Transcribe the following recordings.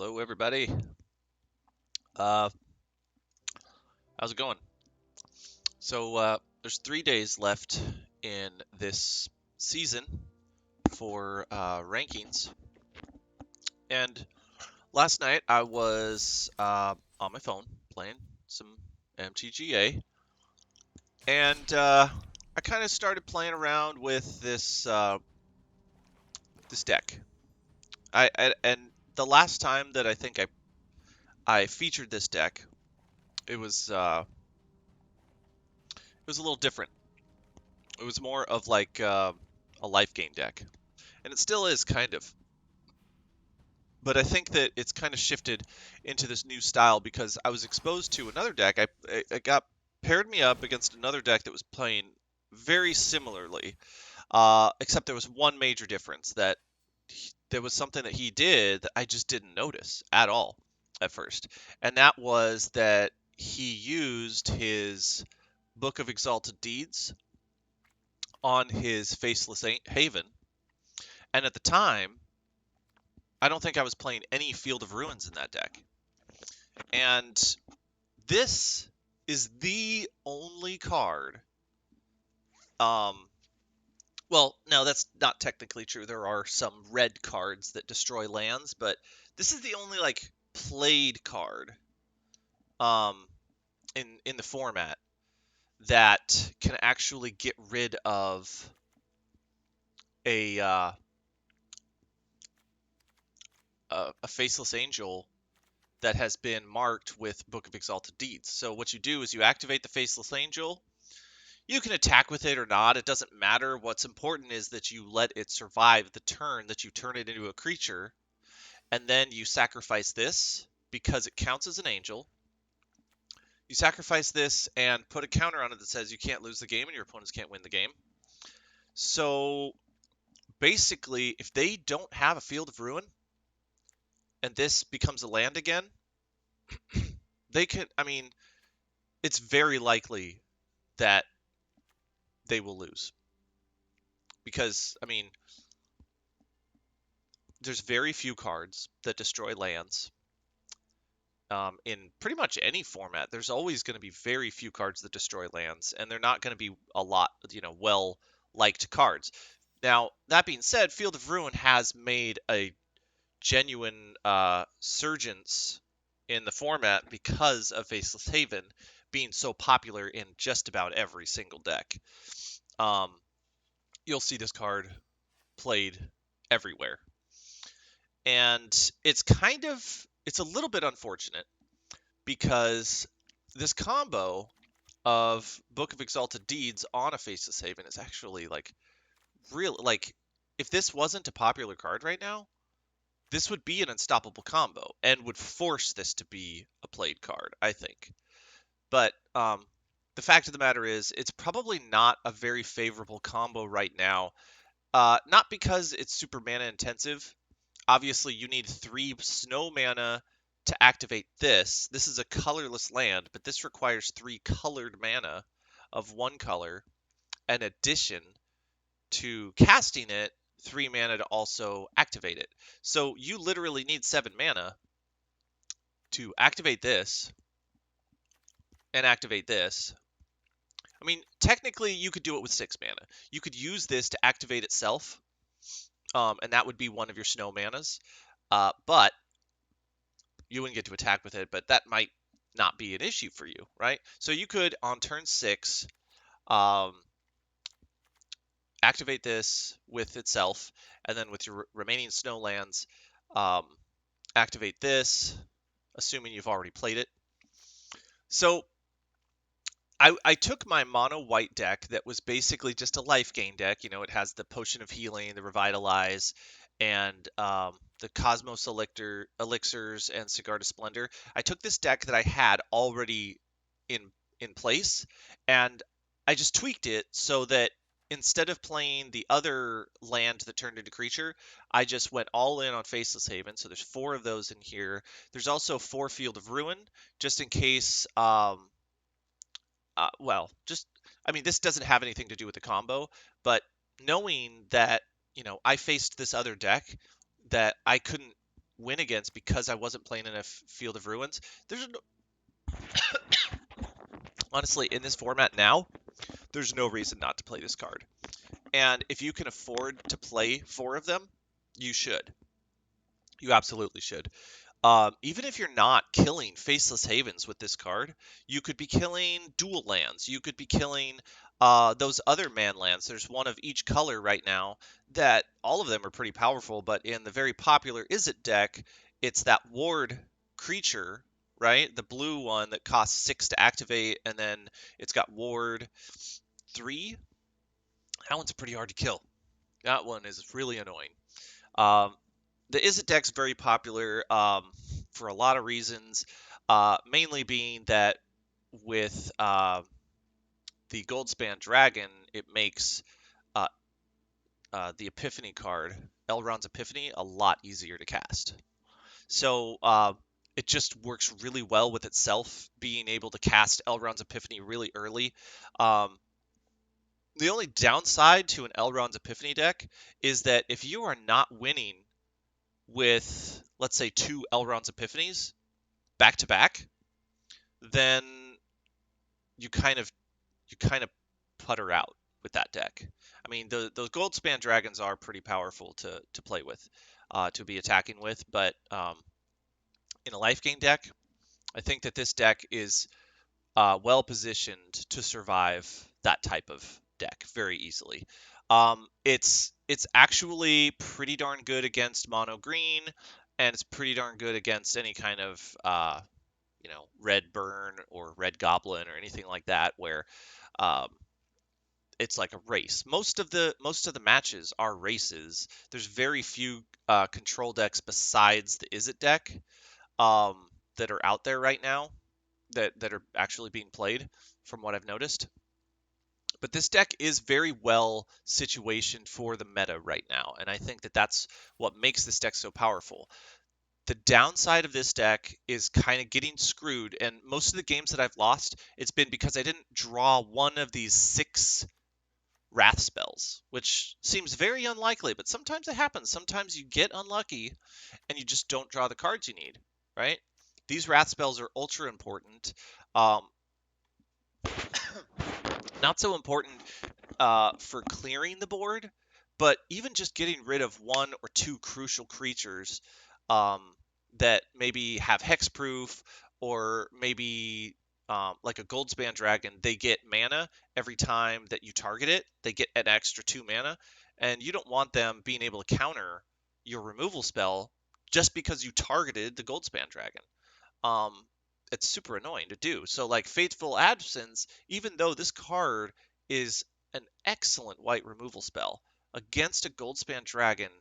Hello, everybody. Uh, how's it going? There's 3 days left in this season for rankings, and last night I was on my phone playing some MTGA, and I kind of started playing around with this deck. And the last time that I think I featured this deck, it was uh, it was a little different. It was more of like a life gain deck, and it still is kind of. But I think that it's kind of shifted into this new style because I was exposed to another deck. I got paired me up against another deck that was playing very similarly, except there was one major difference that there was something that he did that I just didn't notice at all at first, and that was that he used his Book of Exalted Deeds on his Faceless Haven. And at the time, I don't think I was playing any Field of Ruins in that deck. And this is the only card. Um, well, no, that's not technically true. There are some red cards that destroy lands, but this is the only like played card um, in the format that can actually get rid of a uh, a Faceless Angel that has been marked with Book of Exalted Deeds. So what you do is you activate the Faceless Angel. You can attack with it or not. It doesn't matter. What's important is that you let it survive the turn that you turn it into a creature. And then you sacrifice this because it counts as an angel. You sacrifice this and put a counter on it that says you can't lose the game and your opponents can't win the game. So basically, if they don't have a Field of Ruin and this becomes a land again, they can, I mean, it's very likely that they will lose. Because, I mean, there's very few cards that destroy lands. In pretty much any format, there's always going to be very few cards that destroy lands, and they're not going to be a lot, well-liked cards. Now, that being said, Field of Ruin has made a genuine surgence in the format because of Faceless Haven being so popular in just about every single deck. You'll see this card played everywhere. And it's a little bit unfortunate because this combo of Book of Exalted Deeds on a Faceless Haven is actually like real. Like, if this wasn't a popular card right now, this would be an unstoppable combo and would force this to be a played card, I think. But the fact of the matter is, it's probably not a very favorable combo right now. Not because it's super mana intensive. Obviously, you need 3 snow mana to activate this. This is a colorless land, but this requires 3 colored mana of 1 color, in addition to casting it 3 mana to also activate it. So you literally need 7 mana to activate this and activate this. I mean, technically, you could do it with 6 mana. You could use this to activate itself, and that would be one of your snow manas. But you wouldn't get to attack with it, but that might not be an issue for you, right? So you could, on turn 6, activate this with itself, and then with your remaining snow lands, activate this, assuming you've already played it. So I took my mono white deck that was basically just a life gain deck. You know, it has the Potion of Healing, the Revitalize, and the Cosmos Elixirs and Cigar to Splendor. I took this deck that I had already in place, and I just tweaked it so that instead of playing the other land that turned into creature, I just went all in on Faceless Haven. So there's 4 of those in here. There's also 4 Field of Ruin, just in case. I mean, this doesn't have anything to do with the combo, but knowing that, I faced this other deck that I couldn't win against because I wasn't playing enough Field of Ruins. There's no, honestly, in this format now, there's no reason not to play this card. And if you can afford to play 4 of them, you should. You absolutely should. Even if you're not killing Faceless Havens with this card, you could be killing dual lands. You could be killing those other man lands. There's one of each color right now that all of them are pretty powerful, but in the very popular Izzet deck, it's that ward creature, right? The blue one that costs 6 to activate, and then it's got ward 3. That one's pretty hard to kill. That one is really annoying. Um, the Izzet deck's very popular for a lot of reasons, mainly being that with the Goldspan Dragon, it makes uh, the Epiphany card, Elrond's Epiphany, a lot easier to cast. So it just works really well with itself, being able to cast Elrond's Epiphany really early. Um, the only downside to an Elrond's Epiphany deck is that if you are not winning with, let's say, 2 Elrond's Epiphanies back to back, then you kind of putter out with that deck. I mean, those Goldspan Dragons are pretty powerful to play with, to be attacking with, but in a life gain deck, I think that this deck is well positioned to survive that type of deck very easily. It's actually pretty darn good against mono green, and it's pretty darn good against any kind of red burn or red goblin or anything like that, where um, it's like a race. Most of the matches are races. There's very few control decks besides the Izzet deck um, that are out there right now that are actually being played, from what I've noticed. But this deck is very well situationed for the meta right now, and I think that that's what makes this deck so powerful. The downside of this deck is kind of getting screwed, and most of the games that I've lost, it's been because I didn't draw one of these 6 wrath spells, which seems very unlikely, but sometimes it happens. Sometimes you get unlucky and you just don't draw the cards you need, right? These wrath spells are ultra important. Um, not so important for clearing the board, but even just getting rid of 1 or 2 crucial creatures um, that maybe have hexproof, or maybe like a Goldspan Dragon, they get mana every time that you target it. They get an extra 2 mana, and you don't want them being able to counter your removal spell just because you targeted the Goldspan Dragon. Um, it's super annoying to do. So like Fateful Absence, even though this card is an excellent white removal spell, against a Goldspan Dragon,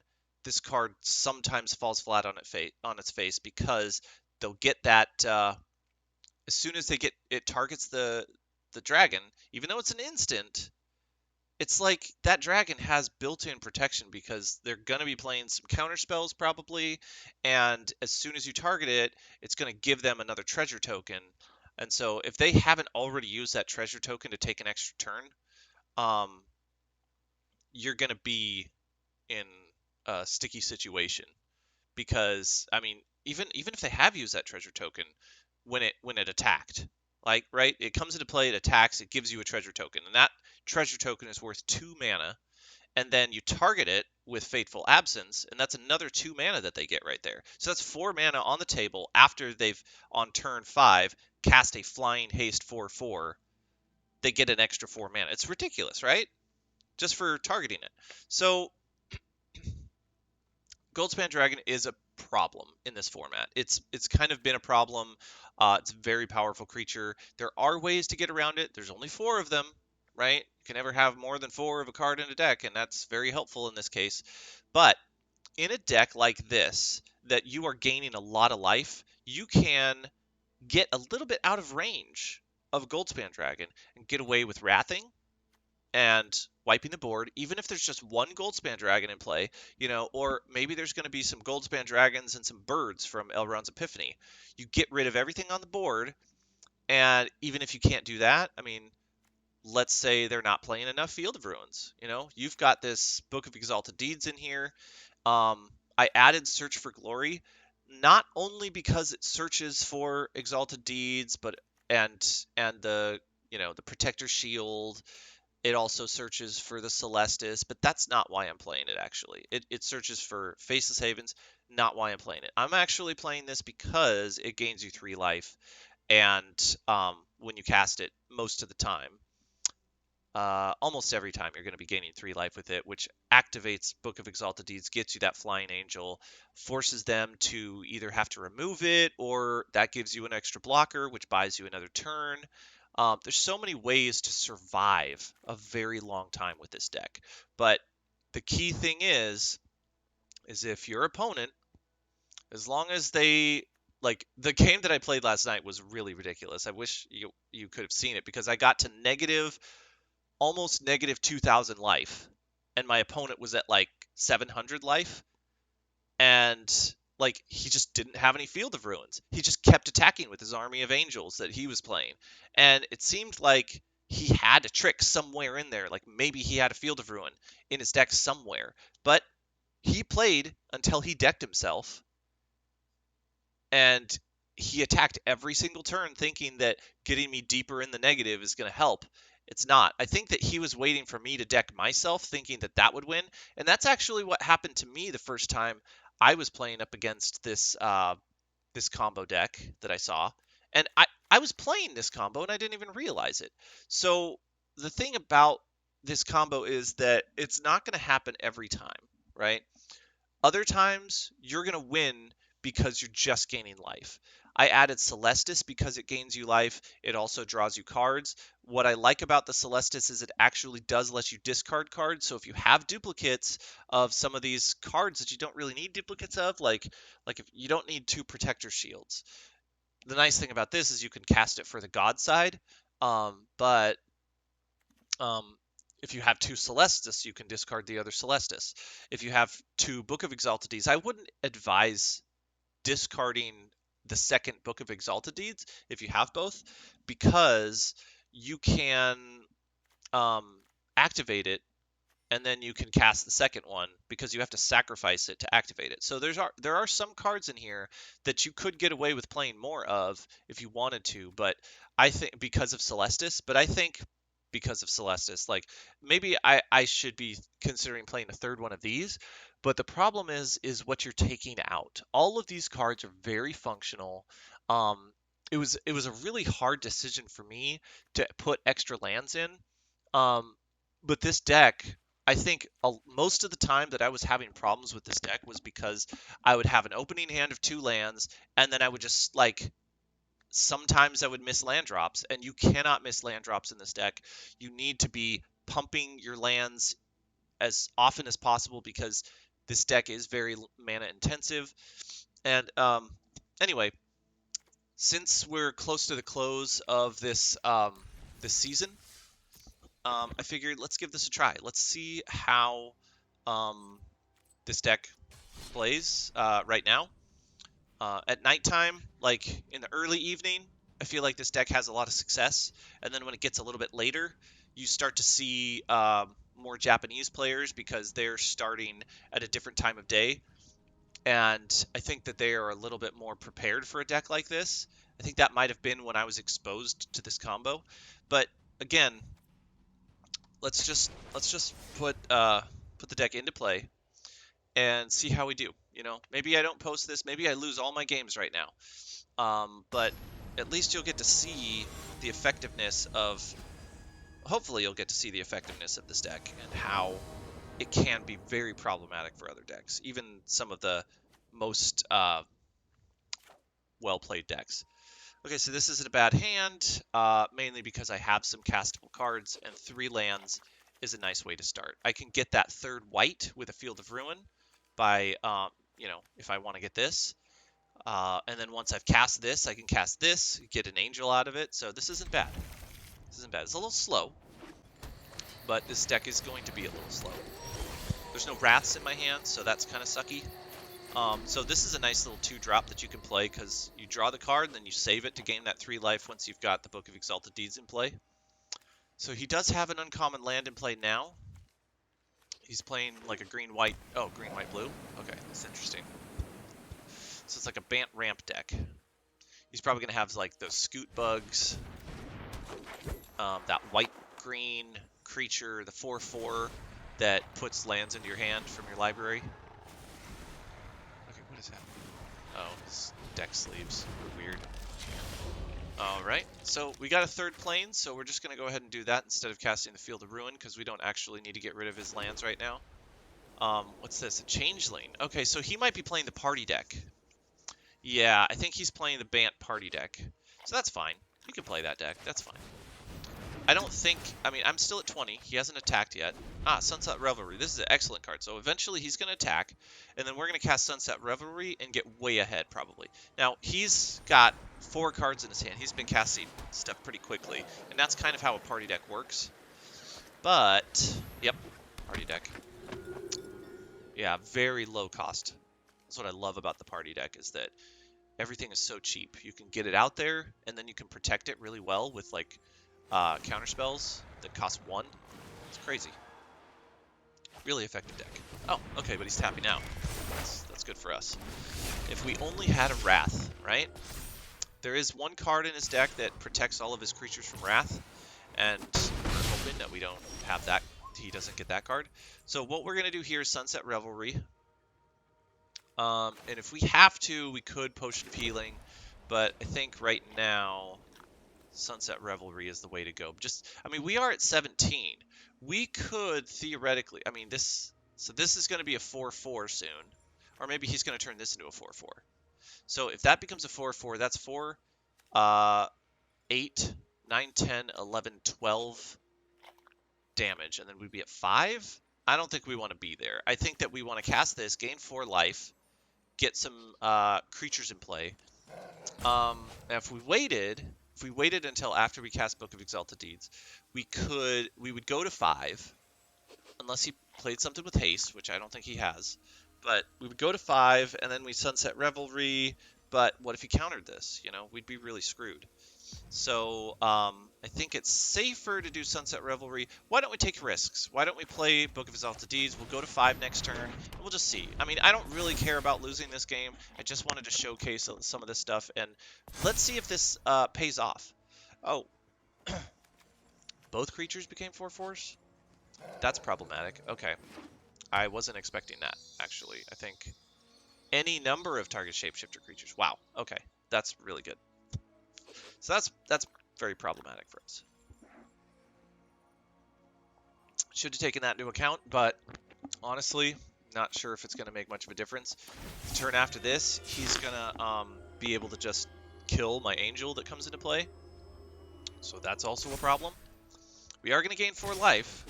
this card sometimes falls flat on its face, because they'll get that as soon as it targets the dragon, even though it's an instant. It's like that dragon has built-in protection because they're going to be playing some counter spells probably, and as soon as you target it, it's going to give them another treasure token. And so if they haven't already used that treasure token to take an extra turn, um, you're going to be in a sticky situation, because I mean, even if they have used that treasure token when it attacked, like, right, it comes into play, it attacks, it gives you a treasure token, and that treasure token is worth 2 mana, and then you target it with Fateful Absence, and that's another 2 mana that they get right there. So that's 4 mana on the table after they've, on turn 5, cast a Flying Haste 4/4. They get an extra 4 mana. It's ridiculous, right? Just for targeting it. So Goldspan Dragon is a problem in this format. It's kind of been a problem. It's a very powerful creature. There are ways to get around it. There's only 4 of them, right? You can never have more than 4 of a card in a deck, and that's very helpful in this case. But in a deck like this, that you are gaining a lot of life, you can get a little bit out of range of Goldspan Dragon and get away with Wrathing and wiping the board, even if there's just 1 Goldspan Dragon in play, or maybe there's going to be some Goldspan Dragons and some birds from Elrond's Epiphany. You get rid of everything on the board, and even if you can't do that, I mean, let's say they're not playing enough Field of Ruins. You've got this Book of Exalted Deeds in here. I added Search for Glory not only because it searches for Exalted Deeds, but and the the Protector Shield. It also searches for the Celestis, but that's not why I'm playing it, actually. It searches for Faceless Havens, not why I'm playing it. I'm actually playing this because it gains you 3 life, and when you cast it, most of the time, almost every time, you're going to be gaining 3 life with it, which activates Book of Exalted Deeds, gets you that Flying Angel, forces them to either have to remove it, or that gives you an extra blocker, which buys you another turn. There's so many ways to survive a very long time with this deck. But the key thing is if your opponent, as long as they like the game that I played last night was really ridiculous. I wish you could have seen it because I got to almost negative 2,000 life, and my opponent was at like 700 life, and like he just didn't have any Field of Ruins. He just kept attacking with his army of angels that he was playing, and it seemed like he had a trick somewhere in there. Like maybe he had a Field of Ruin in his deck somewhere, but he played until he decked himself, and he attacked every single turn thinking that getting me deeper in the negative is going to help. It's not. I think that he was waiting for me to deck myself, thinking that that would win, and that's actually what happened to me the first time I was playing up against this combo deck that I saw, and I was playing this combo and I didn't even realize it. So the thing about this combo is that it's not going to happen every time, right? Other times, you're going to win because you're just gaining life. I added Celestis because it gains you life. It also draws you cards. What I like about the Celestis is it actually does let you discard cards. So if you have duplicates of some of these cards that you don't really need duplicates of, like if you don't need 2 Protector Shields. The nice thing about this is you can cast it for the God side, but um, if you have 2 Celestis, you can discard the other Celestis. If you have 2 Book of Exalted Deeds, I wouldn't advise discarding the second Book of Exalted Deeds if you have both, because you can um, activate it and then you can cast the second one because you have to sacrifice it to activate it. So there are some cards in here that you could get away with playing more of if you wanted to, but I think because of Celestis, like maybe I should be considering playing a third one of these, but the problem is what you're taking out. All of these cards are very functional. Um, it was a really hard decision for me to put extra lands in. Um, but this deck, I think most of the time that I was having problems with this deck was because I would have an opening hand of 2 lands, and then I would just like sometimes I would miss land drops, and you cannot miss land drops in this deck. You need to be pumping your lands as often as possible because this deck is very mana intensive. And anyway, since we're close to the close of this season, I figured let's give this a try. Let's see how um, this deck plays right now. At nighttime, like in the early evening, I feel like this deck has a lot of success. And then when it gets a little bit later, you start to see more Japanese players because they're starting at a different time of day. And I think that they are a little bit more prepared for a deck like this. I think that might have been when I was exposed to this combo. But again, let's just put the deck into play and see how we do. Maybe I don't post this. Maybe I lose all my games right now. But at least you'll get to see the effectiveness of. Hopefully, you'll get to see the effectiveness of this deck and how it can be very problematic for other decks, even some of the most well-played decks. Okay, so this isn't a bad hand, mainly because I have some castable cards, and 3 lands is a nice way to start. I can get that 3rd white with a Field of Ruin by, if I want to get this. And then once I've cast this, I can cast this, get an angel out of it. So this isn't bad. This isn't bad. It's a little slow, but this deck is going to be a little slow. There's no wraths in my hand, so that's kind of sucky. So this is a nice little 2-drop that you can play because you draw the card and then you save it to gain that 3 life once you've got the Book of Exalted Deeds in play. So he does have an uncommon land in play now. He's playing like a green-white... Oh, green-white-blue? Okay, that's interesting. So it's like a Bant ramp deck. He's probably going to have like those scoot bugs, that white-green creature, the 4/4 that puts lands into your hand from your library. Okay, what is happening? Oh, his deck sleeves are weird. Alright, so we got a third plane, so we're just going to go ahead and do that instead of casting the Field of Ruin, because we don't actually need to get rid of his lands right now. What's this? A Changeling. Okay, so he might be playing the party deck. Yeah, I think he's playing the Bant Party deck. So that's fine. You can play that deck. That's fine. I don't think... I mean, I'm still at 20. He hasn't attacked yet. Ah, Sunset Revelry. This is an excellent card. So eventually he's going to attack, and then we're going to cast Sunset Revelry and get way ahead, probably. Now, he's got 4 cards in his hand. He's been casting stuff pretty quickly, and that's kind of how a party deck works. But, yep, party deck. Yeah, very low cost. That's what I love about the party deck, is that everything is so cheap. You can get it out there, and then you can protect it really well with, like, counter spells that cost 1. It's crazy. Really effective deck. Oh, okay, but he's tapping out. That's good for us. If we only had a Wrath, right? There is 1 card in his deck that protects all of his creatures from Wrath, and we're hoping that we don't have that. He doesn't get that card. So what we're going to do here is Sunset Revelry. And if we have to, we could Potion of Healing, but I think right now Sunset Revelry is the way to go. I mean, we are at 17. We could theoretically, I mean, so this is going to be a 4/4 soon, or maybe he's going to turn this into a 4/4. So if that becomes a 4/4, that's 4, 8, 9, 10, 11, 12 damage, and then we'd be at 5. I don't think we want to be there. I think that we want to cast this, gain 4 life, get some creatures in play. Now if we waited until after we cast Book of Exalted Deeds, we would go to 5, unless he played something with haste, which I don't think he has. But we would go to 5, and then we Sunset Revelry. But what if he countered this? You know, we'd be really screwed. So I think it's safer to do Sunset Revelry. Why don't we take risks? Why don't we play Book of Exalted Deeds? We'll go to 5 next turn, and we'll just see. I mean, I don't really care about losing this game. I just wanted to showcase some of this stuff, and let's see if this pays off. Oh, both creatures became 4/4s? That's problematic. Okay. I wasn't expecting that, actually. I think any number of target shapeshifter creatures. Wow. Okay. That's really good. So that's very problematic for us. Should have taken that into account, but honestly, not sure if it's going to make much of a difference. The turn after this, he's going to be able to just kill my angel that comes into play. So that's also a problem. We are going to gain 4 life.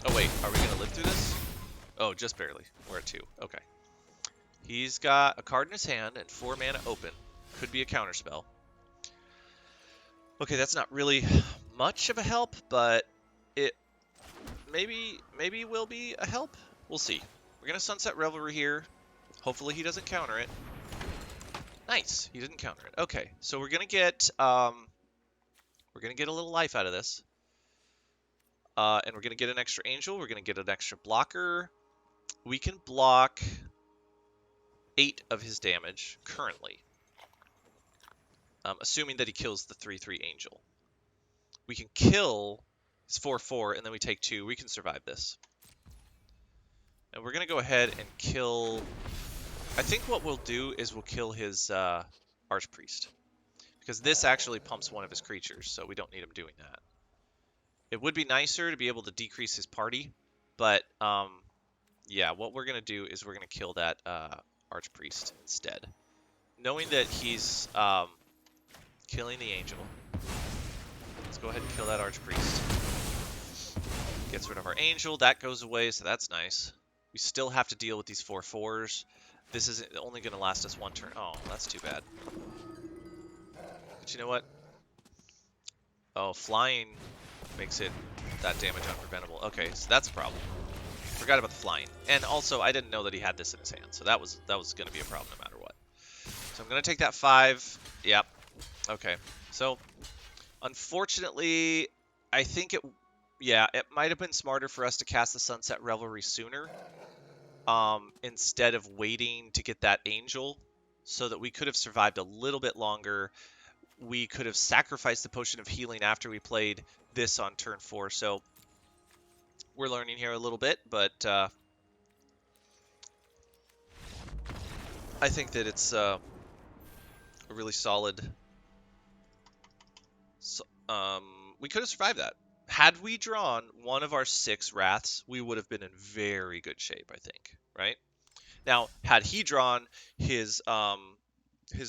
Oh wait, are we going to live through this? Oh, just barely. We're at 2. Okay. He's got a card in his hand and 4 mana open. Could be a counterspell. Okay, that's not really much of a help, but it maybe will be a help. We'll see. We're gonna Sunset Revelry here. Hopefully he doesn't counter it. Nice, he didn't counter it. Okay, so we're gonna get a little life out of this, and we're gonna get an extra angel. We're gonna get an extra blocker. We can block 8 of his damage currently. Assuming that he kills the 3/3 angel. We can kill his 4/4, and then we take 2. We can survive this. And we're going to go ahead and kill... I think what we'll do is we'll kill his Archpriest. Because this actually pumps one of his creatures, so we don't need him doing that. It would be nicer to be able to decrease his party, but yeah, what we're going to do is we're going to kill that Archpriest instead. Knowing that he's... killing the angel. Let's go ahead and kill that Archpriest. Gets rid of our angel. That goes away, so that's nice. We still have to deal with these 4/4s. This is only going to last us 1 turn. Oh, that's too bad. But you know what? Oh, flying makes it that damage unpreventable. Okay, so that's a problem. Forgot about the flying. And also, I didn't know that he had this in his hand, so that was going to be a problem no matter what. So I'm going to take that 5. Yep. Okay, so unfortunately, I think it might have been smarter for us to cast the Sunset Revelry sooner, instead of waiting to get that angel so that we could have survived a little bit longer. We could have sacrificed the Potion of Healing after we played this on turn 4. So we're learning here a little bit, but I think that it's a really solid. We could have survived that. Had we drawn one of our 6 Wraths, we would have been in very good shape, I think, right? Now, had he drawn his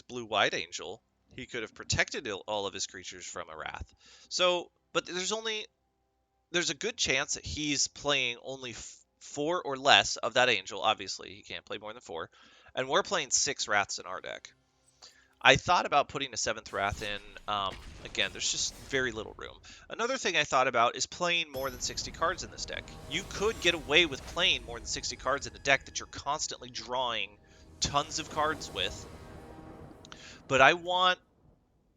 blue-white angel, he could have protected all of his creatures from a Wrath. So, but there's a good chance that he's playing only 4 or less of that angel. Obviously, he can't play more than 4. And we're playing 6 Wraths in our deck. I thought about putting a 7th Wrath in. Again, there's just very little room. Another thing I thought about is playing more than 60 cards in this deck. You could get away with playing more than 60 cards in a deck that you're constantly drawing tons of cards with. But I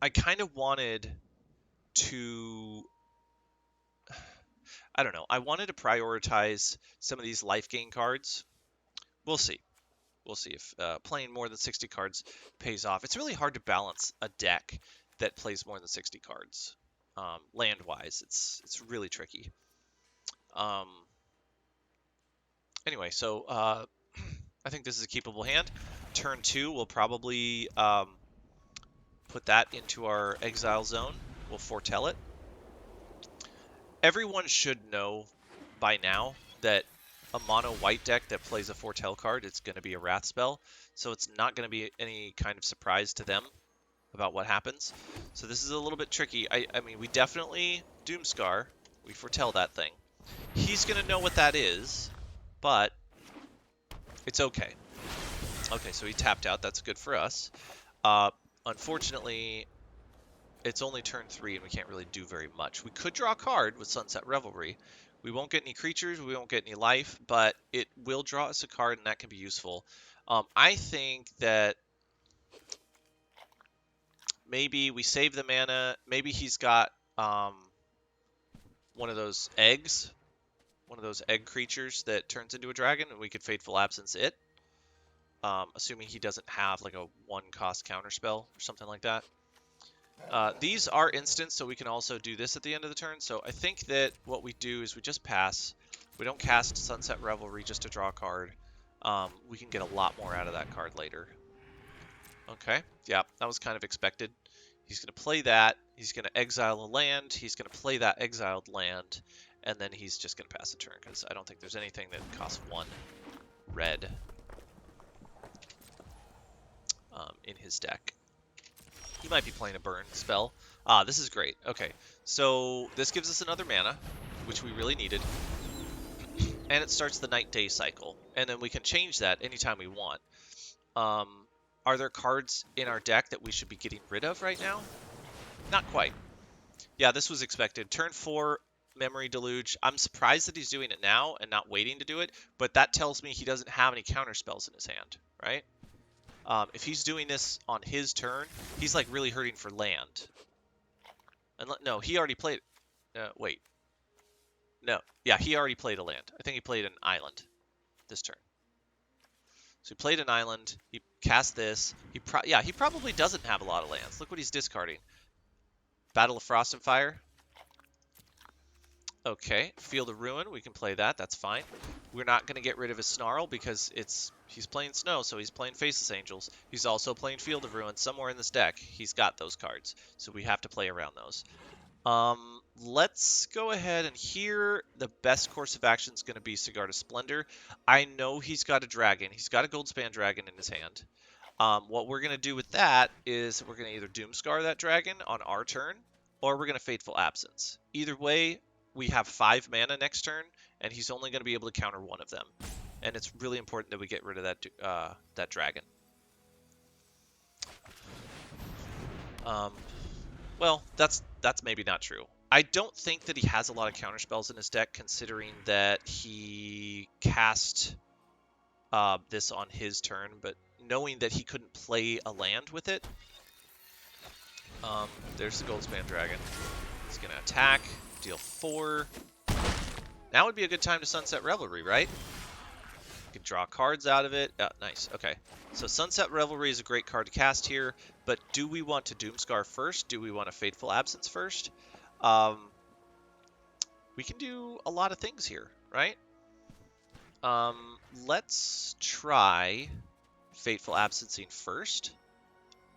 kind of wanted to, I don't know, I wanted to prioritize some of these life gain cards. We'll see. We'll see if playing more than 60 cards pays off. It's really hard to balance a deck that plays more than 60 cards. Land-wise, it's really tricky. Anyway, so I think this is a keepable hand. Turn 2, we'll probably put that into our exile zone. We'll foretell it. Everyone should know by now that a mono white deck that plays a foretell card, it's going to be a Wrath spell, so it's not going to be any kind of surprise to them about what happens. So this is a little bit tricky. I mean, we definitely Doomscar. We foretell that thing. He's going to know what that is, but it's okay. Okay, so he tapped out. That's good for us. Unfortunately, it's only turn 3, and we can't really do very much. We could draw a card with Sunset Revelry. We won't get any creatures, we won't get any life, but it will draw us a card, and that can be useful. I think that maybe we save the mana. Maybe he's got one of those eggs, one of those egg creatures that turns into a dragon, and we could Fateful Absence it. Assuming he doesn't have like a 1-cost counterspell or something like that. These are instants, so we can also do this at the end of the turn. So I think that what we do is we just pass. We don't cast Sunset Revelry just to draw a card. We can get a lot more out of that card later. Okay, yeah, that was kind of expected. He's going to play that. He's going to exile a land. He's going to play that exiled land. And then he's just going to pass the turn, because I don't think there's anything that costs 1 red in his deck. He might be playing a burn spell. This is great. Okay, so this gives us another mana, which we really needed. And it starts the night-day cycle. And then we can change that anytime we want. Are there cards in our deck that we should be getting rid of right now? Not quite. Yeah, this was expected. Turn 4, Memory Deluge. I'm surprised that he's doing it now and not waiting to do it, but that tells me he doesn't have any counter spells in his hand, right? If he's doing this on his turn, he's like really hurting for land. And no, he already played. Wait. No. Yeah, he already played a land. I think he played an island this turn. So he played an island. He cast this. He probably doesn't have a lot of lands. Look what he's discarding. Battle of Frost and Fire. Okay, Field of Ruin, we can play that, that's fine. We're not going to get rid of his Snarl because he's playing Snow, so he's playing Faceless Angels. He's also playing Field of Ruin. Somewhere in this deck, he's got those cards, so we have to play around those. Let's go ahead and here, the best course of action is going to be Sigarda Splendor. I know he's got a dragon. He's got a Goldspan Dragon in his hand. What we're going to do with that is we're going to either Doomscar that dragon on our turn, or we're going to Fateful Absence. Either way, we have 5 mana next turn, and he's only going to be able to counter 1 of them. And it's really important that we get rid of that dragon. Well, that's maybe not true. I don't think that he has a lot of counterspells in his deck, considering that he cast this on his turn, but knowing that he couldn't play a land with it. There's the Goldspan Dragon. He's going to attack, deal 4. Now would be a good time to Sunset Revelry, right? can draw cards out of it. Nice. Okay. So Sunset Revelry is a great card to cast here, but do we want to Doomscar first? Do we want a Fateful Absence first? We can do a lot of things here, right? Let's try Fateful Absencing first,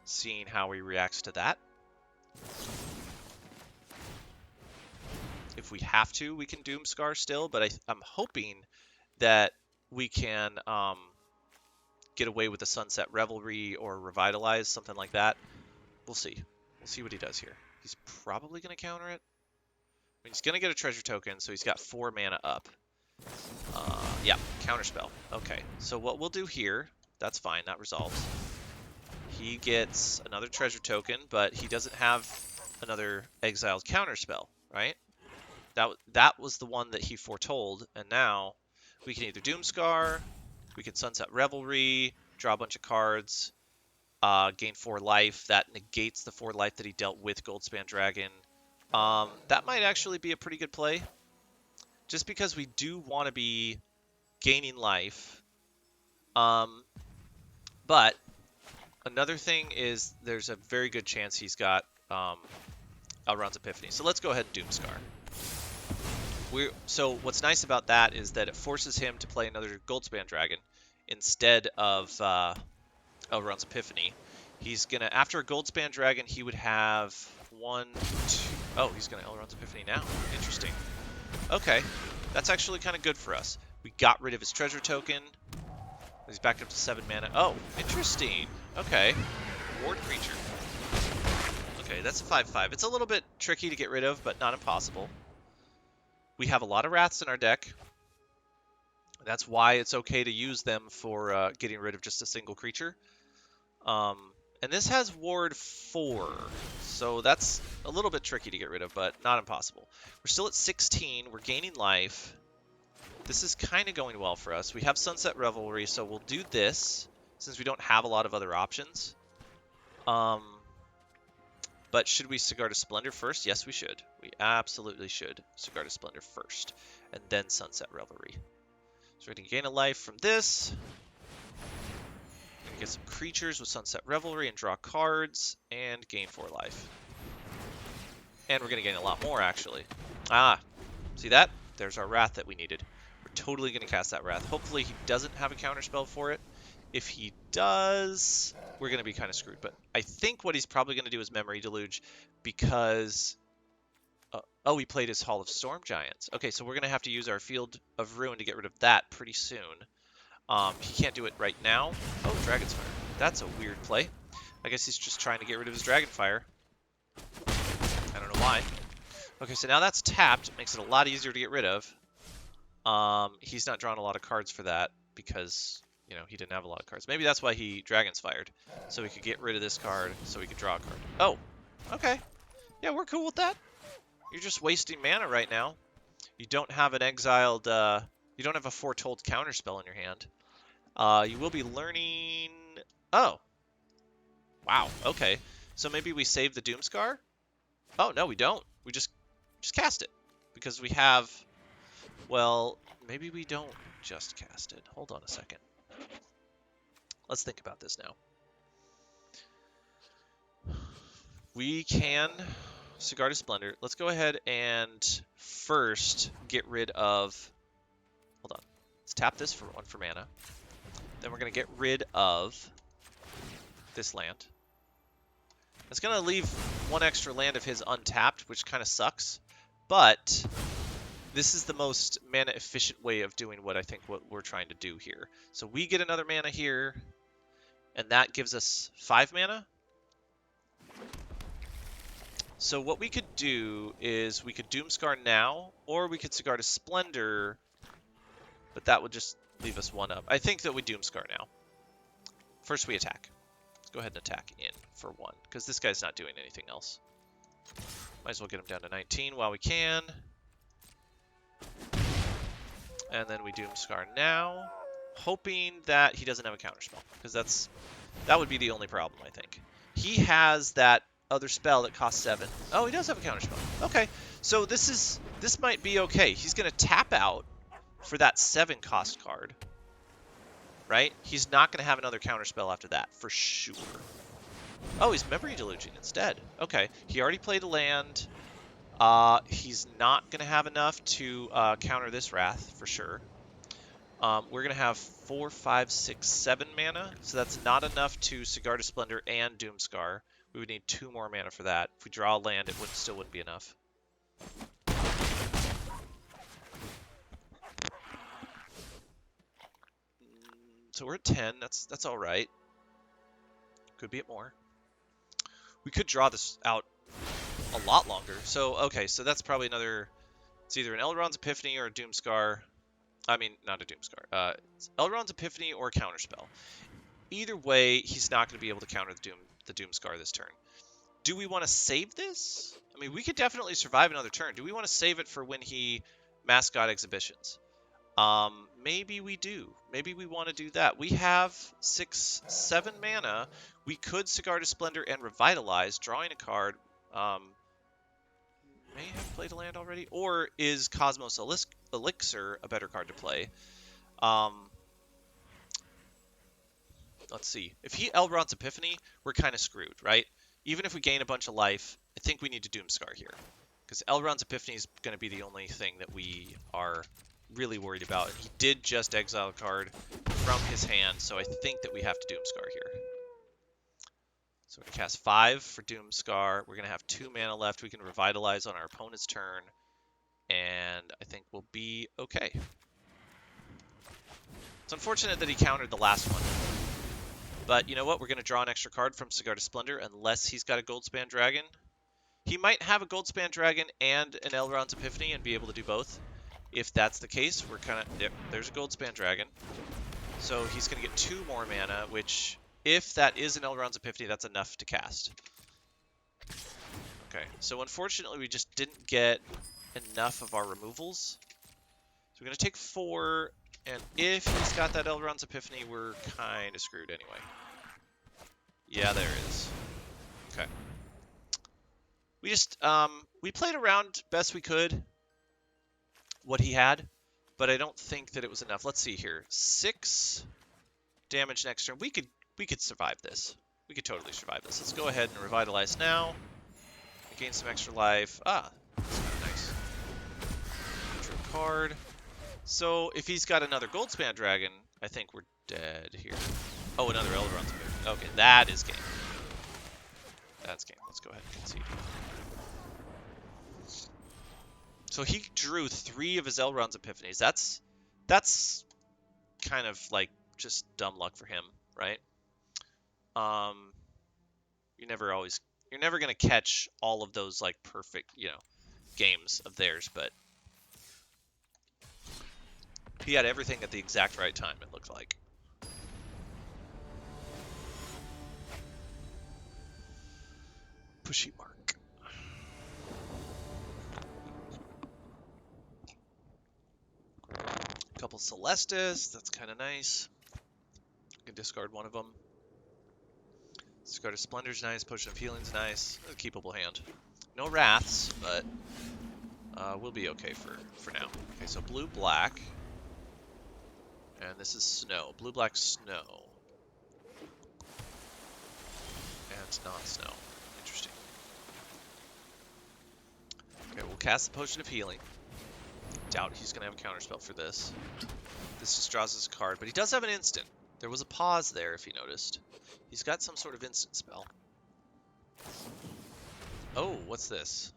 seeing how he reacts to that. If we have to, we can Doomscar still, but I'm hoping that we can get away with the Sunset Revelry or Revitalize, something like that. We'll see. We'll see what he does here. He's probably going to counter it. I mean, he's going to get a treasure token, so he's got 4 mana up. Yeah, counterspell. Okay, so what we'll do here, that's fine, that resolves. He gets another treasure token, but he doesn't have another exiled counterspell, right? That was the one that he foretold, and now we can either Doomscar, we can Sunset Revelry, draw a bunch of cards, gain 4 life. That negates the 4 life that he dealt with Goldspan Dragon. That might actually be a pretty good play, just because we do want to be gaining life. But another thing is there's a very good chance he's got Elrond's Epiphany. So let's go ahead and Doomscar. So what's nice about that is that it forces him to play another Goldspan Dragon instead of Elrond's Epiphany. He's gonna, after a Goldspan Dragon, he would have 1, 2. Oh, he's gonna Elrond's Epiphany now. Interesting. Okay, that's actually kind of good for us. We got rid of his treasure token. He's back up to 7 mana. Oh, interesting. Okay, ward creature. Okay, that's a 5/5. It's a little bit tricky to get rid of, but not impossible. We have a lot of Wraths in our deck. That's why it's okay to use them for getting rid of just a single creature. And this has Ward 4, so that's a little bit tricky to get rid of, but not impossible. We're still at 16. We're gaining life. This is kind of going well for us. We have Sunset Revelry, so we'll do this since we don't have a lot of other options. But should we Sigarda Splendor first? Yes, we should. We absolutely should Sigarda Splendor first, and then Sunset Revelry. So we're going to gain a life from this. We're going to get some creatures with Sunset Revelry and draw cards, and gain 4 life. And we're going to gain a lot more, actually. Ah, see that? There's our Wrath that we needed. We're totally going to cast that Wrath. Hopefully he doesn't have a counterspell for it. If he does, we're going to be kind of screwed. But I think what he's probably going to do is Memory Deluge because... oh, he played his Hall of Storm Giants. Okay, so we're going to have to use our Field of Ruin to get rid of that pretty soon. He can't do it right now. Oh, Dragon's Fire. That's a weird play. I guess he's just trying to get rid of his Dragonfire. I don't know why. Okay, so now that's tapped. Makes it a lot easier to get rid of. He's not drawing a lot of cards for that because... you know, he didn't have a lot of cards. Maybe that's why he Dragon's Fired. So we could get rid of this card, so we could draw a card. Oh, okay. Yeah, we're cool with that. You're just wasting mana right now. You don't have an exiled, you don't have a foretold counterspell in your hand. You will be learning... oh. Wow, okay. So maybe we save the Doomscar? Oh, no, we don't. We just cast it. Because we have... well, maybe we don't just cast it. Hold on a second. Let's think about this now. We can Sigarda Splendor. Let's go ahead and first get rid of... hold on. Let's tap this for 1 for mana. Then we're going to get rid of this land. It's going to leave 1 extra land of his untapped, which kind of sucks. But this is the most mana efficient way of doing what I think what we're trying to do here. So we get another mana here, and that gives us 5 mana. So what we could do is we could Doomscar now, or we could Sigarda Splendor, but that would just leave us 1 up. I think that we Doomscar now. First we attack. Let's go ahead and attack in for 1, because this guy's not doing anything else. Might as well get him down to 19 while we can. And then we Doomscar now, hoping that he doesn't have a counterspell, because that would be the only problem, I think. He has that other spell that costs 7. Oh, he does have a counterspell. Okay, so this might be okay. He's going to tap out for that 7 cost card. right? He's not going to have another counterspell after that, for sure. Oh, he's Memory Deluging instead. Okay, he already played a land. He's not going to have enough to counter this Wrath, for sure. We're going to have 4, 5, 6, 7 mana, so that's not enough to Sigarda Splendor and Doomscar. We would need 2 more mana for that. If we draw a land, it still wouldn't be enough. So we're at 10. That's all right. Could be at more. We could draw this out a lot longer. So, okay, so that's probably another... It's either an Elrond's Epiphany or a Doomscar. I mean, not a Doomscar. It's Elrond's Epiphany or a Counterspell. Either way, he's not going to be able to counter the Doomscar this turn. Do we want to save this? I mean, we could definitely survive another turn. Do we want to save it for when he Mascot Exhibitions? Maybe we do. Maybe we want to do that. We have 6, 7 mana. We could Sigarda Splendor and Revitalize, drawing a card. May have played a land already. Or is Cosmos Elixir a better card to play? Let's see. If he Elrond's Epiphany, we're kind of screwed, right? Even if we gain a bunch of life, I think we need to Doomscar here. Because Elrond's Epiphany is going to be the only thing that we are really worried about. He did just exile a card from his hand, so I think that we have to Doomscar here. So we're going to cast 5 for Doomscar. We're going to have 2 mana left. We can Revitalize on our opponent's turn, and I think we'll be okay. It's unfortunate that he countered the last one. But you know what? We're going to draw an extra card from Sigarda Splendor unless he's got a Goldspan Dragon. He might have a Goldspan Dragon and an Elrond's Epiphany and be able to do both. If that's the case, we're kind of... Yep, there's a Goldspan Dragon. So he's going to get 2 more mana, which, if that is an Elrond's Epiphany, that's enough to cast. Okay, so unfortunately we just didn't get enough of our removals. So we're going to take 4, and if he's got that Elrond's Epiphany, we're kind of screwed anyway. Yeah, there it is. Okay. We just, we played around best we could what he had, but I don't think that it was enough. Let's see here. 6 damage next turn. We could survive this. We could totally survive this. Let's go ahead and Revitalize now. Gain some extra life. Ah, that's kind of nice. Draw a card. So if he's got another Goldspan Dragon, I think we're dead here. Oh, another Elrond's Epiphany. Okay, that is game. That's game. Let's go ahead and concede. So he drew 3 of his Elrond's Epiphanies. That's kind of like just dumb luck for him, right? You're never gonna catch all of those like perfect, games of theirs, but he had everything at the exact right time, it looked like. Pushy mark. Couple Celestis, that's kind of nice. I can discard one of them. Discard of Splendor's nice, Potion of Healing's nice. A keepable hand. No Wraths, but we'll be okay for now. Okay, so blue, black. And this is snow. Blue, black, snow. And not snow. Interesting. Okay, we'll cast the Potion of Healing. Doubt he's going to have a counterspell for this. This just draws us a card, but he does have an instant. There was a pause there, if you noticed. He's got some sort of instant spell. Oh, what's this?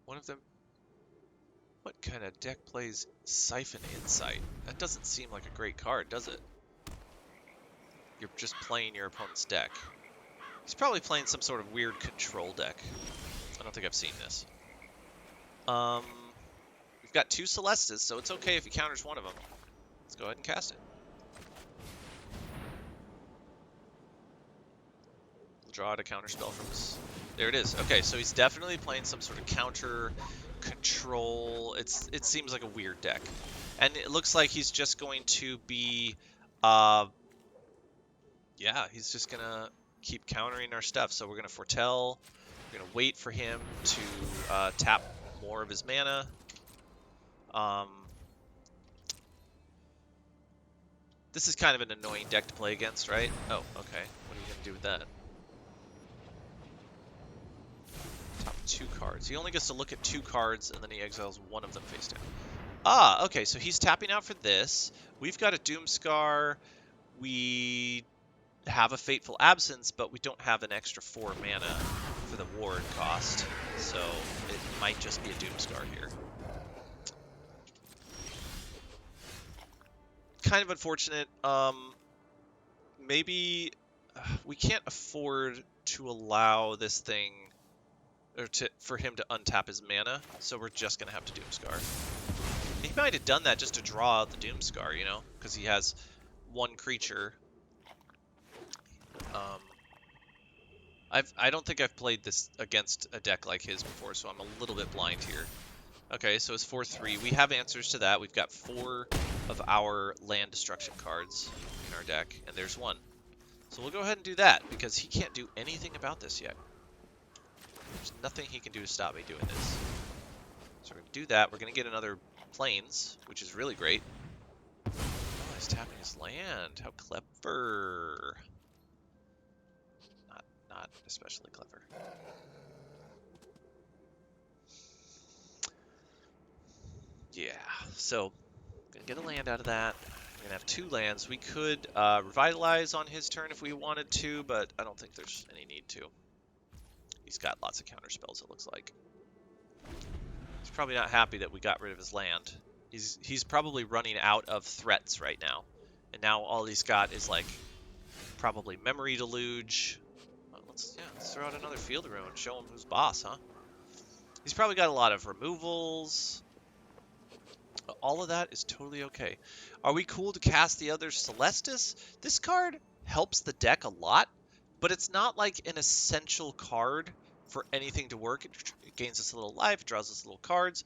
One of them... What kind of deck plays Siphon Insight? That doesn't seem like a great card, does it? You're just playing your opponent's deck. He's probably playing some sort of weird control deck. I don't think I've seen this. We've got 2 Celestas, so it's okay if he counters one of them. Let's go ahead and cast it. We'll draw out a counterspell from his... There it is. Okay, so he's definitely playing some sort of counter control. It seems like a weird deck. And it looks like he's just going to be... yeah, he's just going to keep countering our stuff. So we're going to foretell. We're going to wait for him to tap more of his mana. This is kind of an annoying deck to play against, right? Oh, okay. What are you going to do with that? Top 2 cards. He only gets to look at 2 cards, and then he exiles one of them face down. Ah, okay, so he's tapping out for this. We've got a Doomscar. We have a Fateful Absence, but we don't have an extra 4 mana for the ward cost. So it might just be a Doomscar here. Kind of unfortunate. Maybe we can't afford to allow this thing, or for him to untap his mana, so we're just gonna have to Doomscar. He might have done that just to draw out the Doomscar, you know, because he has 1 creature. I don't think I've played this against a deck like his before, so I'm a little bit blind here. Okay, so it's 4-3. We have answers to that. We've got 4 of our land destruction cards in our deck, and there's 1. So we'll go ahead and do that, because he can't do anything about this yet. There's nothing he can do to stop me doing this. So we're going to do that. We're going to get another Plains, which is really great. Oh, he's tapping his land. How clever. Not especially clever. Yeah, so gonna get a land out of that. We're gonna have 2 lands. We could revitalize on his turn if we wanted to, but I don't think there's any need to. He's got lots of counter spells, it looks like. He's probably not happy that we got rid of his land. He's probably running out of threats right now. And now all he's got is like probably Memory Deluge. Well, let's throw out another Field of Ruin, show him who's boss, huh? He's probably got a lot of removals. All of that is totally okay. Are we cool to cast the other Celestis? This card helps the deck a lot, but it's not like an essential card for anything to work. It gains us a little life, draws us little cards,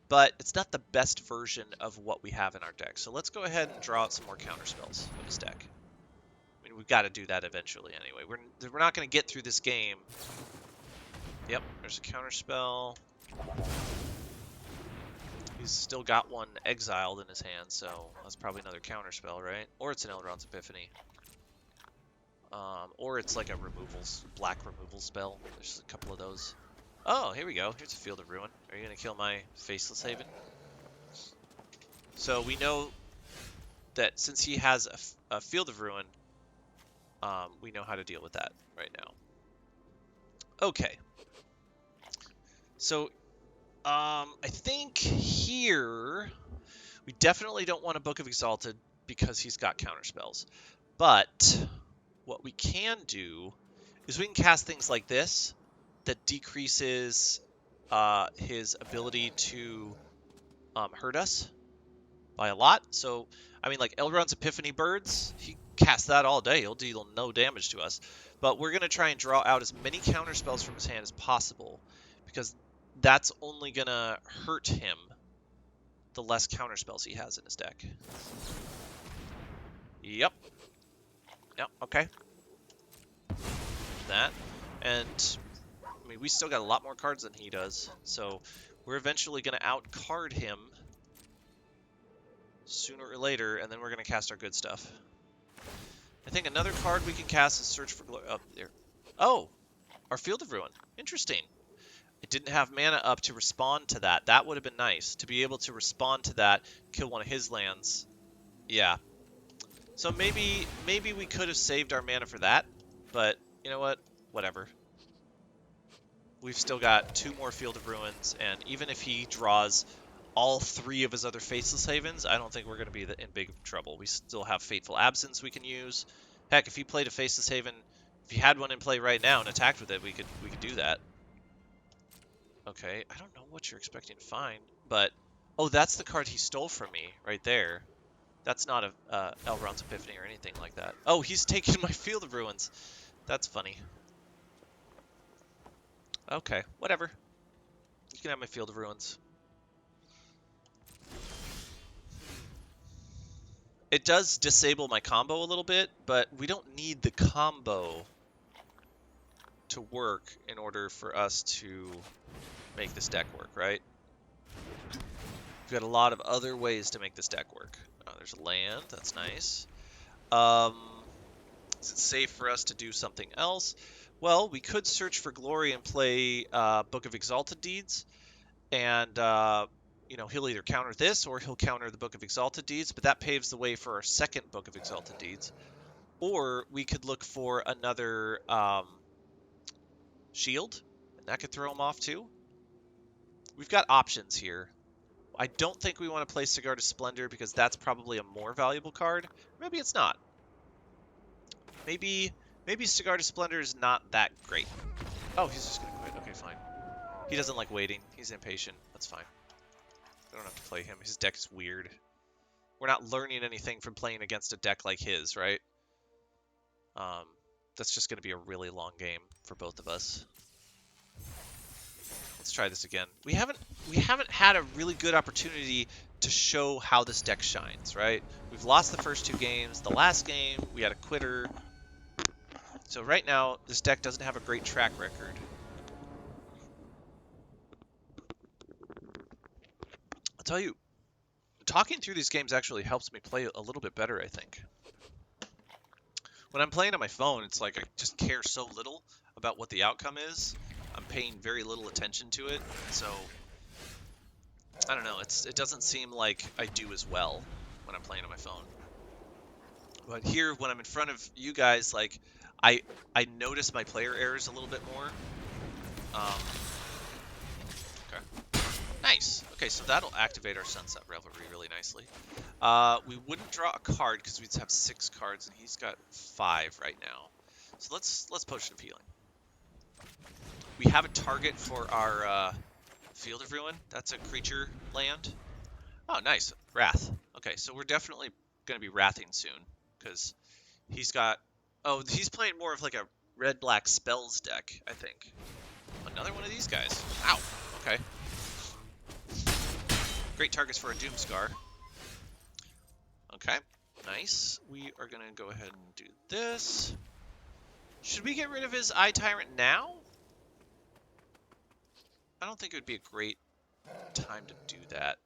but it's not the best version of what we have in our deck. So let's go ahead and draw out some more counter spells of his deck. I mean, we've got to do that eventually anyway. We're not going to get through this game. Yep, there's a counter spell. He's still got 1 exiled in his hand, so that's probably another counter spell, right? Or it's an Elrond's Epiphany. Or it's like a black removal spell. There's a couple of those. Oh, here we go. Here's a Field of Ruin. Are you going to kill my Faceless Haven? So we know that since he has a Field of Ruin, we know how to deal with that right now. Okay. So I think here we definitely don't want a Book of Exalted because he's got counter spells. But what we can do is we can cast things like this that decreases his ability to hurt us by a lot. So, I mean, like Elrond's Epiphany Birds, he casts that all day. He'll deal no damage to us. But we're going to try and draw out as many counter spells from his hand as possible, because that's only going to hurt him the less counter spells he has in his deck. Yep. Yep, okay. That. And, I mean, we still got a lot more cards than he does, so we're eventually going to out-card him sooner or later, and then we're going to cast our good stuff. I think another card we can cast is Search for Glory. Up there. Oh! Our Field of Ruin. Interesting. It didn't have mana up to respond to that. That would have been nice. To be able to respond to that, kill one of his lands. Yeah. So maybe we could have saved our mana for that, but you know what? Whatever. We've still got 2 more Field of Ruins, and even if he draws all 3 of his other Faceless Havens, I don't think we're going to be in big trouble. We still have Fateful Absence we can use. Heck, if he played a Faceless Haven, if he had one in play right now and attacked with it, we could do that. Okay, I don't know what you're expecting to find, but oh, that's the card he stole from me right there. That's not a Elrond's Epiphany or anything like that. Oh, he's taking my Field of Ruins. That's funny. Okay, whatever. You can have my Field of Ruins. It does disable my combo a little bit, but we don't need the combo to work in order for us to make this deck work, right? We've got a lot of other ways to make this deck work. Oh, there's a land. That's nice. Um, is it safe for us to do something else? Well, we could search for glory and play Book of Exalted Deeds, and you know, he'll either counter this or he'll counter the Book of Exalted Deeds, but that paves the way for our second Book of Exalted Deeds. Or we could look for another shield, and that could throw him off too. We've got options here. I don't think we want to play Cigar to Splendor because that's probably a more valuable card. Maybe it's not. Maybe Cigar to Splendor is not that great. Oh, he's just going to quit. Okay, fine. He doesn't like waiting. He's impatient. That's fine. I don't have to play him. His deck is weird. We're not learning anything from playing against a deck like his, right? That's just going to be a really long game for both of us. Let's try this again. We haven't had a really good opportunity to show how this deck shines, right? We've lost the first 2 games. The last game, we had a quitter. So right now, this deck doesn't have a great track record. I'll tell you, talking through these games actually helps me play a little bit better, I think. When I'm playing on my phone, it's like I just care so little about what the outcome is. I'm paying very little attention to it, so I don't know. It doesn't seem like I do as well when I'm playing on my phone. But here, when I'm in front of you guys, like I notice my player errors a little bit more. Okay. Nice. Okay, so that'll activate our Sunset Revelry really nicely. We wouldn't draw a card because we'd have 6 cards, and he's got 5 right now. So let's Potion of Healing. We have a target for our Field of Ruin. That's a creature land. Oh, nice. Wrath. Okay, so we're definitely going to be wrathing soon because he's got... Oh, he's playing more of like a red-black spells deck, I think. Another one of these guys. Ow. Okay. Great targets for a Doomscar. Okay, nice. We are going to go ahead and do this. Should we get rid of his Eye Tyrant now? I don't think it would be a great time to do that.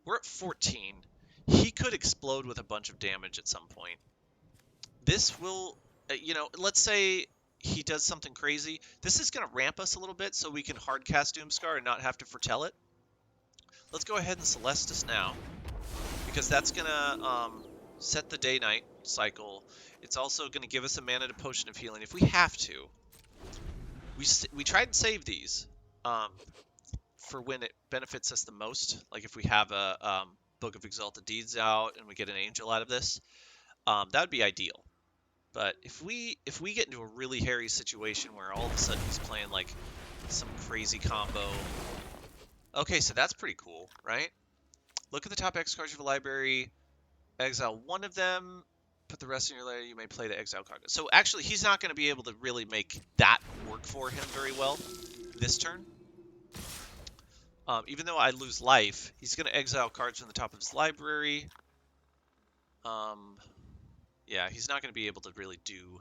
We're at 14. He could explode with a bunch of damage at some point. This will, you know, let's say he does something crazy. This is going to ramp us a little bit so we can hard cast Doomscar and not have to foretell it. Let's go ahead and Celestus now, because that's going to set the day-night cycle. It's also going to give us a mana to Potion of Healing if we have to. We try and save these for when it benefits us the most. Like if we have a Book of Exalted Deeds out and we get an Angel out of this, that would be ideal. But if we get into a really hairy situation where all of a sudden he's playing like some crazy combo. Okay, so that's pretty cool, right? Look at the top X cards of the library, exile one of them, put the rest in your layer, you may play the exile card. So actually, he's not going to be able to really make that work for him very well this turn. Even though I lose life, he's going to exile cards from the top of his library. Yeah, he's not going to be able to really do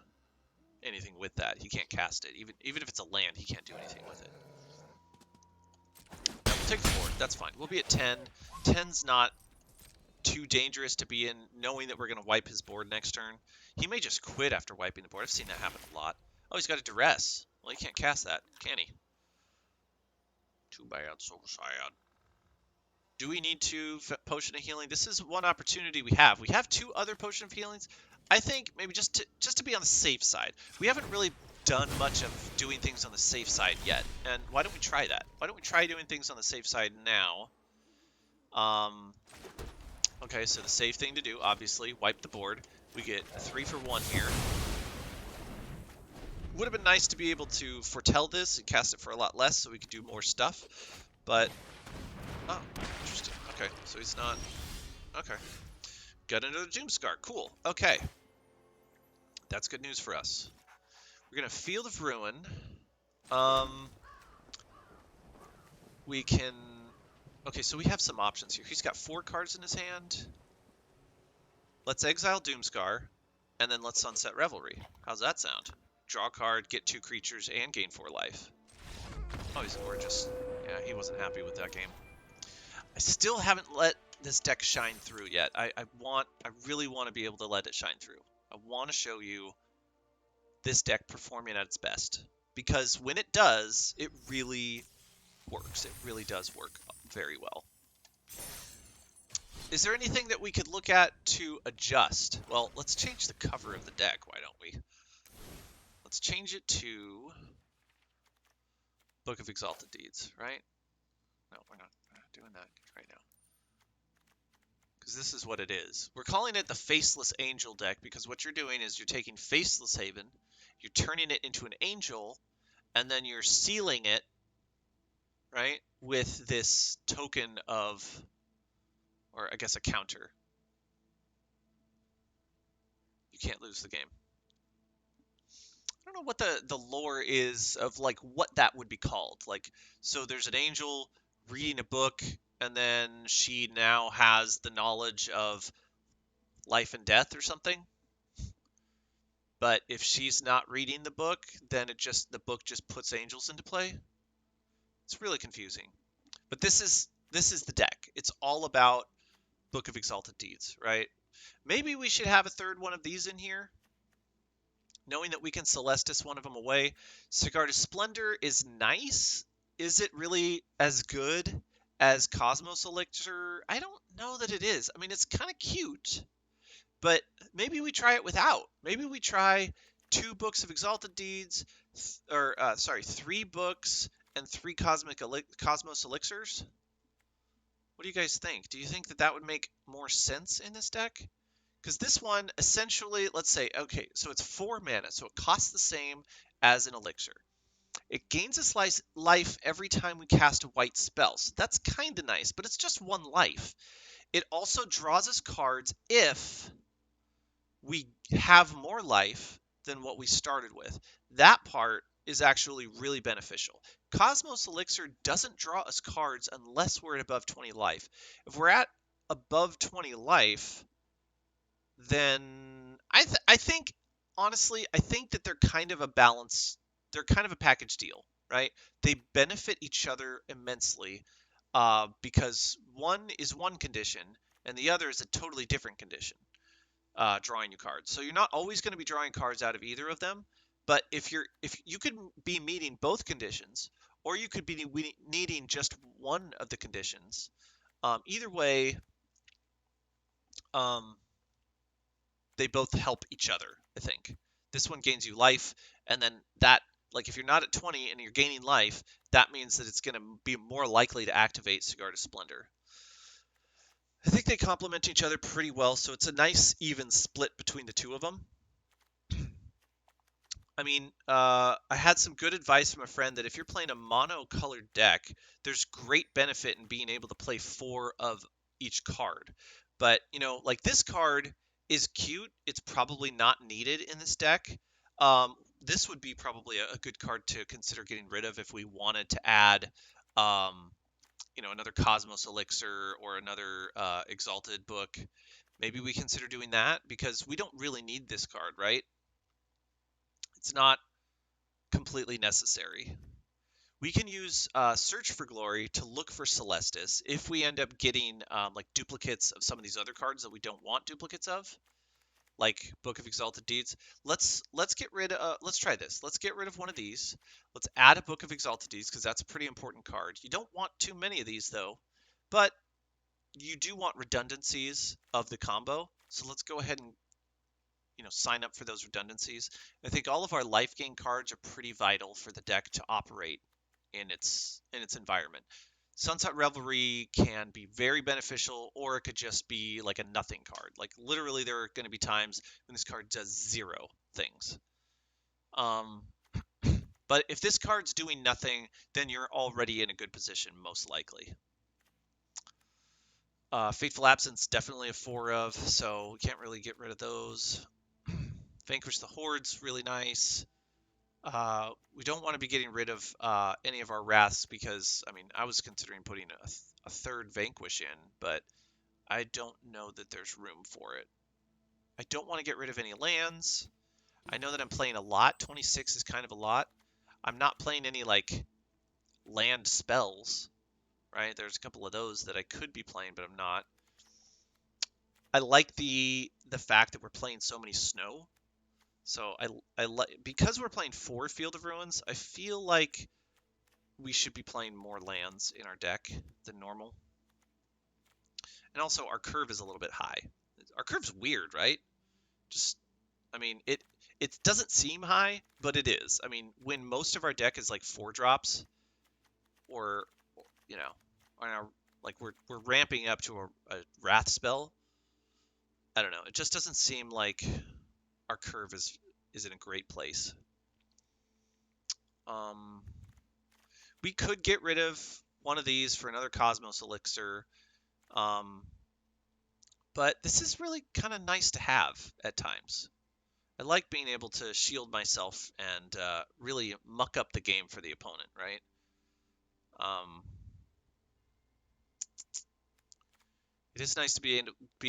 anything with that. He can't cast it. Even if it's a land, he can't do anything with it. Now, we'll take the board. That's fine. We'll be at 10. 10's not too dangerous to be in, knowing that we're going to wipe his board next turn. He may just quit after wiping the board. I've seen that happen a lot. Oh, he's got a Duress. Well, he can't cast that, can he? Too bad, so sad. Do we need to Potion of Healing? This is one opportunity we have. We have 2 other Potion of Healings. I think maybe just to be on the safe side. We haven't really done much of doing things on the safe side yet. And why don't we try that? Why don't we try doing things on the safe side now? Okay, so the safe thing to do, obviously, wipe the board. We get 3 for 1 here. Would have been nice to be able to foretell this and cast it for a lot less so we could do more stuff. But, oh, interesting. Okay, so he's not, okay. Got another Doomscar, cool. Okay. That's good news for us. We're going to Field of Ruin. We can... Okay, so we have some options here. He's got 4 cards in his hand. Let's exile Doomscar, and then let's Sunset Revelry. How's that sound? Draw a card, get 2 creatures, and gain 4 life. Oh, he's gorgeous. Yeah, he wasn't happy with that game. I still haven't let this deck shine through yet. I really want to be able to let it shine through. I want to show you this deck performing at its best. Because when it does, it really works. It really does work very well. Is there anything that we could look at to adjust? Well, let's change the cover of the deck, why don't we? Let's change it to Book of Exalted Deeds, right? No, we're not doing that right now. Because this is what it is. We're calling it the Faceless Angel deck because what you're doing is you're taking Faceless Haven, you're turning it into an angel, and then you're sealing it, right, with this token of, or I guess a counter. You can't lose the game. I don't know what the lore is of like what that would be called. Like, so there's an angel reading a book, and then she now has the knowledge of life and death or something. But if she's not reading the book, then the book just puts angels into play. It's really confusing. But this is the deck. It's all about Book of Exalted Deeds, right? Maybe we should have a third one of these in here, knowing that we can Celestis one of them away. Sigard's Splendor is nice. Is it really as good as Cosmos Elixir? I don't know that it is. I mean, it's kind of cute, but maybe we try it without. Maybe we try 2 books of Exalted Deeds, or 3 books and 3 Cosmos Elixirs. What do you guys think? Do you think that that would make more sense in this deck? Because this one, essentially, let's say, okay, so it's 4 mana, so it costs the same as an elixir. It gains its life every time we cast a white spell, so that's kind of nice, but it's just 1 life. It also draws us cards if we have more life than what we started with. That part is actually really beneficial. Cosmos Elixir doesn't draw us cards unless we're at above 20 life. If we're at above 20 life, then I think, honestly, I think that they're kind of a balance. They're kind of a package deal, right? They benefit each other immensely because one is one condition and the other is a totally different condition, drawing you cards. So you're not always going to be drawing cards out of either of them. But if you could be meeting both conditions, or you could be needing just one of the conditions. Either way, they both help each other, I think. This one gains you life, and then that, like if you're not at 20 and you're gaining life, that means that it's going to be more likely to activate Sigard's Splendor. I think they complement each other pretty well, so it's a nice even split between the two of them. I mean, I had some good advice from a friend that if you're playing a mono-colored deck, there's great benefit in being able to play 4 of each card. But, you know, like this card is cute. It's probably not needed in this deck. This would be probably a good card to consider getting rid of if we wanted to add, you know, another Cosmos Elixir or another Exalted book. Maybe we consider doing that because we don't really need this card, right? It's not completely necessary. We can use Search for Glory to look for Celestis if we end up getting like duplicates of some of these other cards that we don't want duplicates of, like Book of Exalted Deeds. Let's get rid of. Let's try this. Let's get rid of one of these. Let's add a Book of Exalted Deeds because that's a pretty important card. You don't want too many of these though, but you do want redundancies of the combo. So let's go ahead and, you know, sign up for those redundancies. I think all of our life gain cards are pretty vital for the deck to operate in its environment. Sunset Revelry can be very beneficial, or it could just be like a nothing card. Like literally, there are going to be times when this card does 0 things. But if this card's doing nothing, then you're already in a good position, most likely. Fateful Absence, definitely a 4 of, so we can't really get rid of those. Vanquish the Horde's really nice. We don't want to be getting rid of any of our Wraths because, I mean, I was considering putting a third Vanquish in, but I don't know that there's room for it. I don't want to get rid of any lands. I know that I'm playing a lot. 26 is kind of a lot. I'm not playing any, like, land spells, right? There's a couple of those that I could be playing, but I'm not. I like the fact that we're playing so many snow. So I like, because we're playing 4 Field of Ruins, I feel like we should be playing more lands in our deck than normal. And also our curve is a little bit high. Our curve's weird, right? Just, I mean, it doesn't seem high, but it is. I mean, when most of our deck is like 4 drops, or you know, on our, like we're ramping up to a Wrath spell. I don't know. It just doesn't seem like our curve is in a great place. We could get rid of one of these for another Cosmos Elixir. But this is really kind of nice to have at times. I like being able to shield myself and really muck up the game for the opponent, right? It is nice to be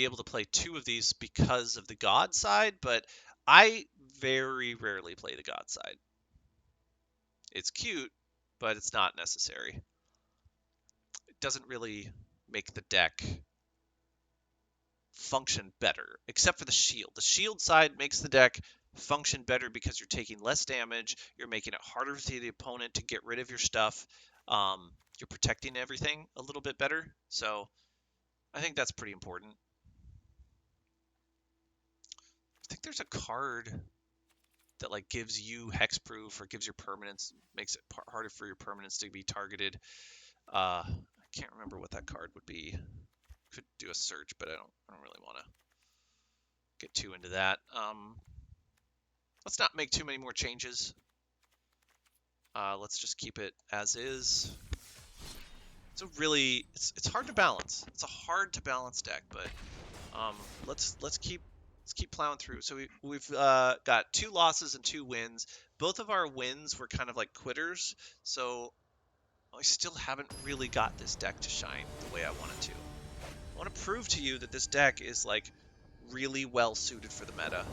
able to play 2 of these because of the God side, but I very rarely play the God side. It's cute, but it's not necessary. It doesn't really make the deck function better, except for the shield. The shield side makes the deck function better because you're taking less damage, you're making it harder for the opponent to get rid of your stuff, you're protecting everything a little bit better. So I think that's pretty important. I think there's a card that like gives you hexproof or gives your permanents, makes it harder for your permanents to be targeted. I can't remember what that card would be. Could do a search, but I don't really want to get too into that. Let's not make too many more changes. Let's just keep it as is. It's hard to balance. It's a hard to balance deck, but let's keep plowing through. So we've got 2 losses and 2 wins. Both of our wins were kind of like quitters, so I still haven't really got this deck to shine the way I want it to. I want to prove to you that this deck is like really well suited for the meta.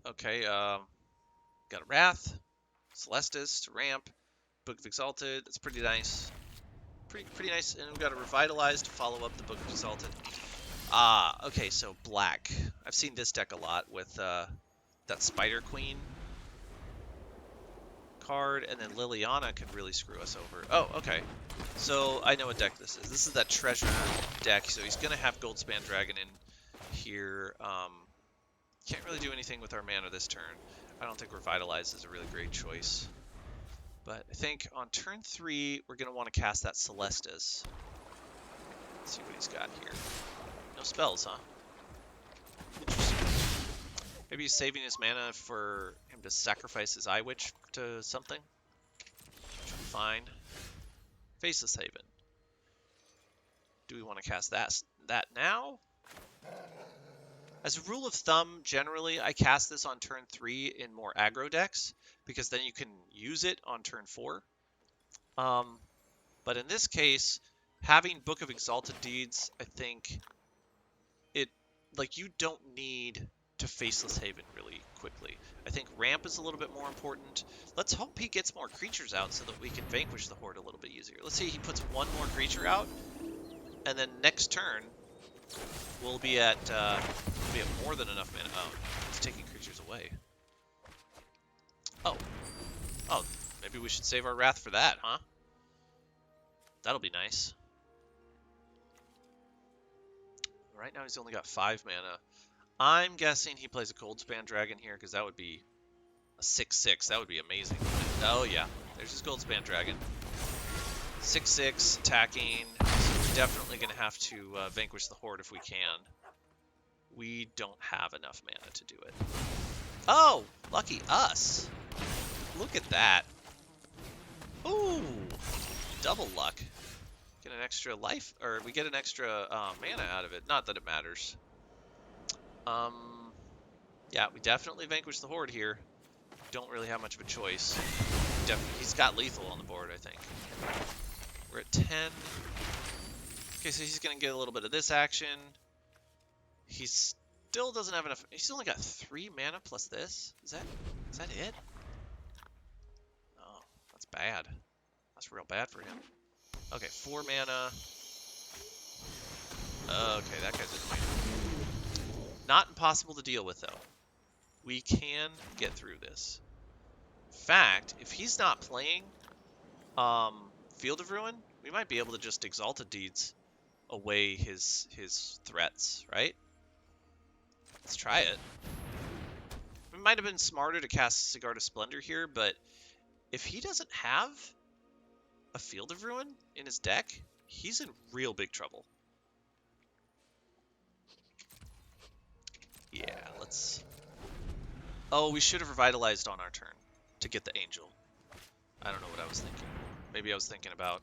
Okay, got a Wrath, Celestis to ramp, Book of Exalted. That's pretty nice. Pretty nice. And we've got a Revitalize to follow up the Book of Exalted. Okay, so black. I've seen this deck a lot with that Spider Queen card, and then Liliana can really screw us over. Oh, okay. So I know what deck this is. This is that treasure deck, so he's going to have Goldspan Dragon in here. Can't really do anything with our mana this turn. I don't think Revitalize is a really great choice. But I think on turn 3, we're going to want to cast that Celestis. Let's see what he's got here. No spells, huh? Interesting. Maybe he's saving his mana for him to sacrifice his Eye Witch to something. Which would be fine. Faceless Haven. Do we want to cast that now? As a rule of thumb, generally, I cast this on turn 3 in more aggro decks, because then you can use it on turn 4. But in this case, having Book of Exalted Deeds, I think you don't need to Faceless Haven really quickly. I think ramp is a little bit more important. Let's hope he gets more creatures out so that we can vanquish the Horde a little bit easier. Let's see, he puts 1 more creature out, and then next turn we'll be at more than enough mana. Oh, he's taking creatures away. Oh, maybe we should save our Wrath for that, huh? That'll be nice. Right now he's only got 5 mana. I'm guessing he plays a Goldspan Dragon here, because that would be a 6/6. That would be amazing. Oh yeah, there's his Goldspan Dragon. 6/6 attacking. So we're definitely going to have to vanquish the Horde if we can. We don't have enough mana to do it. Oh, lucky us. Look at that. Ooh, double luck. Get an extra life, or we get an extra mana out of it. Not that it matters. Yeah, we definitely vanquish the Horde here. Don't really have much of a choice. He's got lethal on the board, I think. We're at 10. Okay, so he's going to get a little bit of this action. He still doesn't have enough. He's only got 3 mana plus this. Is that it? Oh, that's bad. That's real bad for him. Okay, 4 mana. Okay, that guy's annoying. Not impossible to deal with, though. We can get through this. In fact, if he's not playing Field of Ruin, we might be able to just Exalted Deeds away his threats, right? Let's try it. It might have been smarter to cast Cigar to Splendor here, but if he doesn't have a Field of Ruin in his deck, he's in real big trouble. Yeah, let's... Oh, we should have revitalized on our turn to get the Angel. I don't know what I was thinking. Maybe I was thinking about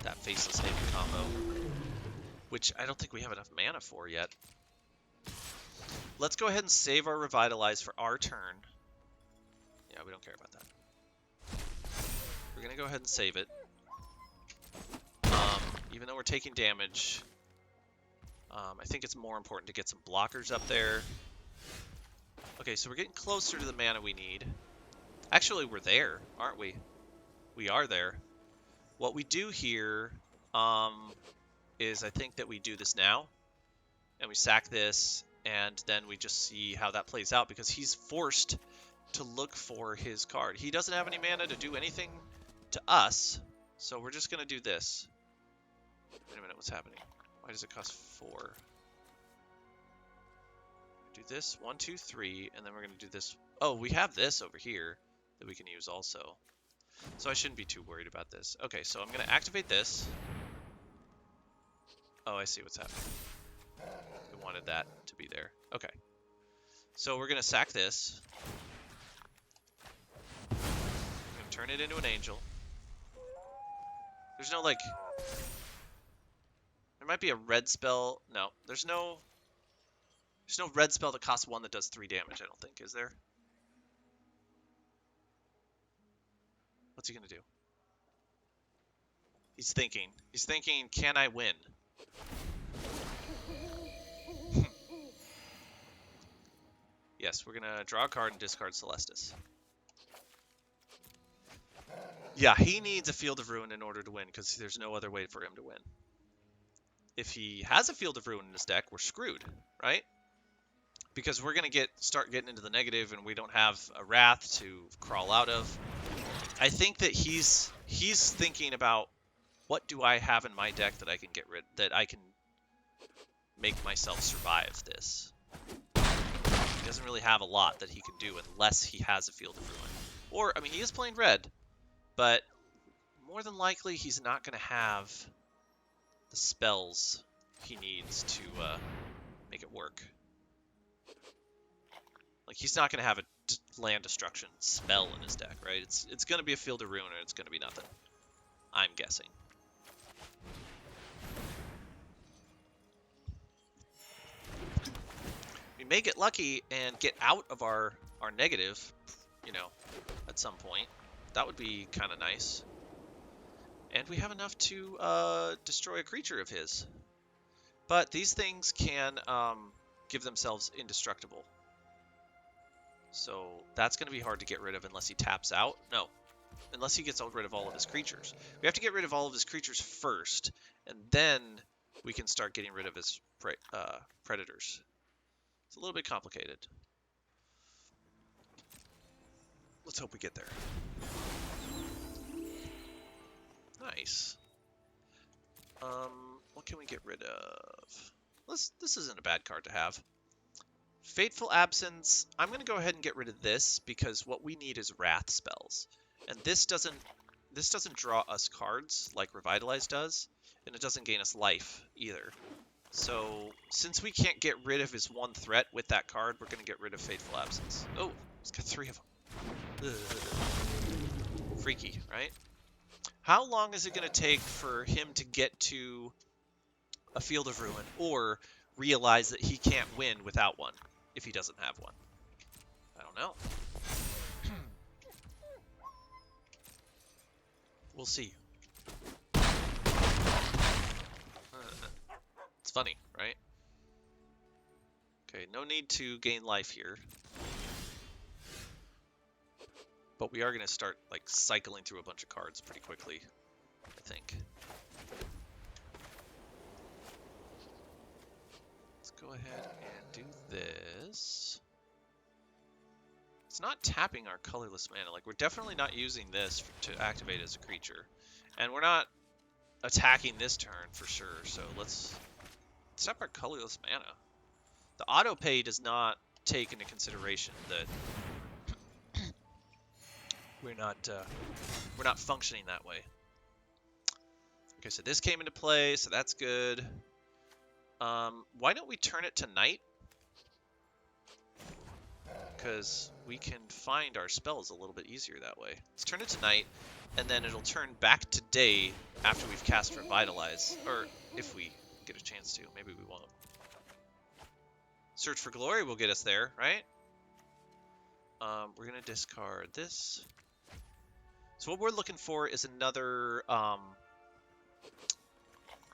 that Faceless Angel combo, which I don't think we have enough mana for yet. Let's go ahead and save our Revitalize for our turn. Yeah, we don't care about that. We're going to go ahead and save it. Even though we're taking damage, I think it's more important to get some blockers up there. Okay, so we're getting closer to the mana we need. Actually, we're there, aren't we? We are there. What we do here is I think that we do this now. And we sack this, and then we just see how that plays out, because he's forced to look for his card. He doesn't have any mana to do anything to us, so we're just going to do this. Wait a minute, what's happening? Why does it cost 4? Do this, 1, 2, 3, and then we're going to do this. Oh, we have this over here that we can use also. So I shouldn't be too worried about this. Okay, so I'm going to activate this. Oh, I see what's happening. We wanted that to be there. Okay. So we're going to sack this. I'm going to turn it into an angel. There's no, like... There might be a red spell. No, there's no red spell that costs 1 that does 3 damage, I don't think, is there? What's he going to do? He's thinking. He's thinking, can I win? Yes, we're going to draw a card and discard Celestis. Yeah, he needs a Field of Ruin in order to win, because there's no other way for him to win. If he has a Field of Ruin in his deck, we're screwed, right? Because we're going to start getting into the negative, and we don't have a Wrath to crawl out of. I think that he's thinking about, what do I have in my deck that I can get rid, that I can make myself survive this. He doesn't really have a lot that he can do unless he has a Field of Ruin. Or, I mean, he is playing red, but more than likely he's not going to have the spells he needs to make it work. Like, he's not going to have a land destruction spell in his deck, right? It's going to be a Field of Ruin, or it's going to be nothing. I'm guessing. We may get lucky and get out of our negative, you know, at some point. That would be kind of nice. And we have enough to destroy a creature of his. But these things can give themselves indestructible. So that's going to be hard to get rid of unless he taps out. No, unless he gets rid of all of his creatures. We have to get rid of all of his creatures first, and then we can start getting rid of his predators. It's a little bit complicated. Let's hope we get there. Nice. What can we get rid of? This isn't a bad card to have. Fateful Absence. I'm going to go ahead and get rid of this because what we need is Wrath spells. And this doesn't draw us cards like Revitalize does, and it doesn't gain us life either. So, since we can't get rid of his one threat with that card, we're going to get rid of Fateful Absence. Oh, he's got 3 of them. Ugh. Freaky, right? How long is it going to take for him to get to a Field of Ruin, or realize that he can't win without one if he doesn't have one? I don't know. We'll see. It's funny, right? Okay, no need to gain life here. But we are going to start like cycling through a bunch of cards pretty quickly. I think. Let's go ahead and do this. It's not tapping our colorless mana. Like, we're definitely not using this to activate as a creature. And we're not attacking this turn for sure, so let's tap our colorless mana. The auto pay does not take into consideration that we're not functioning that way. Okay, so this came into play, so that's good. Why don't we turn it to night? Because we can find our spells a little bit easier that way. Let's turn it to night, and then it'll turn back to day after we've cast Revitalize. Or if we get a chance to. Maybe we won't. Search for Glory will get us there, right? We're going to discard this. So what we're looking for is another...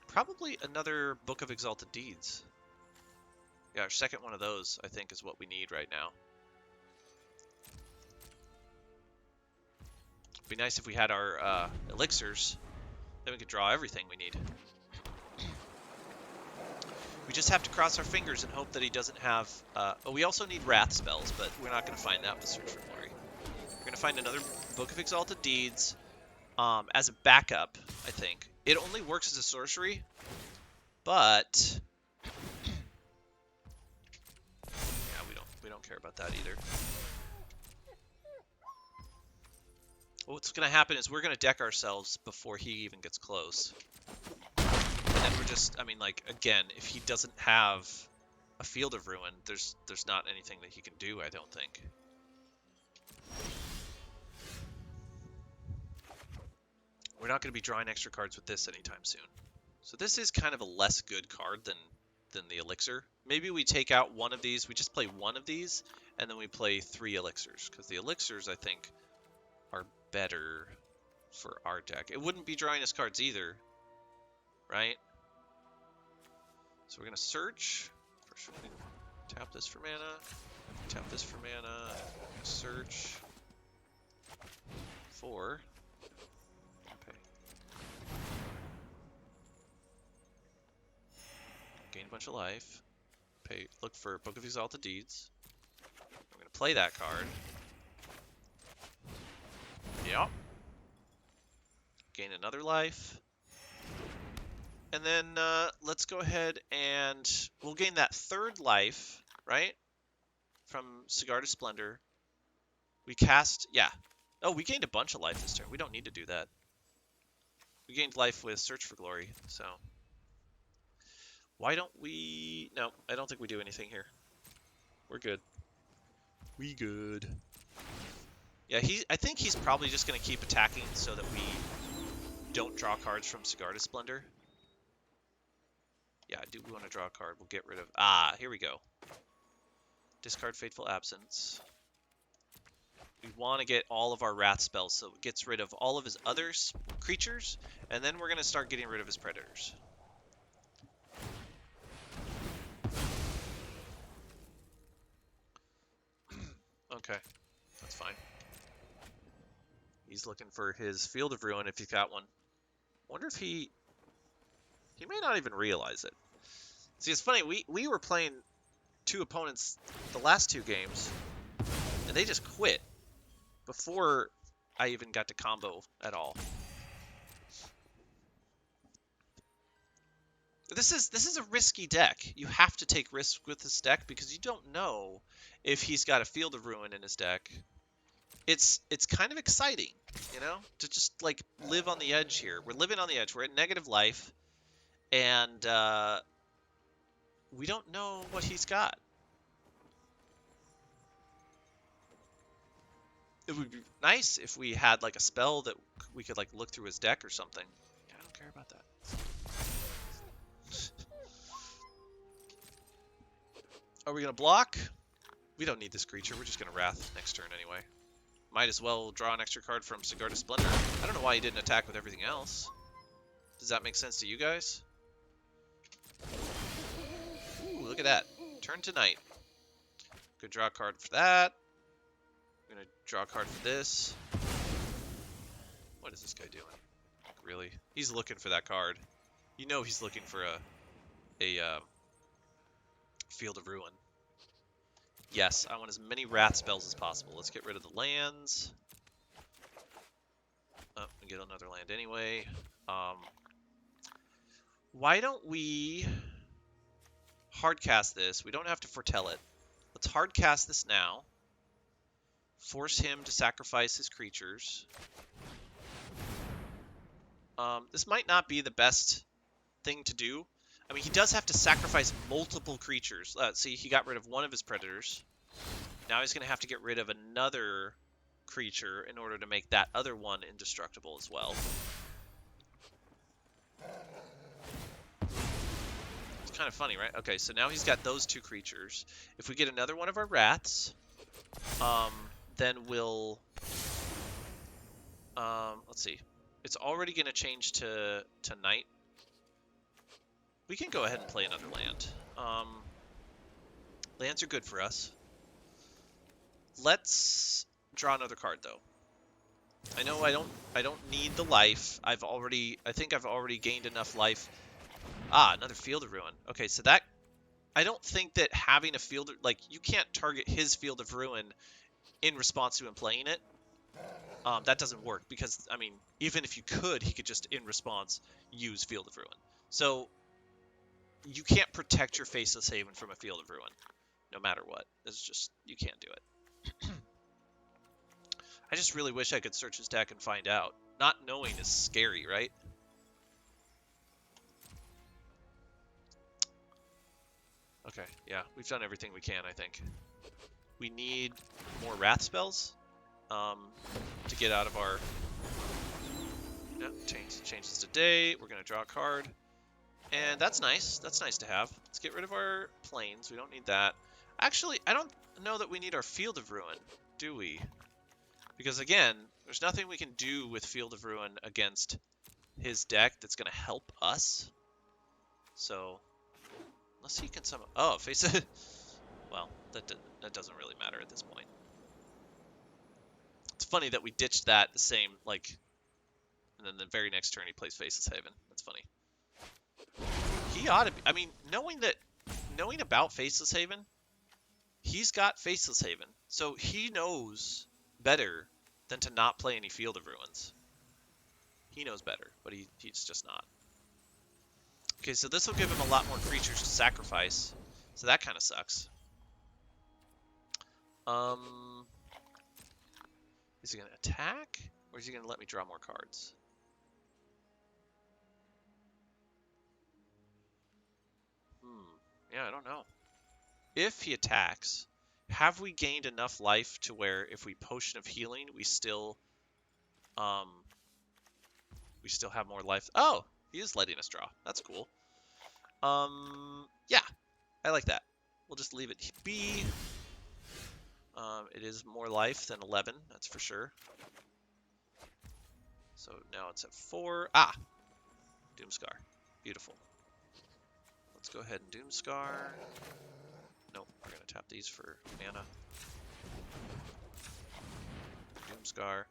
probably another Book of Exalted Deeds. Yeah, our second one of those, I think, is what we need right now. It'd be nice if we had our elixirs. Then we could draw everything we need. We just have to cross our fingers and hope that he doesn't have... oh, we also need Wrath spells, but we're not going to find that with Search for Glory. We're going to find another Book of Exalted Deeds as a backup, I think. It only works as a sorcery, but... yeah, we don't care about that either. What's going to happen is we're going to deck ourselves before he even gets close. And then we're just, I mean, like, again, if he doesn't have a Field of Ruin, there's not anything that he can do, I don't think. We're not going to be drawing extra cards with this anytime soon. So this is kind of a less good card than the Elixir. Maybe we take out one of these, we just play one of these, and then we play 3 Elixirs. Because the Elixirs, I think, are better for our deck. It wouldn't be drawing us cards either, right? So we're going to search. First, we're going to tap this for mana. Tap this for mana. Search. 4. Okay. Gain a bunch of life. Look for Book of Exalted Deeds. We're going to play that card. Yep. Gain another life. And then let's go ahead and we'll gain that 3rd life, right? From Cigar to Splendor. We cast, yeah. Oh, we gained a bunch of life this turn. We don't need to do that. We gained life with Search for Glory, so. Why don't we... No, I don't think we do anything here. We're good. We good. Yeah, I think he's probably just going to keep attacking so that we don't draw cards from Cigar to Splendor. Yeah, do we want to draw a card? We'll get rid of... Ah, here we go. Discard Fateful Absence. We want to get all of our Wrath spells, so it gets rid of all of his other creatures, and then we're going to start getting rid of his predators. Okay, that's fine. He's looking for his Field of Ruin if he's got one. Wonder if he may not even realize it. See, it's funny, we were playing 2 opponents the last 2 games, and they just quit before I even got to combo at all. This is a risky deck. You have to take risks with this deck because you don't know if he's got a Field of Ruin in his deck. It's kind of exciting, you know, to just like live on the edge here. We're living on the edge. We're at negative life, and we don't know what he's got. It would be nice if we had like a spell that we could like look through his deck or something. Yeah, I don't care about that. Are we gonna block? We don't need this creature. We're just gonna Wrath next turn anyway. Might as well draw an extra card from Cigar to Splendor. I don't know why he didn't attack with everything else. Does that make sense to you guys? Ooh, look at that. Turn to night. Could draw a card for that. I'm gonna draw a card for this. What is this guy doing? really. He's looking for that card. You know he's looking for a Field of Ruin. Yes, I want as many Wrath spells as possible. Let's get rid of the lands. Oh, we get another land anyway. Why don't we hardcast this? We don't have to foretell it. Let's hardcast this now. Force him to sacrifice his creatures. This might not be the best thing to do. I mean, he does have to sacrifice multiple creatures. See, he got rid of one of his predators. Now he's going to have to get rid of another creature in order to make that other one indestructible as well. It's kind of funny, right? Okay, so now he's got those two creatures. If we get another one of our Wraths, then we'll... let's see. It's already going to change to night. We can go ahead and play another land. Lands are good for us. Let's draw another card, though. I know I don't need the life. I think I've already gained enough life. Ah, another Field of Ruin. Okay, so that... I don't think that having a Field of... Like, you can't target his Field of Ruin in response to him playing it. That doesn't work because, I mean, even if you could, he could just, in response, use Field of Ruin. So, you can't protect your Faceless Haven from a Field of Ruin, no matter what. It's just, you can't do it. I just really wish I could search his deck and find out. Not knowing is scary, right? Okay, yeah, we've done everything we can, I think. We need more Wrath spells to get out of our... Yep, changes to day. We're going to draw a card. And that's nice. That's nice to have. Let's get rid of our planes. We don't need that. Actually, I don't know that we need our Field of Ruin, do we? Because, again, there's nothing we can do with Field of Ruin against his deck that's going to help us. So, unless he can summon... Oh, face it. Well, that doesn't really matter at this point. It's funny that we ditched that the same, like... And then the very next turn he plays Faceless Haven. That's funny. He ought to be... I mean, knowing about Faceless Haven, he's got Faceless Haven. So he knows better than to not play any Field of Ruins. He knows better, but he's just not. Okay, so this will give him a lot more creatures to sacrifice. So that kind of sucks. Is he going to attack? Or is he going to let me draw more cards? Yeah, I don't know. If he attacks, have we gained enough life to where if we Potion of Healing, we still have more life? Oh, he is letting us draw. That's cool. Yeah, I like that. We'll just leave it be. It is more life than 11, that's for sure. So now it's at 4. Ah! Doomscar. Beautiful. Let's go ahead and Doomscar. Nope, we're going to tap these for mana. Doomscar.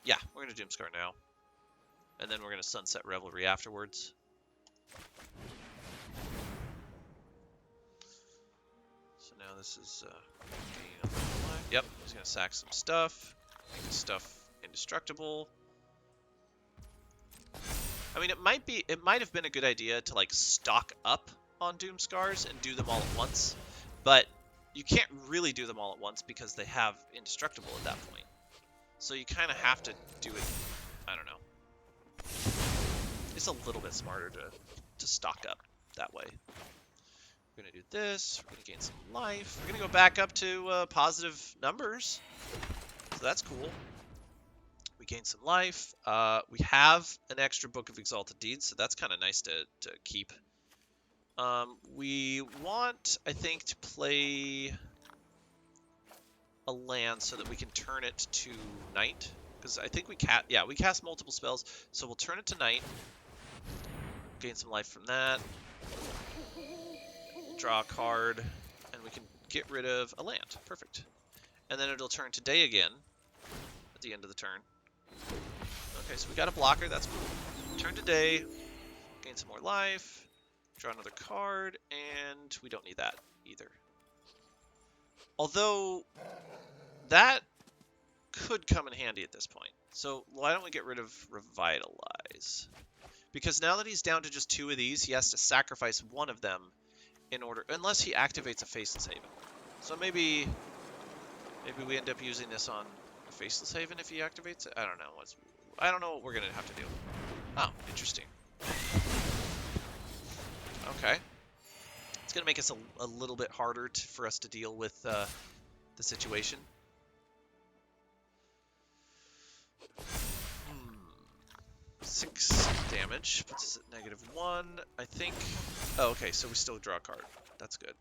Yeah, we're going to Doomscar now. And then we're going to Sunset Revelry afterwards. So now this is... Yep, he's going to sack some stuff. Make the stuff indestructible. I mean, it might have been a good idea to like stock up on Doomscars and do them all at once, but you can't really do them all at once because they have indestructible at that point. So you kind of have to do it, I don't know. It's a little bit smarter to stock up that way. We're going to do this, we're going to gain some life, we're going to go back up to positive numbers, so that's cool. We gain some life. We have an extra Book of Exalted Deeds, so that's kind of nice to keep. We want, I think, to play a land so that we can turn it to night. Because I think we cast multiple spells, so we'll turn it to night. Gain some life from that. Draw a card, and we can get rid of a land. Perfect. And then it'll turn to day again at the end of the turn. Okay, so we got a blocker. That's cool. Turn to day. Gain some more life. Draw another card. And we don't need that either. Although, that could come in handy at this point. So why don't we get rid of Revitalize? Because now that he's down to just 2 of these, he has to sacrifice one of them in order, unless he activates a Faceless Haven. So maybe we end up using this on a Faceless Haven if he activates it. I don't know. I don't know what we're gonna have to do. Oh, interesting. Okay, it's gonna make us a little bit harder for us to deal with the situation. 6 damage, puts us at -1, I think. Oh, okay, so we still draw a card. That's good.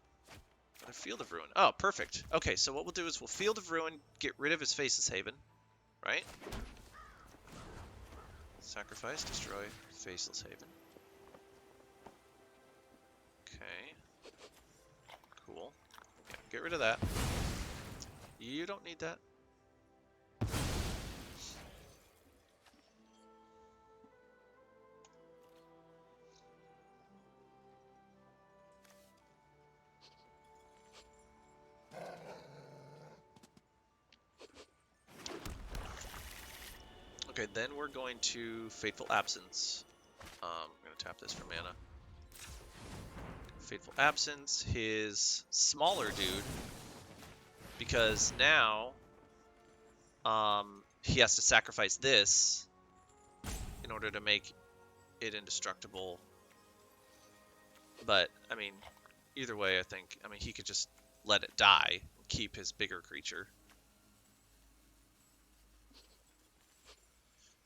But a Field of Ruin. Oh, perfect. Okay, so what we'll do is we'll Field of Ruin, get rid of his Faceless Haven, right? Sacrifice, destroy Faceless Haven. Okay. Cool. Okay, get rid of that. You don't need that. Okay, then we're going to Fateful Absence. I'm going to tap this for mana. Fateful Absence, his smaller dude, because now he has to sacrifice this in order to make it indestructible. But, I mean, either way, I mean, he could just let it die and keep his bigger creature.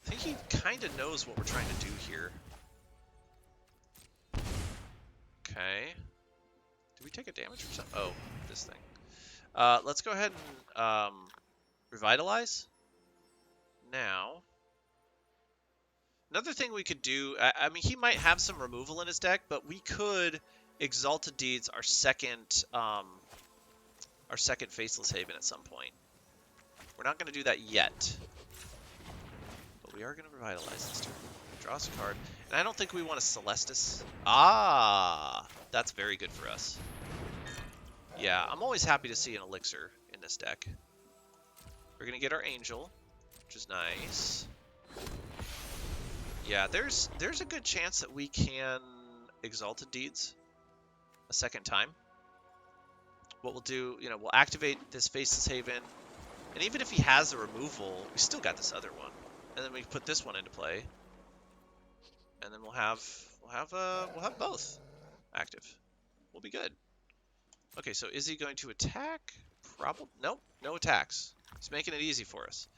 I think he kind of knows what we're trying to do here. Okay. Did we take a damage from something? Oh, this thing. Let's go ahead and Revitalize. Now. Another thing we could do, I mean, he might have some removal in his deck, but we could Exalted Deeds our second Faceless Haven at some point. We're not going to do that yet. We are going to Revitalize this turn. Draw us a card. And I don't think we want a Celestis. Ah! That's very good for us. Yeah, I'm always happy to see an Elixir in this deck. We're going to get our Angel, which is nice. Yeah, there's a good chance that we can Exalted Deeds a second time. What we'll do, you know, we'll activate this Faceless Haven. And even if he has a removal, we still got this other one. And then we put this one into play, and then we'll have both active. We'll be good. Okay, so is he going to attack? Probably. Nope, no attacks. He's making it easy for us.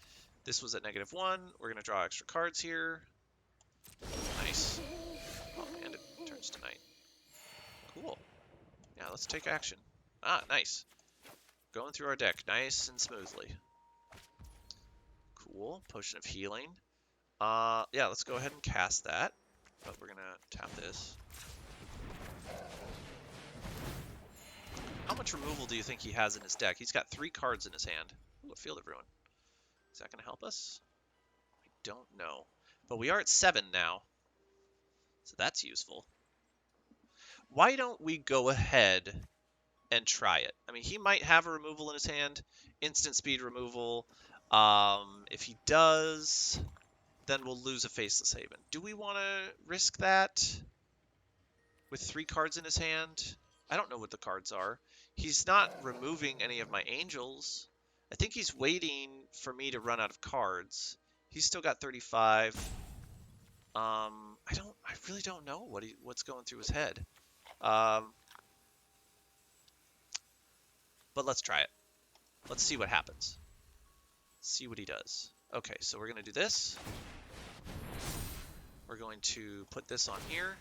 This was at -1. We're gonna draw extra cards here. Nice. Oh, and it turns to night. Cool. Yeah, let's take action. Ah, nice. Going through our deck nice and smoothly. Cool. Potion of Healing. Yeah, let's go ahead and cast that. But we're gonna tap this. How much removal do you think he has in his deck? He's got 3 cards in his hand. Ooh, a Field of Ruin. Is that gonna help us? I don't know. But we are at 7 now. So that's useful. Why don't we go ahead and try it? I mean, he might have a removal in his hand. Instant speed removal. If he does, then we'll lose a Faceless Haven. Do we want to risk that with 3 cards in his hand? I don't know what the cards are. He's not removing any of my angels. I think he's waiting for me to run out of cards. He's still got 35. I really don't know what's going through his head. But let's try it. Let's see what happens. See what he does. Okay, so we're going to do this. We're going to put this on here.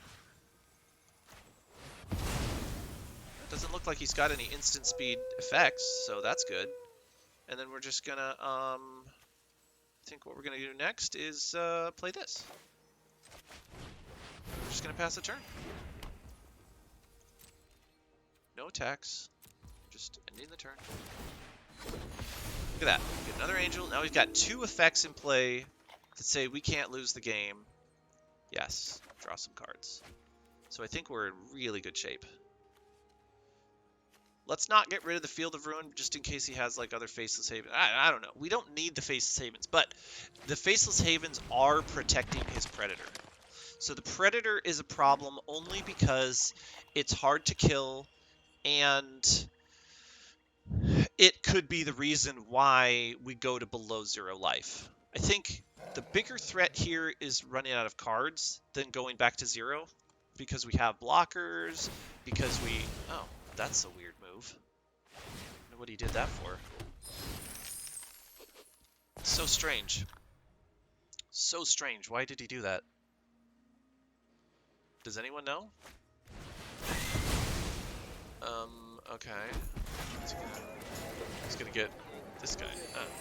It doesn't look like he's got any instant speed effects, so that's good. And then we're just going to, I think what we're going to do next is play this. We're just going to pass the turn. No attacks. Just ending the turn. Look at that. Get another angel. Now he's got 2 effects in play that say we can't lose the game. Yes, draw some cards. So I think we're in really good shape. Let's not get rid of the Field of Ruin just in case he has like other Faceless Havens. I don't know. We don't need the Faceless Havens, but the Faceless Havens are protecting his Predator. So the Predator is a problem only because it's hard to kill, and it could be the reason why we go to below 0 life. I think the bigger threat here is running out of cards than going back to 0, because we have blockers, because we... Oh, that's a weird move. I don't know what he did that for. So strange. So strange. Why did he do that? Does anyone know? Okay. He's gonna get this guy.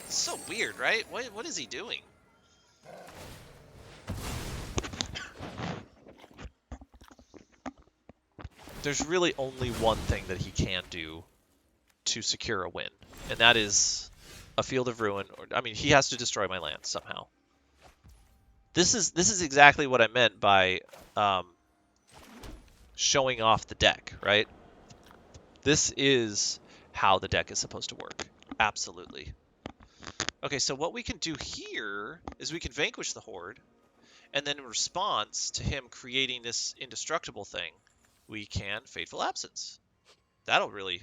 It's so weird, right? What is he doing? There's really only one thing that he can do to secure a win, and that is a Field of Ruin. Or I mean, he has to destroy my land somehow. This is exactly what I meant by showing off the deck, right? This is how the deck is supposed to work. Absolutely. Okay, so what we can do here is we can vanquish the Horde, and then in response to him creating this indestructible thing, we can Fateful Absence. That'll really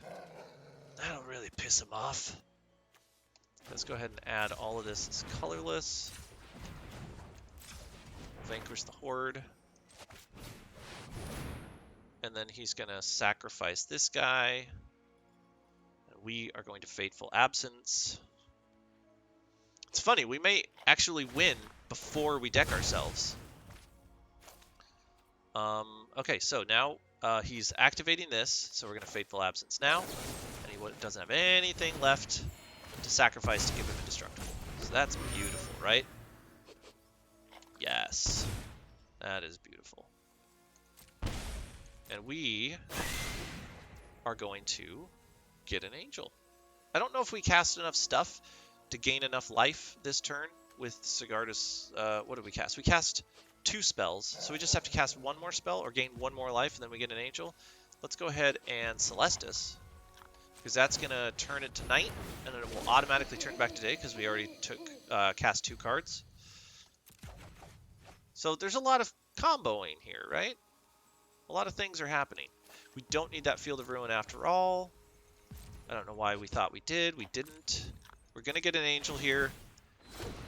piss him off. Let's go ahead and add all of this as colorless. Vanquish the Horde. And then he's going to sacrifice this guy. And we are going to Fateful Absence. It's funny, we may actually win before we deck ourselves. Okay, so now he's activating this, so we're going to Fateful Absence now. And he doesn't have anything left to sacrifice to give him indestructible. So that's beautiful, right? Yes. That is beautiful. And we are going to get an Angel. I don't know if we cast enough stuff to gain enough life this turn with Sigarda's... what did we cast? We cast 2 spells, so we just have to cast 1 more spell or gain 1 more life, and then we get an Angel. Let's go ahead and Celestus, because that's going to turn it to night, and then it will automatically turn back to day, because we already cast 2 cards. So there's a lot of comboing here, right? A lot of things are happening. We don't need that Field of Ruin after all. I don't know why we thought we did. We didn't. We're going to get an Angel here.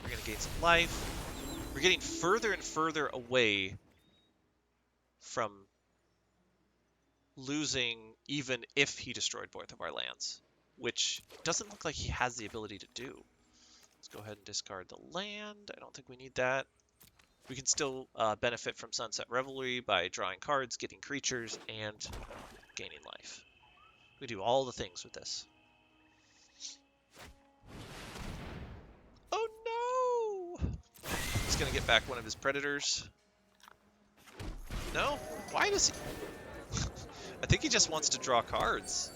We're going to gain some life. We're getting further and further away from losing even if he destroyed both of our lands, which doesn't look like he has the ability to do. Let's go ahead and discard the land. I don't think we need that. We can still benefit from Sunset Revelry by drawing cards, getting creatures, and gaining life. We do all the things with this. Oh no! He's going to get back one of his Predators. No? Why does he... I think he just wants to draw cards.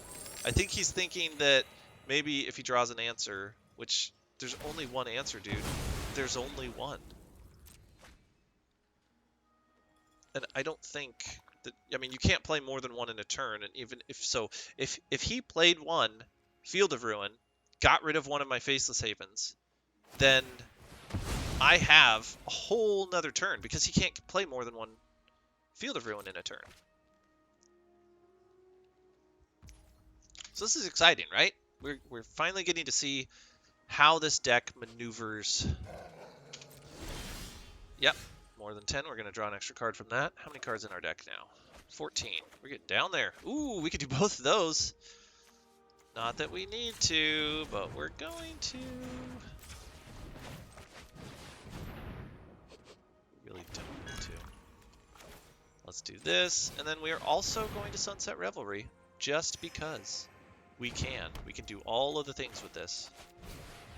I think he's thinking that maybe if he draws an answer, which there's only one answer, dude. There's only one. And I don't think that, I mean, you can't play more than one in a turn, and even if so, if he played one Field of Ruin, got rid of one of my Faceless Havens, then I have a whole nother turn, because he can't play more than one Field of Ruin in a turn. So this is exciting, right? We're finally getting to see how this deck maneuvers. Yep. More than 10. We're going to draw an extra card from that. How many cards in our deck now? 14. We're getting down there. Ooh, we could do both of those. Not that we need to, but we're going to. We really don't need to. Let's do this. And then we are also going to Sunset Revelry, just because we can. We can do all of the things with this.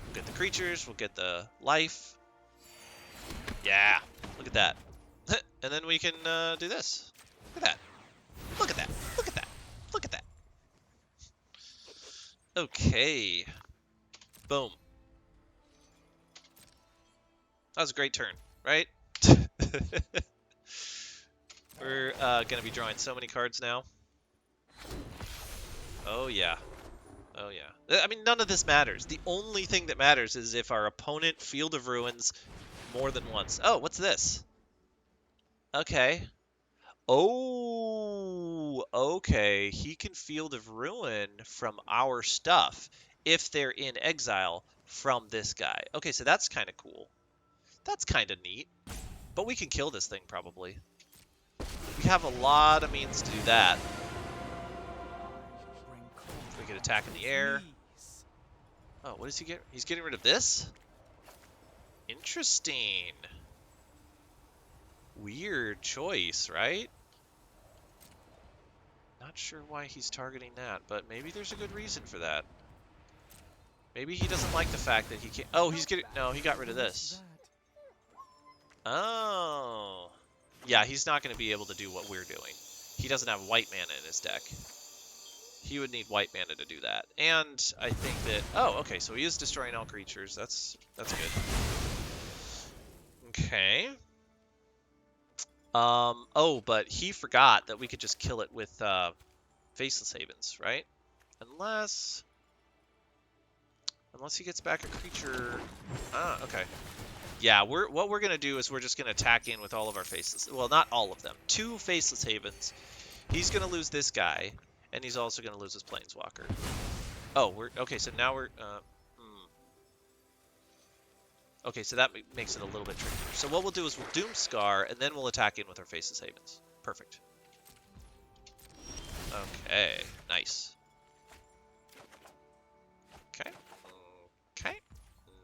We'll get the creatures. We'll get the life. Yeah. Look at that. And then we can do this. Look at that. Look at that. Look at that. Look at that. Okay. Boom. That was a great turn, right? We're gonna be drawing so many cards now. Oh yeah. Oh yeah. I mean, none of this matters. The only thing that matters is if our opponent Field of Ruins more than once. Oh, what's this? Okay. Oh, okay. He can Field of Ruin from our stuff if they're in exile from this guy. Okay, so that's kind of cool. That's kind of neat. But we can kill this thing probably. We have a lot of means to do that. We could attack in the air. Oh, what does he get? He's getting rid of this? Interesting. Weird choice, right? Not sure why he's targeting that, but maybe there's a good reason for that. Maybe he doesn't like the fact that he can't... Oh, he's getting... No, he got rid of this. Oh. Yeah, he's not going to be able to do what we're doing. He doesn't have white mana in his deck. He would need white mana to do that. And I think that... Oh, okay, so he is destroying all creatures. That's good. Okay. Oh, but he forgot that we could just kill it with Faceless Havens, right? Unless he gets back a creature. Ah, okay. Yeah, what we're gonna do is we're just gonna attack in with all of our faceless. Well, not all of them. 2 Faceless Havens. He's gonna lose this guy, and he's also gonna lose his Planeswalker. Oh, okay. So now we're. Okay, so that makes it a little bit trickier. So what we'll do is we'll Doomscar, and then we'll attack in with our Faceless Havens. Perfect. Okay, nice. Okay. Okay.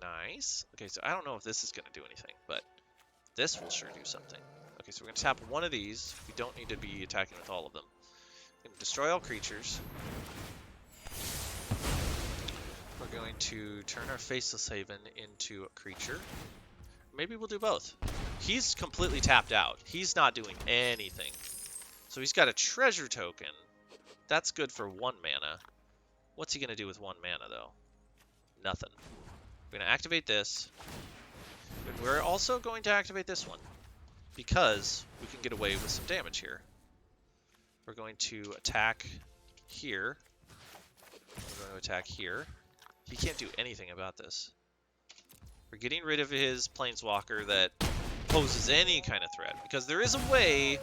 Nice. Okay, so I don't know if this is going to do anything, but this will sure do something. Okay, so we're going to tap one of these. We don't need to be attacking with all of them. We're going to destroy all creatures. We're going to turn our Faceless Haven into a creature. Maybe we'll do both. He's completely tapped out. He's not doing anything. So he's got a treasure token. That's good for 1 mana. What's he going to do with 1 mana, though? Nothing. We're going to activate this. And we're also going to activate this one. Because we can get away with some damage here. We're going to attack here. We're going to attack here. He can't do anything about this. We're getting rid of his Planeswalker that poses any kind of threat. Because there is a way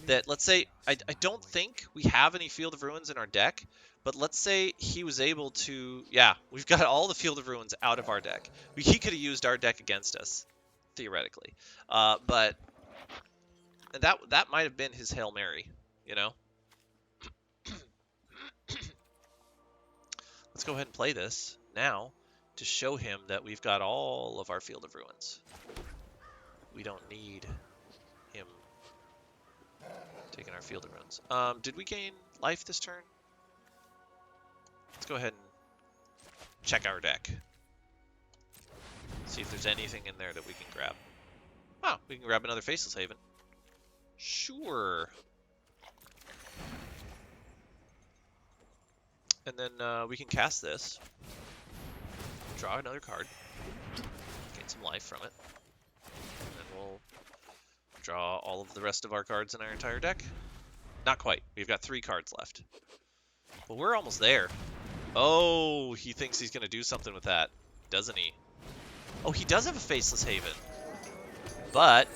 that, let's say, I don't think we have any Field of Ruins in our deck, but let's say he was able to, yeah, we've got all the Field of Ruins out of our deck. He could have used our deck against us, theoretically. But that might have been his Hail Mary, you know? Let's go ahead and play this now to show him that we've got all of our Field of Ruins. We don't need him taking our Field of Ruins. Did we gain life this turn? Let's go ahead and check our deck. See if there's anything in there that we can grab. Oh, we can grab another Faceless Haven. Sure. And then we can cast this. Draw another card. Gain some life from it. And then we'll draw all of the rest of our cards in our entire deck. Not quite. We've got 3 cards left. But we're almost there. Oh, he thinks he's going to do something with that, doesn't he? Oh, he does have a Faceless Haven. But,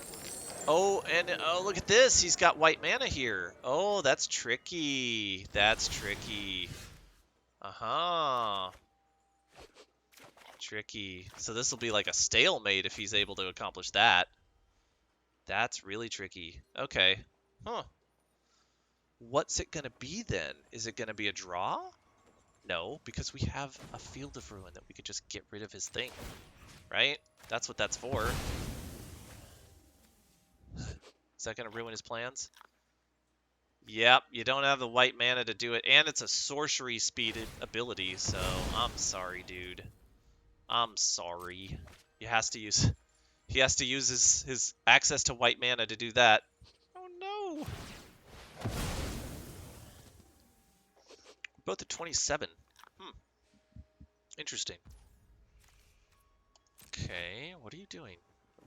oh, and oh, look at this. He's got white mana here. Oh, that's tricky. That's tricky. Uh-huh. Tricky. So this will be like a stalemate if he's able to accomplish that. That's really tricky. Okay. Huh. What's it going to be then? Is it going to be a draw? No, because we have a Field of Ruin that we could just get rid of his thing. Right? That's what that's for. Is that going to ruin his plans? Yep, you don't have the white mana to do it, and it's a sorcery speed ability, so I'm sorry, dude. I'm sorry. He has to use his access to white mana to do that. Oh no. Both at 27. Interesting. Okay, what are you doing?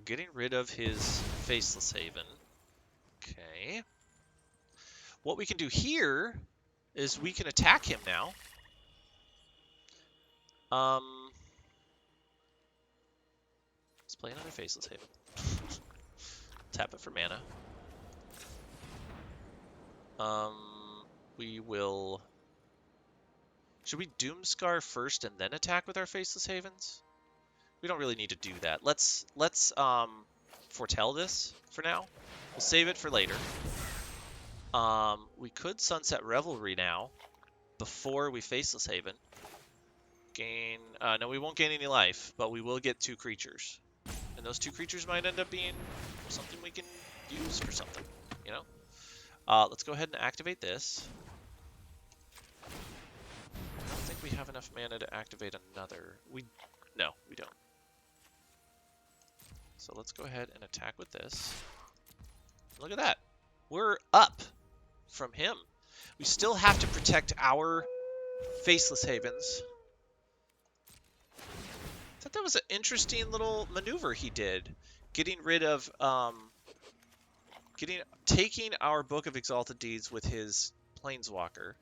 Getting rid of his Faceless Haven. Okay. What we can do here is we can attack him now. Let's play another Faceless Haven. Tap it for mana. We will... Should we Doomscar first and then attack with our Faceless Havens? We don't really need to do that. Let's foretell this for now. We'll save it for later. We could Sunset Revelry now before we Faceless Haven. Gain... no, we won't gain any life, but we will get 2 creatures. And those 2 creatures might end up being something we can use for something, you know? Let's go ahead and activate this. I don't think we have enough mana to activate another. No, we don't. So let's go ahead and attack with this. Look at that. We're up from him. We still have to protect our Faceless Havens. I thought that was an interesting little maneuver he did. Getting rid of, taking our Book of Exalted Deeds with his Planeswalker.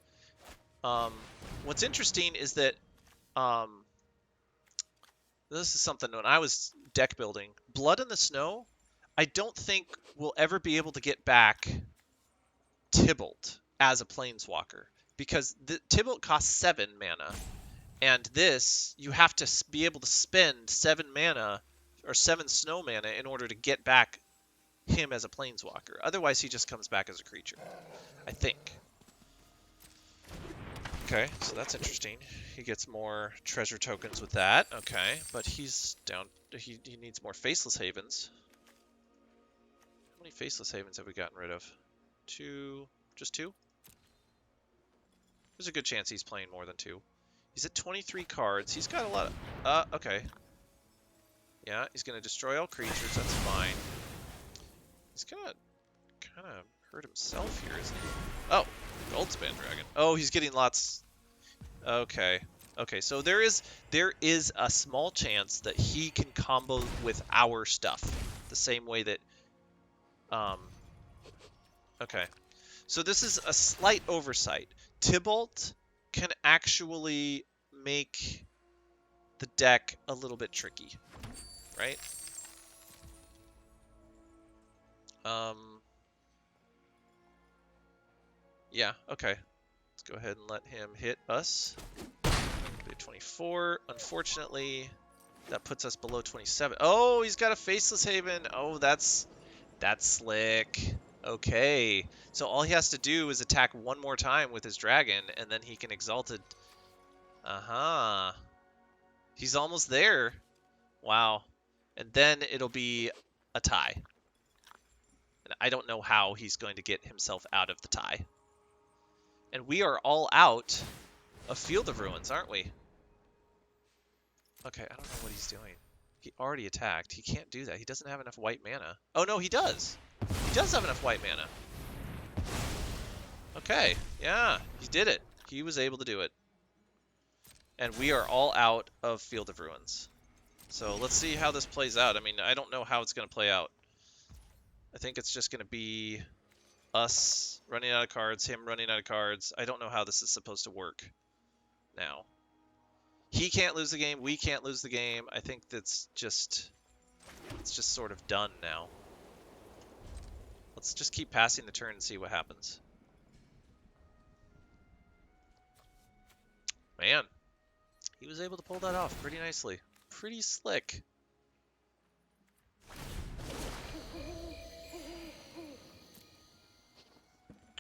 What's interesting is that, this is something when I was deck building, Blood in the Snow, I don't think we'll ever be able to get back Tybalt as a Planeswalker. Because the Tybalt costs 7 mana. And this, you have to be able to spend 7 mana, or 7 snow mana, in order to get back him as a Planeswalker. Otherwise, he just comes back as a creature, I think. Okay, so that's interesting. He gets more treasure tokens with that. Okay, but he's down. He needs more Faceless Havens. How many Faceless Havens have we gotten rid of? 2? Just 2? There's a good chance he's playing more than 2. He's at 23 cards. He's got a lot of... okay. Yeah, he's going to destroy all creatures. That's fine. He's going to kind of hurt himself here, isn't he? Oh, Goldspan Dragon. Oh, he's getting lots... Okay. Okay, so there is a small chance that he can combo with our stuff. The same way that... Okay. So this is a slight oversight. Tybalt can actually make the deck a little bit tricky, right? Yeah, okay. Let's go ahead and let him hit us. 24. Unfortunately, that puts us below 27. Oh, he's got a Faceless Haven. Oh, that's slick. Okay. So all he has to do is attack one more time with his dragon, and then he can Exalted. Uh-huh. He's almost there. Wow. And then it'll be a tie. And I don't know how he's going to get himself out of the tie. And we are all out of Field of Ruins, aren't we? Okay, I don't know what he's doing. He already attacked. He can't do that. He doesn't have enough white mana. Oh, no, he does. He does have enough white mana. Okay, yeah, he did it. He was able to do it. And we are all out of Field of Ruins. So let's see how this plays out. I mean, I don't know how it's going to play out. I think it's just going to be us running out of cards, him running out of cards. I don't know how this is supposed to work now. He can't lose the game. We can't lose the game. I think it's just sort of done now. Let's just keep passing the turn and see what happens. Man, he was able to pull that off pretty nicely. Pretty slick.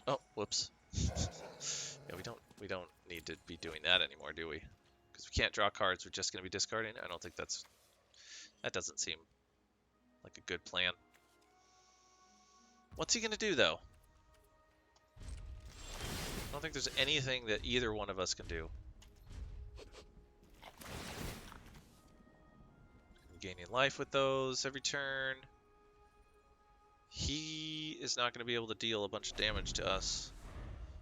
Oh, whoops. Yeah, we don't need to be doing that anymore, do we? Because we can't draw cards. We're just going to be discarding. I don't think that doesn't seem like a good plan. What's he going to do, though? I don't think there's anything that either one of us can do. Gaining life with those every turn. He is not going to be able to deal a bunch of damage to us.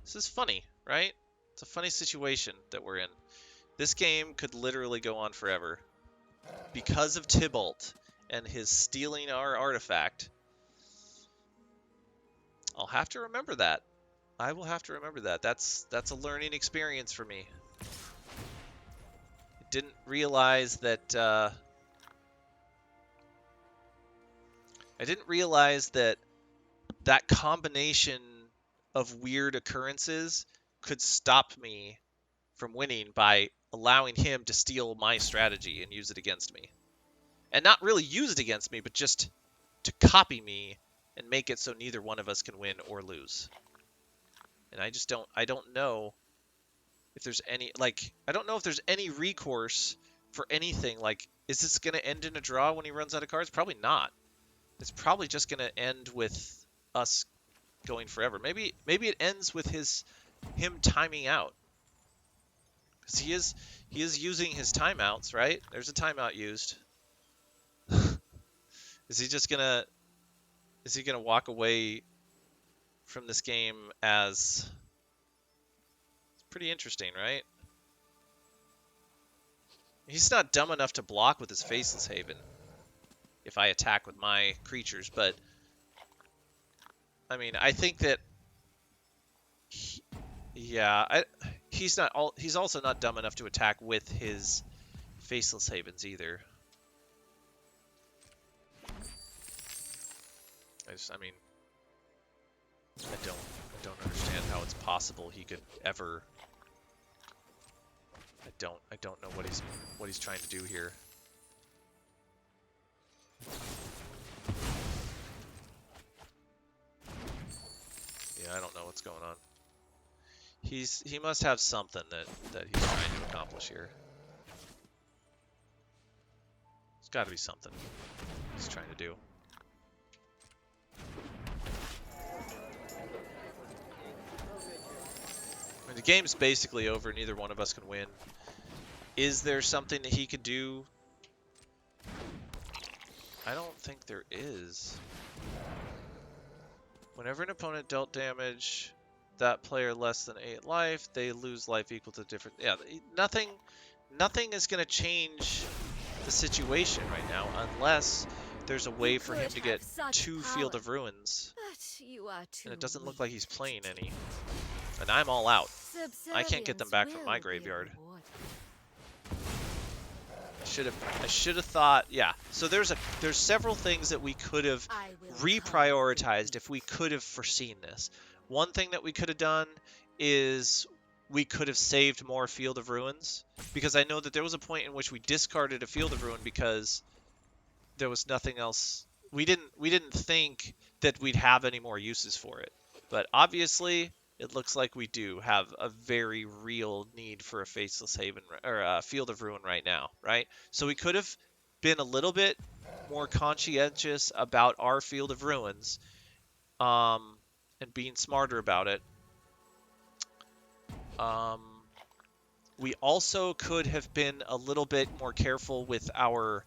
This is funny, right? It's a funny situation that we're in. This game could literally go on forever. Because of Tybalt and his stealing our artifact. I'll have to remember that. I will have to remember that. That's a learning experience for me. I didn't realize that that combination of weird occurrences could stop me from winning by allowing him to steal my strategy and use it against me. And not really use it against me, but just to copy me and make it so neither one of us can win or lose. And I don't know if there's any, like, I don't know if there's any recourse for anything. Like, is this going to end in a draw when he runs out of cards? Probably not. It's probably just going to end with us going forever. Maybe it ends with him timing out. Because he is using his timeouts, right? There's a timeout used. Is he gonna walk away from this game as... It's pretty interesting, right? He's not dumb enough to block with his Faceless Haven if I attack with my creatures, but I mean, I think that he's also not dumb enough to attack with his Faceless Havens either. I mean, I don't understand how it's possible he could ever. I don't know what he's trying to do here. Yeah, I don't know what's going on. He must have something that he's trying to accomplish here. There's got to be something he's trying to do. I mean, the game's basically over. Neither one of us can win. Is there something that he could do? I don't think there is. Whenever an opponent dealt damage, that player less than 8 life, they lose life equal to different... Yeah, nothing is going to change the situation right now unless there's a way for him to get 2 Field of Ruins. And it doesn't look like he's playing any. And I'm all out. I can't get them back from my graveyard. I should have thought, yeah. So there's several things that we could have reprioritized if we could have foreseen this. One thing that we could have done is we could have saved more Field of Ruins, because I know that there was a point in which we discarded a Field of Ruin because there was nothing else. We didn't think that we'd have any more uses for it. But obviously, it looks like we do have a very real need for a Faceless Haven or a Field of Ruin right now, right? So we could have been a little bit more conscientious about our Field of Ruins, and being smarter about it. We also could have been a little bit more careful with our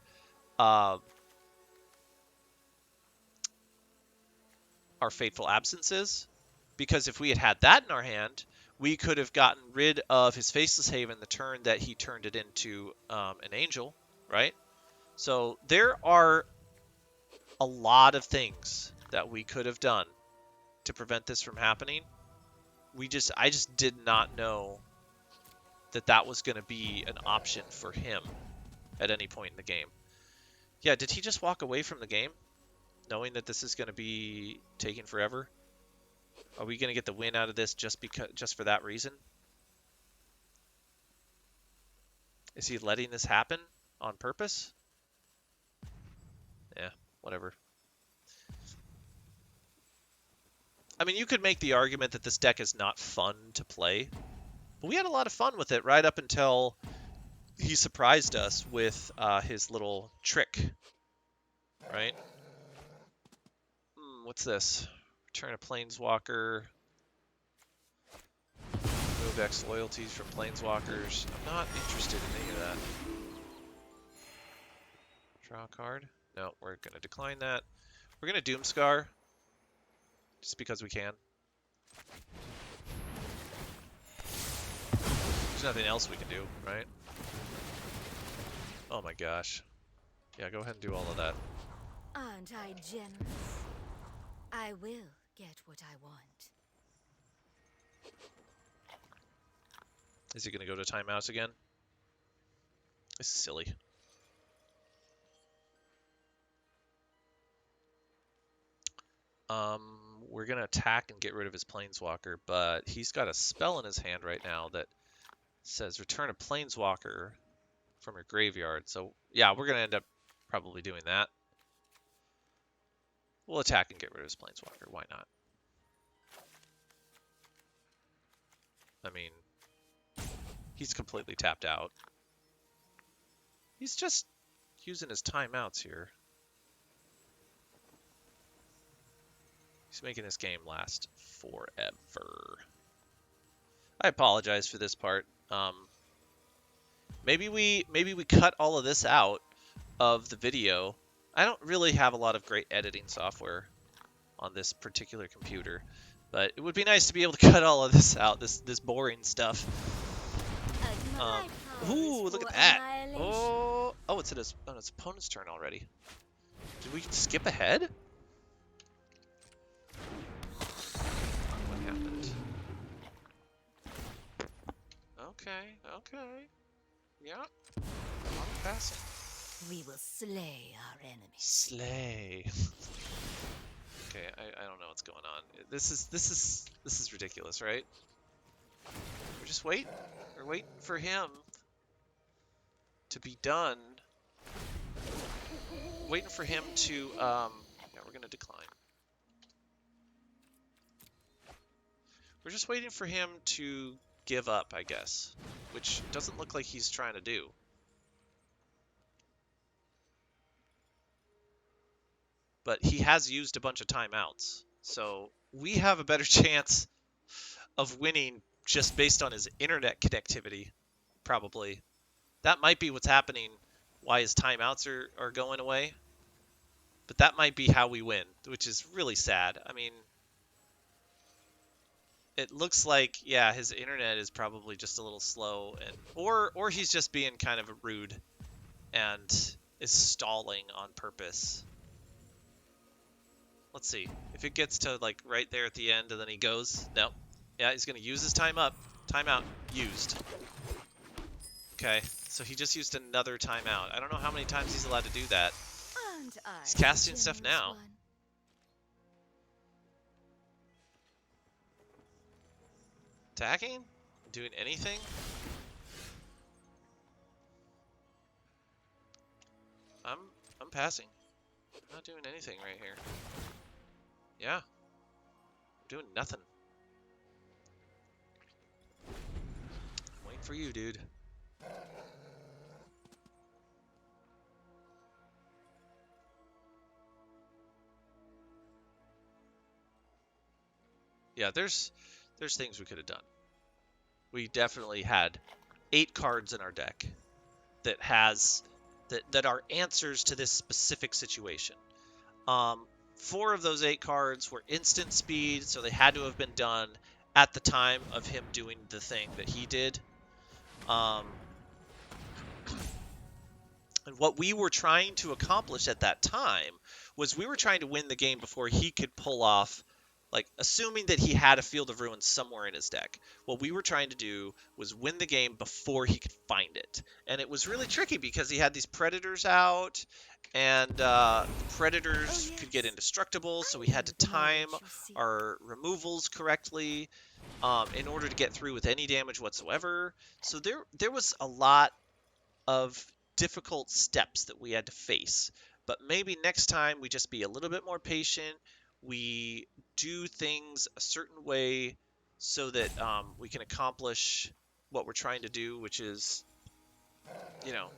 Fateful Absences. Because if we had that in our hand, we could have gotten rid of his Faceless Haven the turn that he turned it into an Angel, right? So there are a lot of things that we could have done to prevent this from happening. I just did not know that was going to be an option for him at any point in the game. Yeah, did he just walk away from the game, knowing that this is going to be taking forever? Are we going to get the win out of this just for that reason? Is he letting this happen on purpose? Yeah, whatever. I mean, you could make the argument that this deck is not fun to play, but we had a lot of fun with it right up until he surprised us with his little trick, right? What's this? Return a Planeswalker. Remove X loyalties from Planeswalkers. I'm not interested in any of that. Draw a card? No, we're going to decline that. We're going to Doomscar. Just because we can. There's nothing else we can do, right? Oh my gosh. Yeah, go ahead and do all of that. Aren't I generous? I will get what I want. Is he going to go to timeouts again? This is silly. We're going to attack and get rid of his Planeswalker, but he's got a spell in his hand right now that says return a Planeswalker from your graveyard. So, yeah, we're going to end up probably doing that. We'll attack and get rid of his Planeswalker. Why not? I mean, he's completely tapped out. He's just using his timeouts here. He's making this game last forever. I apologize for this part. Maybe we cut all of this out of the video. I don't really have a lot of great editing software on this particular computer, but it would be nice to be able to cut all of this out, this boring stuff. Ooh, look at that! Oh, it's his opponent's turn already. Did we skip ahead? What happened? Okay. Yeah. I'm passing. We will slay our enemies. Slay. Okay, I don't know what's going on. This is ridiculous, right? We're just waiting. We're waiting for him to be done. Waiting for him to yeah, we're gonna decline. We're just waiting for him to give up, I guess, which doesn't look like he's trying to do. But he has used a bunch of timeouts, so we have a better chance of winning just based on his internet connectivity, probably. That might be what's happening, why his timeouts are going away. But that might be how we win, which is really sad. I mean, it looks like, yeah, his internet is probably just a little slow, and or he's just being kind of rude and is stalling on purpose. Let's see. If it gets to, like, right there at the end and then he goes, no. Yeah, he's going to use his timeout. Used. Okay, so he just used another timeout. I don't know how many times he's allowed to do that. He's casting stuff now. Attacking? Doing anything? I'm passing. I'm not doing anything right here. Yeah. I'm doing nothing. I'm waiting for you, dude. Yeah, there's things we could have done. We definitely had 8 cards in our deck that are answers to this specific situation. 4 of those 8 cards were instant speed, so they had to have been done at the time of him doing the thing that he did. And what we were trying to accomplish at that time was we were trying to win the game before he could pull off, like, assuming that he had a Field of Ruin somewhere in his deck. What we were trying to do was win the game before he could find it. And it was really tricky because he had these Predators out, and the Predators could get indestructible, so we had to time our removals correctly in order to get through with any damage whatsoever. So there was a lot of difficult steps that we had to face. But maybe next time we just be a little bit more patient. We do things a certain way so that we can accomplish what we're trying to do, which is, you know,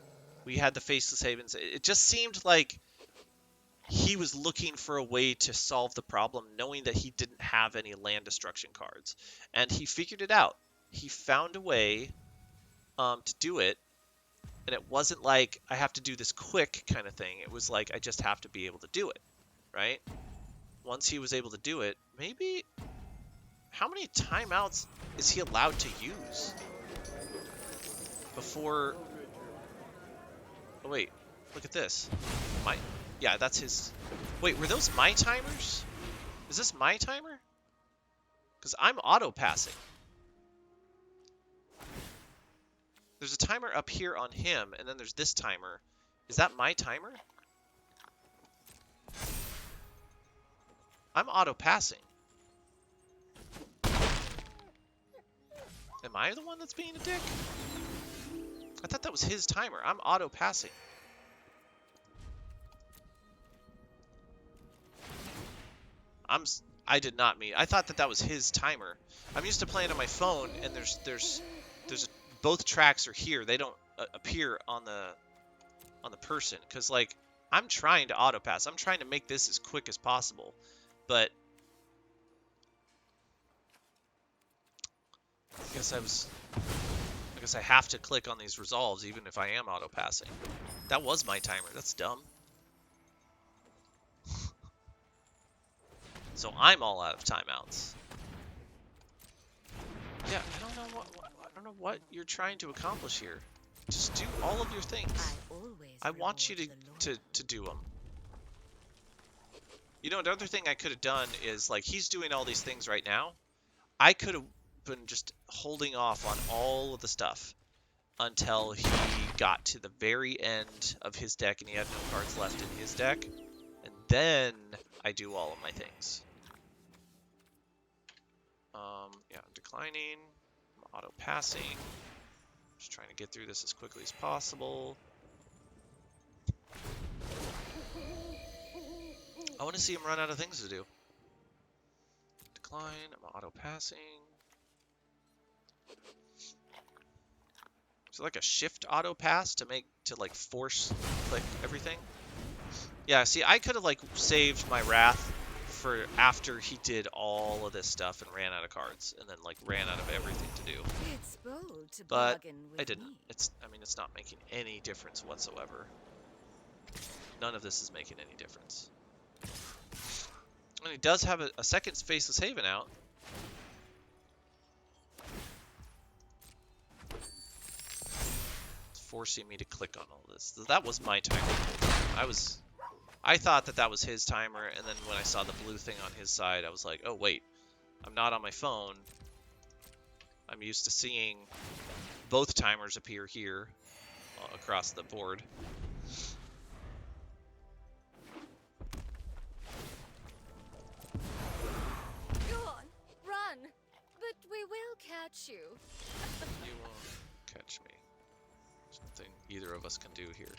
we had the Faceless Havens. It just seemed like he was looking for a way to solve the problem, knowing that he didn't have any land destruction cards. And he figured it out. He found a way to do it. And it wasn't like, I have to do this quick kind of thing. It was like, I just have to be able to do it, right? Once he was able to do it, maybe... How many timeouts is he allowed to use? Before... Oh, wait. Look at this. Yeah, that's his. Wait, were those my timers? Is this my timer? Because I'm auto-passing. There's a timer up here on him, and then there's this timer. Is that my timer? I'm auto-passing. Am I the one that's being a dick? I thought that was his timer. I'm auto-passing. I did not mean. I thought that was his timer. I'm used to playing on my phone, and both tracks are here. They don't appear on the person, because like I'm trying to auto pass. I'm trying to make this as quick as possible, but I guess I have to click on these resolves even if I am auto passing. That was my timer. That's dumb. So I'm all out of timeouts. Yeah, I don't know what you're trying to accomplish here. Just do all of your things. I want you to do them. You know, another thing I could have done is, like, he's doing all these things right now. I could have been just holding off on all of the stuff until he got to the very end of his deck and he had no cards left in his deck. And then I do all of my things. Yeah, I'm declining. I'm auto-passing. Just trying to get through this as quickly as possible. I want to see him run out of things to do. Decline. I'm auto-passing. Is it like a shift auto-pass to like force click everything? Yeah, see, I could have like saved my wrath for after he did all of this stuff and ran out of cards, and then like ran out of everything to do. It's bold to But bargain with I didn't. me. I mean, it's not making any difference whatsoever. None of this is making any difference. And he does have a second Faceless Haven out. It's forcing me to click on all this. That was my timer. I thought that was his timer, and then when I saw the blue thing on his side, I was like, oh wait, I'm not on my phone. I'm used to seeing both timers appear here across the board. Go on, run, but we will catch you. You won't catch me. There's nothing either of us can do here.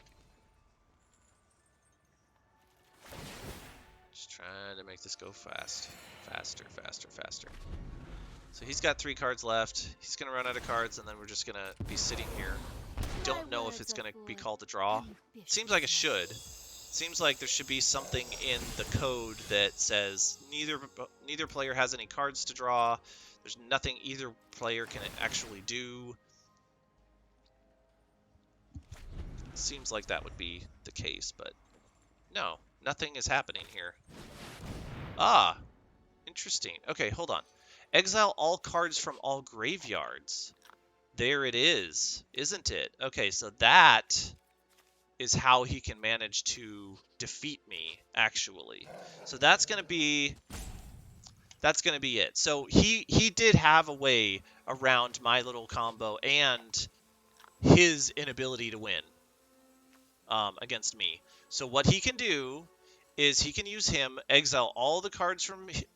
Just trying to make this go fast. Faster, faster, faster. So he's got 3 cards left. He's going to run out of cards, and then we're just going to be sitting here. Don't know if it's going to be called a draw. Seems like it should. Seems like there should be something in the code that says neither player has any cards to draw. There's nothing either player can actually do. Seems like that would be the case, but no, nothing is happening here. Ah, interesting. Okay, hold on. Exile all cards from all graveyards. There it is, isn't it? Okay, so that is how he can manage to defeat me, actually. So that's gonna be it. So he did have a way around my little combo and his inability to win against me. So what he can do is he can use him, exile all the cards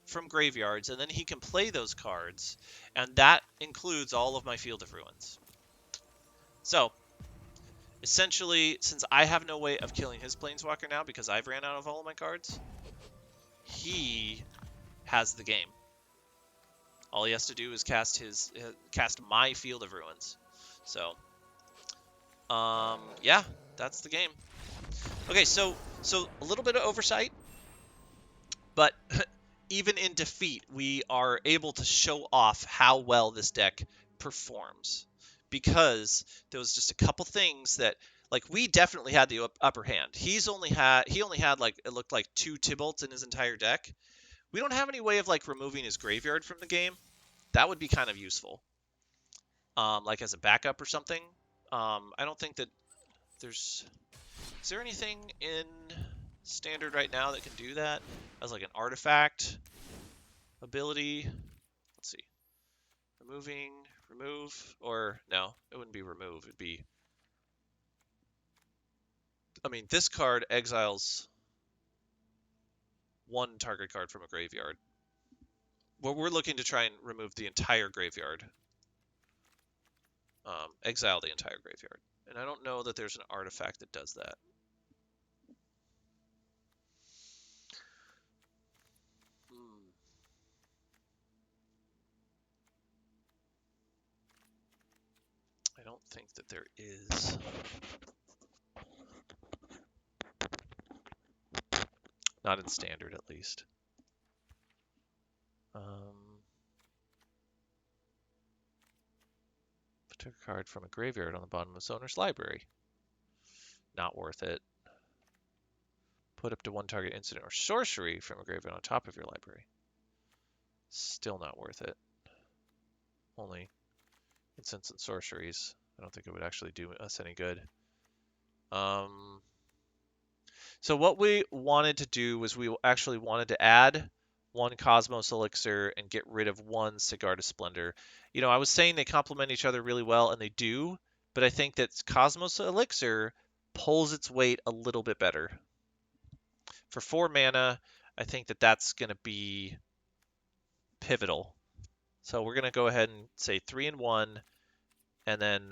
from graveyards, and then he can play those cards, and that includes all of my Field of Ruins. So, essentially, since I have no way of killing his Planeswalker now because I've ran out of all of my cards, he has the game. All he has to do is cast my Field of Ruins. So, yeah, that's the game. Okay, so a little bit of oversight, but even in defeat, we are able to show off how well this deck performs, because there was just a couple things that, like, we definitely had the upper hand. He only had like, it looked like 2 Tybalts in his entire deck. We don't have any way of like removing his graveyard from the game. That would be kind of useful, like as a backup or something. I don't think that there's Is there anything in Standard right now that can do that? As like an artifact ability? Let's see. Removing, remove, or no, it wouldn't be remove. It'd be, I mean, this card exiles one target card from a graveyard. Well, we're looking to try and remove the entire graveyard. Exile the entire graveyard. And I don't know that there's an artifact that does that. I don't think that there is. Not in Standard, at least. Took a card from a graveyard on the bottom of its owner's library. Not worth it. Put up to one target instant or sorcery from a graveyard on top of your library. Still not worth it. Only instants and sorceries. I don't think it would actually do us any good. So what we wanted to do was we actually wanted to add one Cosmos Elixir and get rid of one Sigarda Splendor. You know, I was saying they complement each other really well, and they do, but I think that Cosmos Elixir pulls its weight a little bit better. For 4 mana, I think that that's going to be pivotal. So we're going to go ahead and say 3 and 1, and then,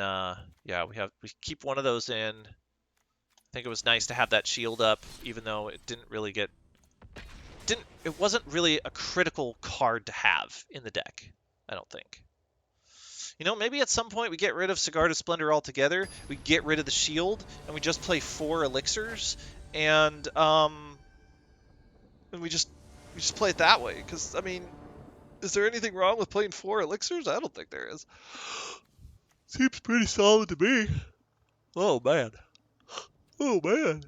yeah, we keep one of those in. I think it was nice to have that shield up, even though it didn't really get... It wasn't really a critical card to have in the deck, I don't think. You know, maybe at some point we get rid of Sigarda Splendor altogether, we get rid of the shield, and we just play 4 elixirs, and we just play it that way. Because, I mean, is there anything wrong with playing 4 elixirs? I don't think there is. Seems pretty solid to me. Oh, man. Oh, man.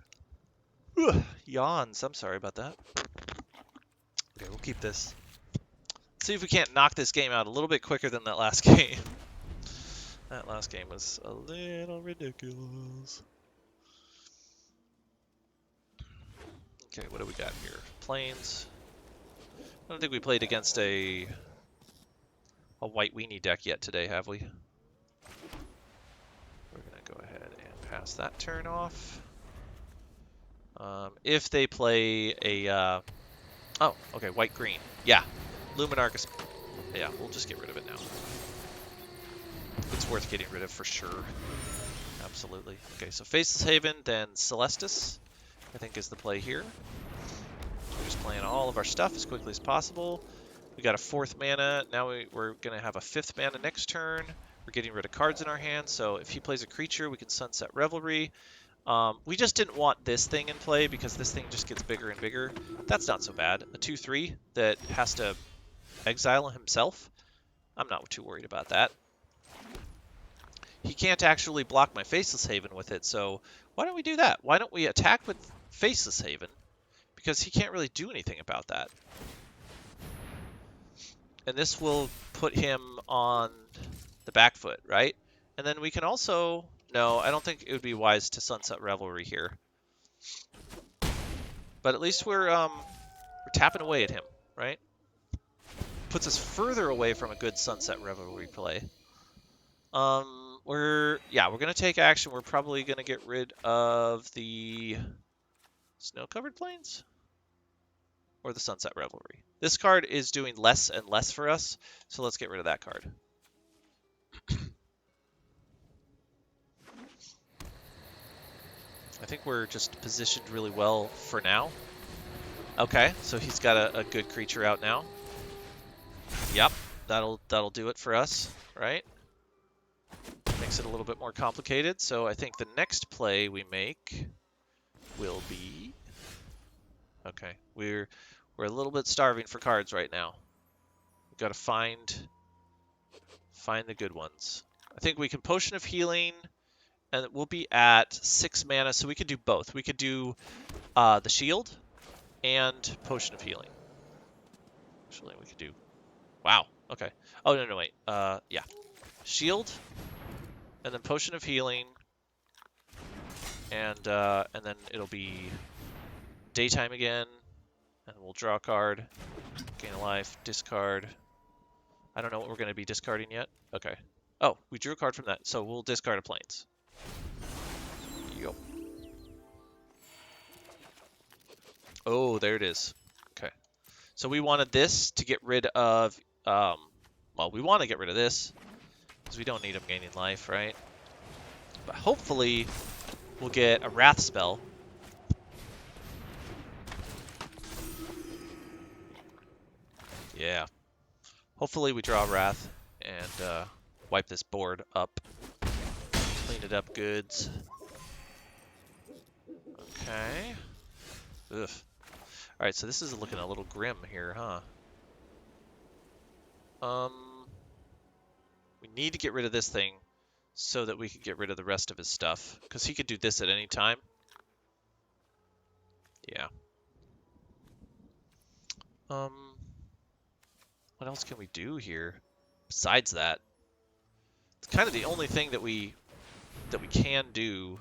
Ugh, yawns. I'm sorry about that. Okay, we'll keep this. Let's see if we can't knock this game out a little bit quicker than that last game. That last game was a little ridiculous. Okay, what do we got here? Plains. I don't think we played against a white weenie deck yet today, have we? We're going to go ahead and pass that turn off. If they play a... oh, okay, white-green. Yeah, Luminarchus. Yeah, we'll just get rid of it now. It's worth getting rid of for sure. Absolutely. Okay, so Faceless Haven, then Celestis, I think is the play here. We're just playing all of our stuff as quickly as possible. We got a 4th mana. Now we're going to have a 5th mana next turn. We're getting rid of cards in our hand, so if he plays a creature, we can Sunset Revelry. We just didn't want this thing in play because this thing just gets bigger and bigger. That's not so bad. A 2/3 that has to exile himself. I'm not too worried about that. He can't actually block my Faceless Haven with it, so why don't we do that? Why don't we attack with Faceless Haven? Because he can't really do anything about that. And this will put him on the back foot, right? And then we can also... No, I don't think it would be wise to Sunset Revelry here. But at least we're tapping away at him, right? Puts us further away from a good Sunset Revelry play. We're gonna take action. We're probably gonna get rid of the Snow-Covered Plains or the Sunset Revelry. This card is doing less and less for us, so let's get rid of that card. I think we're just positioned really well for now. Okay, so he's got a good creature out now. Yep, that'll do it for us, right? Makes it a little bit more complicated. So I think the next play we make will be... Okay, we're a little bit starving for cards right now. We've got to find the good ones. I think we can Potion of Healing, and we'll be at 6 mana, so we could do both. We could do the Shield and Potion of Healing. Actually, we could do... Wow, okay. Oh, no, wait. Yeah. Shield, and then Potion of Healing, and then it'll be daytime again, and we'll draw a card, gain a life, discard. I don't know what we're going to be discarding yet. Okay. Oh, we drew a card from that, so we'll discard a Plains. Yup. Oh, there it is. Okay. So we wanted this to get rid of, well, we want to get rid of this, because we don't need him gaining life, right? But hopefully, we'll get a Wrath spell. Yeah. Hopefully we draw Wrath and wipe this board up. Clean it up goods. Okay. Ugh. Alright, so this is looking a little grim here, huh? We need to get rid of this thing so that we can get rid of the rest of his stuff. Because he could do this at any time. Yeah. What else can we do here besides that? It's kind of the only thing that we can do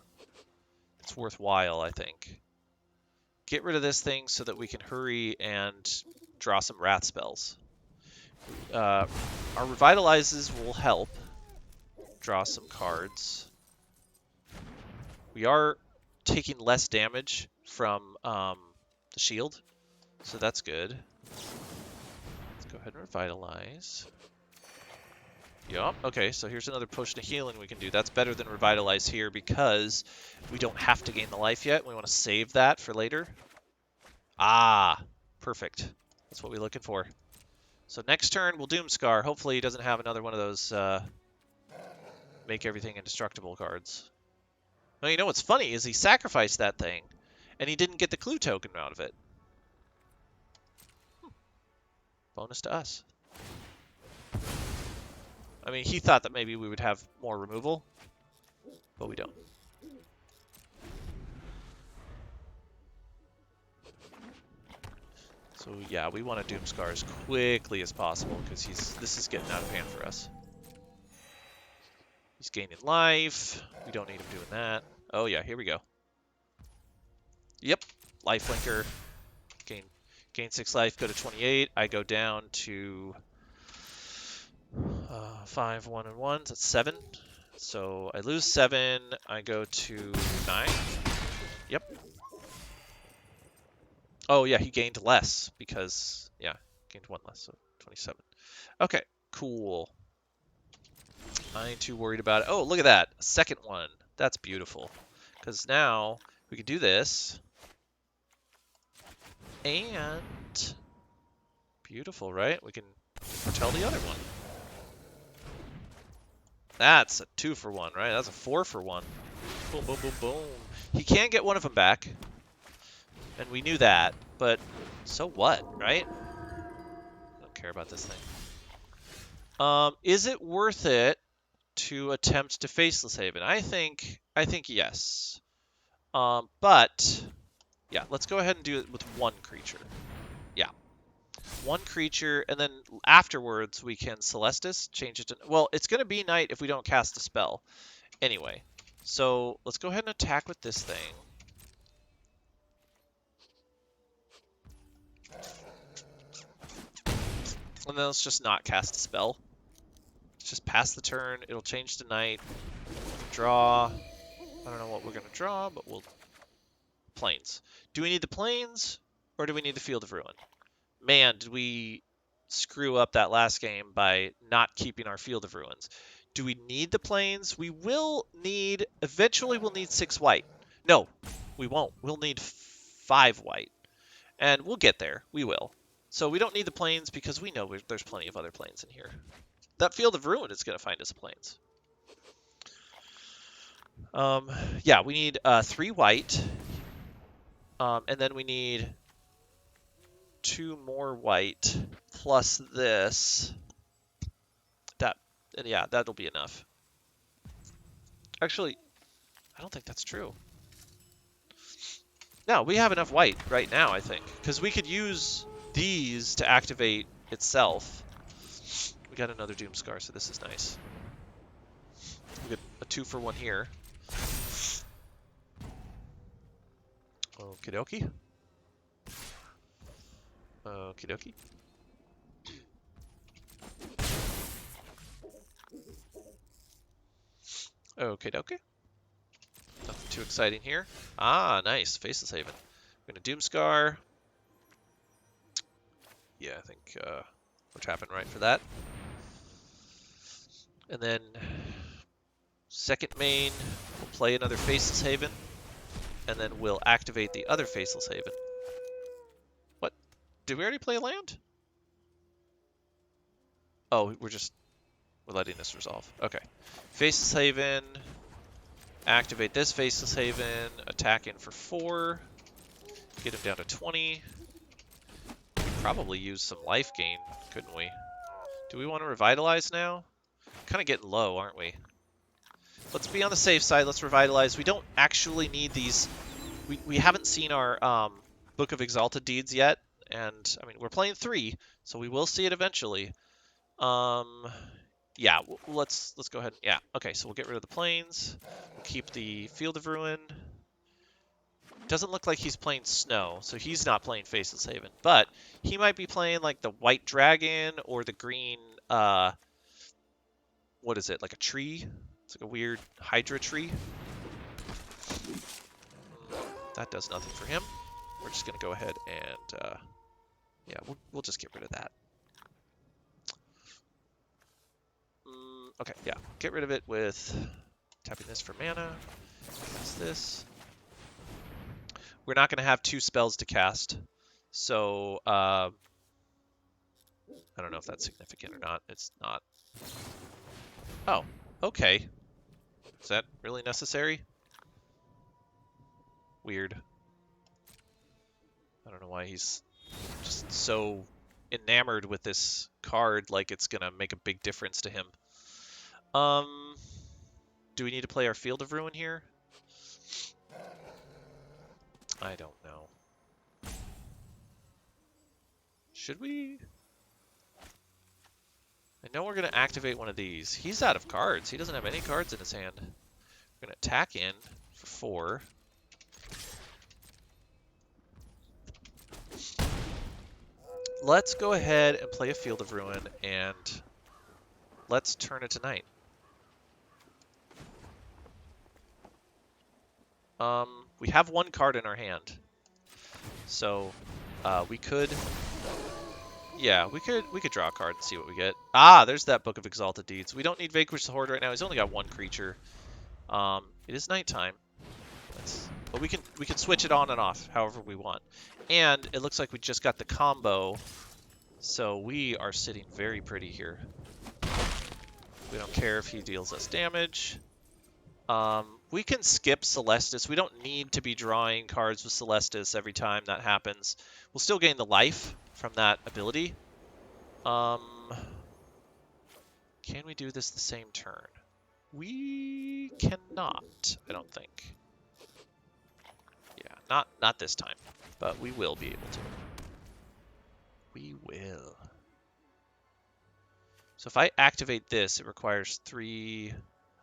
that's worthwhile, I think. Get rid of this thing so that we can hurry and draw some Wrath spells. Our Revitalizes will help draw some cards. We are taking less damage from the shield, so that's good. Let's go ahead and Revitalize. Yup, okay, so here's another potion of healing we can do. That's better than Revitalize here because we don't have to gain the life yet. We want to save that for later. Ah, perfect. That's what we're looking for. So next turn, we'll Doomscar. Hopefully he doesn't have another one of those make everything indestructible cards. Well, you know what's funny is he sacrificed that thing, and he didn't get the clue token out of it. Bonus to us. I mean, he thought that maybe we would have more removal, but we don't. So yeah, we want to Doomscar as quickly as possible because this is getting out of hand for us. He's gaining life. We don't need him doing that. Oh yeah, here we go. Yep, lifelinker. Gain 6 life, go to 28. I go down to 5, 1, and 1. That's 7. So I lose 7. I go to 9. Yep. Oh yeah, he gained less because, yeah, gained 1 less, so 27. Okay, cool. I ain't too worried about it. Oh, look at that. Second one. That's beautiful. Because now we can do this. And beautiful, right? We can foretell the other one. That's a 2-for-1, right? That's a 4-for-1. Boom, boom, boom, boom. He can get one of them back. And we knew that, but so what, right? I don't care about this thing. Is it worth it to attempt to Faceless Haven? I think yes. But yeah, let's go ahead and do it with one creature. Yeah. One creature, and then afterwards we can Celestis, change it to... Well, it's going to be night if we don't cast a spell. Anyway, so let's go ahead and attack with this thing. And then let's just not cast a spell. Let's just pass the turn. It'll change to night. Draw. I don't know what we're going to draw, but we'll... Plains. Do we need the Plains, or do we need the Field of Ruin? Man, did we screw up that last game by not keeping our Field of Ruins. Do we need the Plains? We will need... Eventually we'll need 6 white. No, we won't. We'll need 5 white. And we'll get there. We will. So we don't need the Plains because we know there's plenty of other Plains in here. That Field of Ruin is going to find us a Plains. Yeah, we need 3 white. And then we need 2 more white plus this. And yeah, that'll be enough. Actually, I don't think that's true. No, we have enough white right now, I think. Because we could use these to activate itself. We got another Doomscar, so this is nice. We get a 2-for-1 here. Okie dokie. Okie dokie. Okie dokie. Nothing too exciting here. Ah, nice. Faceless Haven. We're gonna Doomscar. Yeah, I think we're tapping right for that. And then second main, we'll play another Faceless Haven, and then we'll activate the other Faceless Haven. What? Did we already play a land? Oh, we're letting this resolve. Okay. Faceless Haven, activate this Faceless Haven, attack in for 4, get him down to 20. We could probably use some life gain, couldn't we? Do we want to revitalize now? Kind of getting low, aren't we? Let's be on the safe side. Let's revitalize. We don't actually need these. We haven't seen our Book of Exalted Deeds yet, and I mean we're playing 3, so we will see it eventually. Yeah, let's go ahead. Yeah, okay. So we'll get rid of the plains. We'll keep the Field of Ruin. Doesn't look like he's playing Snow, so he's not playing Faceless Haven, but he might be playing like the White Dragon or the green. What is it? Like a tree? It's like a weird Hydra tree. That does nothing for him. We're just gonna go ahead and yeah, we'll just get rid of that. Okay, yeah, get rid of it with tapping this for mana. Cast this. We're not gonna have 2 spells to cast, so I don't know if that's significant or not. It's not. Oh, okay. Is that really necessary? Weird. I don't know why he's just so enamored with this card, like it's gonna make a big difference to him. Do we need to play our Field of Ruin here? I don't know. Should we? I know we're gonna activate one of these. He's out of cards. He doesn't have any cards in his hand. We're gonna attack in for 4. Let's go ahead and play a Field of Ruin, and let's turn it to night. We have 1 card in our hand, so we could, yeah, we could draw a card and see what we get. Ah, there's that Book of Exalted Deeds. We don't need Vanquish the Horde right now. He's only got 1 creature. It is nighttime, but we can switch it on and off however we want. And it looks like we just got the combo, so we are sitting very pretty here. We don't care if he deals us damage. We can skip Celestis. We don't need to be drawing cards with Celestis every time that happens. We'll still gain the life from that ability. Can we do this the same turn? We cannot, I don't think. Yeah, not this time, but we will be able to. We will. So if I activate this, it requires 3...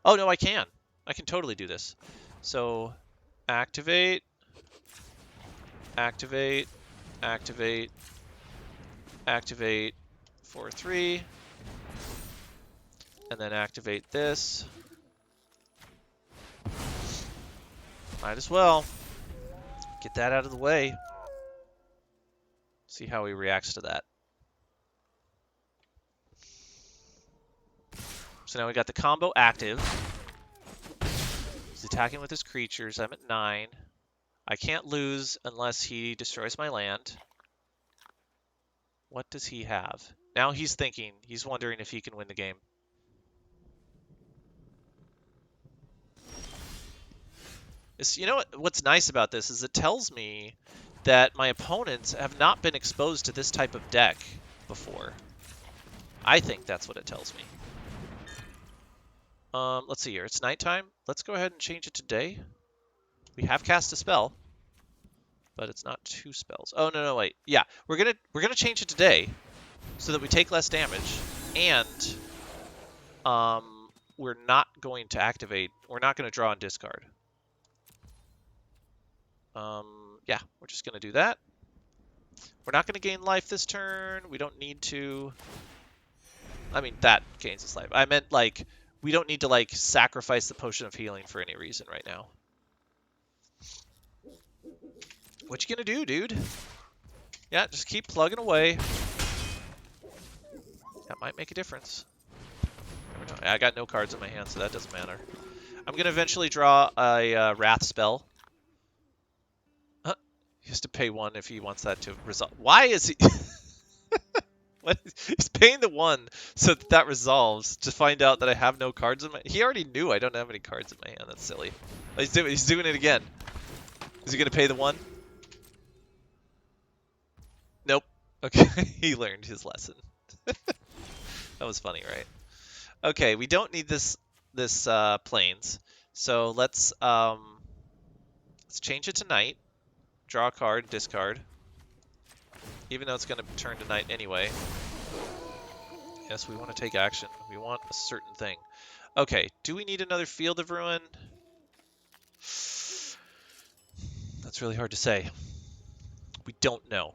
Oh, no, I can. I can totally do this. So activate, activate, activate, activate for 3, and then activate this. Might as well get that out of the way. See how he reacts to that. So now we got the combo active. He's attacking with his creatures. I'm at 9. I can't lose unless he destroys my land. What does he have? Now he's thinking. He's wondering if he can win the game. You know what's nice about this is it tells me that my opponents have not been exposed to this type of deck before. I think that's what it tells me. Let's see here. It's nighttime. Let's go ahead and change it to day. We have cast a spell, but it's not 2 spells. Oh no, wait. Yeah, we're gonna change it to day, so that we take less damage, and we're not going to activate. We're not going to draw and discard. Yeah, we're just going to do that. We're not going to gain life this turn. We don't need to. I mean, that gains us life. I meant, like, we don't need to, like, sacrifice the potion of healing for any reason right now. What you gonna do, dude? Yeah, just keep plugging away. That might make a difference. Never know. I got no cards in my hand, so that doesn't matter. I'm gonna eventually draw a Wrath spell. He has to pay 1 if he wants that to resolve. Why is he... What? He's paying the 1 so that resolves to find out that I have no cards in my... He already knew I don't have any cards in my hand. That's silly. Oh, he's doing it again. Is he gonna pay the 1? Nope. Okay, he learned his lesson. That was funny, right? Okay, we don't need this planes, so let's change it to night. Draw a card, discard. Even though it's going to turn to night anyway. Yes, we want to take action. We want a certain thing. Okay, do we need another Field of Ruin? That's really hard to say. We don't know.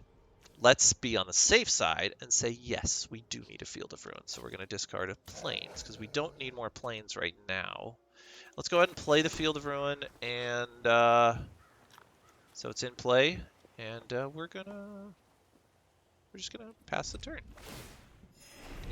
Let's be on the safe side and say, yes, we do need a Field of Ruin. So we're going to discard a planes, because we don't need more planes right now. Let's go ahead and play the Field of Ruin, and so it's in play, and we're just gonna pass the turn.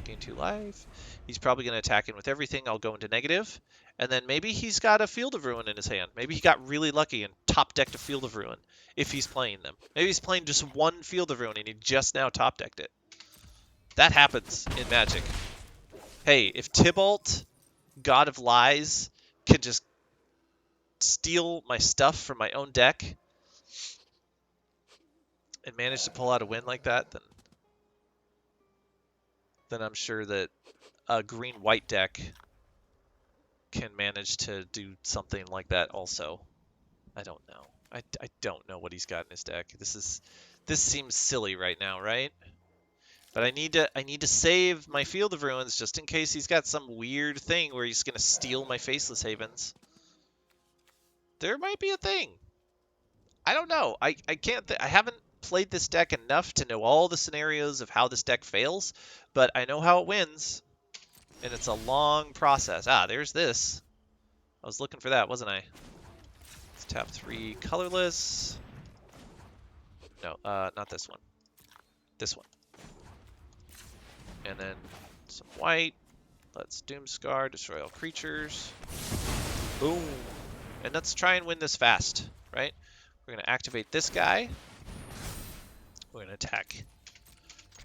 Gain 2 life. He's probably gonna attack in with everything. I'll go into negative, and then maybe he's got a Field of Ruin in his hand. Maybe he got really lucky and top decked a Field of Ruin if he's playing them. Maybe he's playing just 1 Field of Ruin and he just now top decked it. That happens in Magic. Hey, if Tybalt, God of Lies, can just steal my stuff from my own deck and manage to pull out a win like that, then I'm sure that a green-white deck can manage to do something like that also. I don't know. I don't know what he's got in his deck. This seems silly right now, right? But I need to save my Field of Ruins just in case he's got some weird thing where he's gonna steal my Faceless Havens. There might be a thing. I don't know. I can't. I haven't played this deck enough to know all the scenarios of how this deck fails, but I know how it wins, and it's a long process. Ah, there's this. I was looking for that, wasn't I? Let's tap 3 colorless. No, not this one. This one. And then some white. Let's Doomscar, destroy all creatures. Boom. And let's try and win this fast, right? We're going to activate this guy. We're going to attack.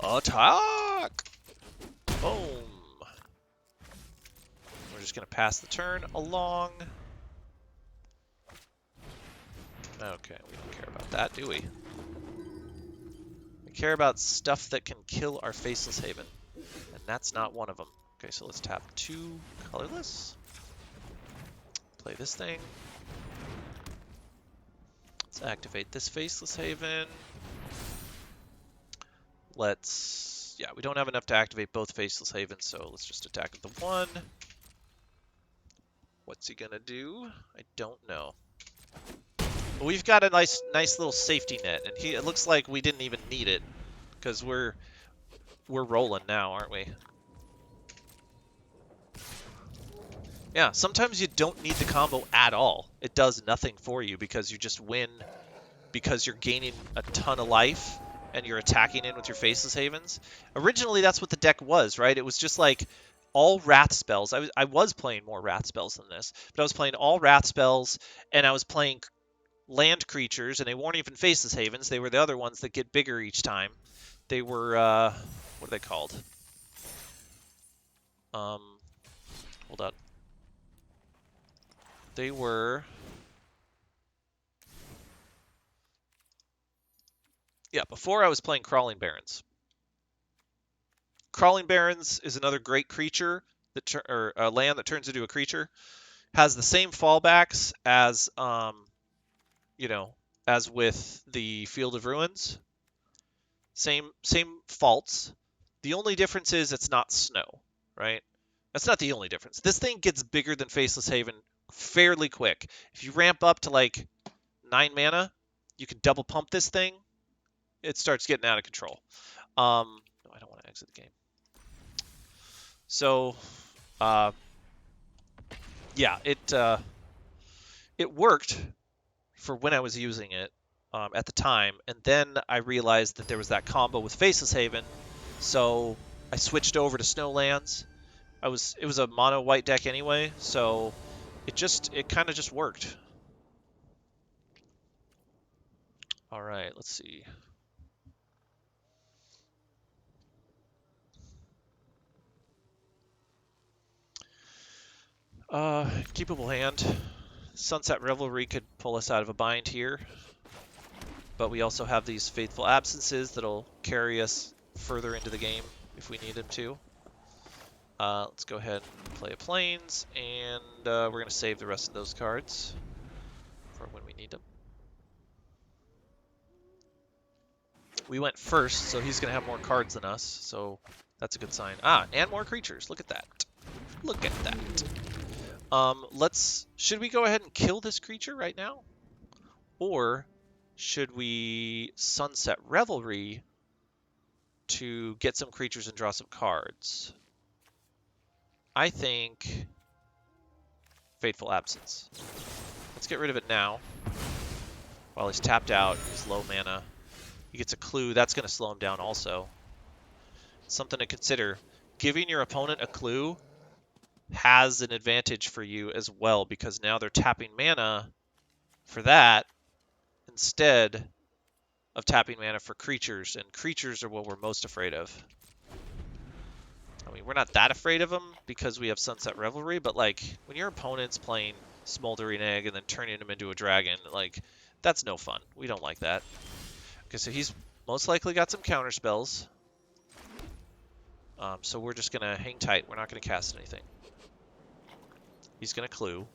Attack! Boom. We're just going to pass the turn along. Okay, we don't care about that, do we? We care about stuff that can kill our Faceless Haven. And that's not one of them. Okay, so let's tap 2 colorless. Play this thing. Let's activate this Faceless Haven. Yeah, we don't have enough to activate both Faceless Havens, so let's just attack with the 1. What's he gonna do? I don't know. But we've got a nice little safety net, and it looks like we didn't even need it, because we're rolling now, aren't we? Yeah, sometimes you don't need the combo at all. It does nothing for you because you just win because you're gaining a ton of life and you're attacking in with your Faceless Havens. Originally, that's what the deck was, right? It was just like all Wrath spells. I was playing more Wrath spells than this, but I was playing all Wrath spells, and I was playing land creatures, and they weren't even Faceless Havens. They were the other ones that get bigger each time. They were, what are they called? Hold on. They were... Yeah, before I was playing Crawling Barrens. Crawling Barrens is another great creature, or a land that turns into a creature. Has the same fallbacks as, you know, as with the Field of Ruins. Same faults. The only difference is it's not snow, right? That's not the only difference. This thing gets bigger than Faceless Haven fairly quick. If you ramp up to like 9 mana, you can double pump this thing, it starts getting out of control. No, I don't want to exit the game. So, yeah, it worked for when I was using it at the time, and then I realized that there was that combo with Faceless Haven, so I switched over to Snowlands. It was a mono white deck anyway, so it kind of just worked. All right, let's see. Keepable hand. Sunset Revelry could pull us out of a bind here, but we also have these Faithful Absences that'll carry us further into the game if we need them to. Let's go ahead and play a Plains, and we're going to save the rest of those cards for when we need them. We went first, so he's going to have more cards than us, so that's a good sign. Ah, and more creatures. Look at that. Look at that. Should we go ahead and kill this creature right now? Or should we Sunset Revelry to get some creatures and draw some cards? I think Fateful Absence. Let's get rid of it now. While he's tapped out, he's low mana. He gets a clue. That's going to slow him down also. Something to consider. Giving your opponent a clue has an advantage for you as well, because now they're tapping mana for that instead of tapping mana for creatures, and creatures are what we're most afraid of. I mean, we're not that afraid of them because we have Sunset Revelry, but like when your opponent's playing Smoldering Egg and then turning him into a dragon, like that's no fun. We don't like that. Okay, so he's most likely got some counter spells. So we're just gonna hang tight. We're not gonna cast anything. He's gonna clue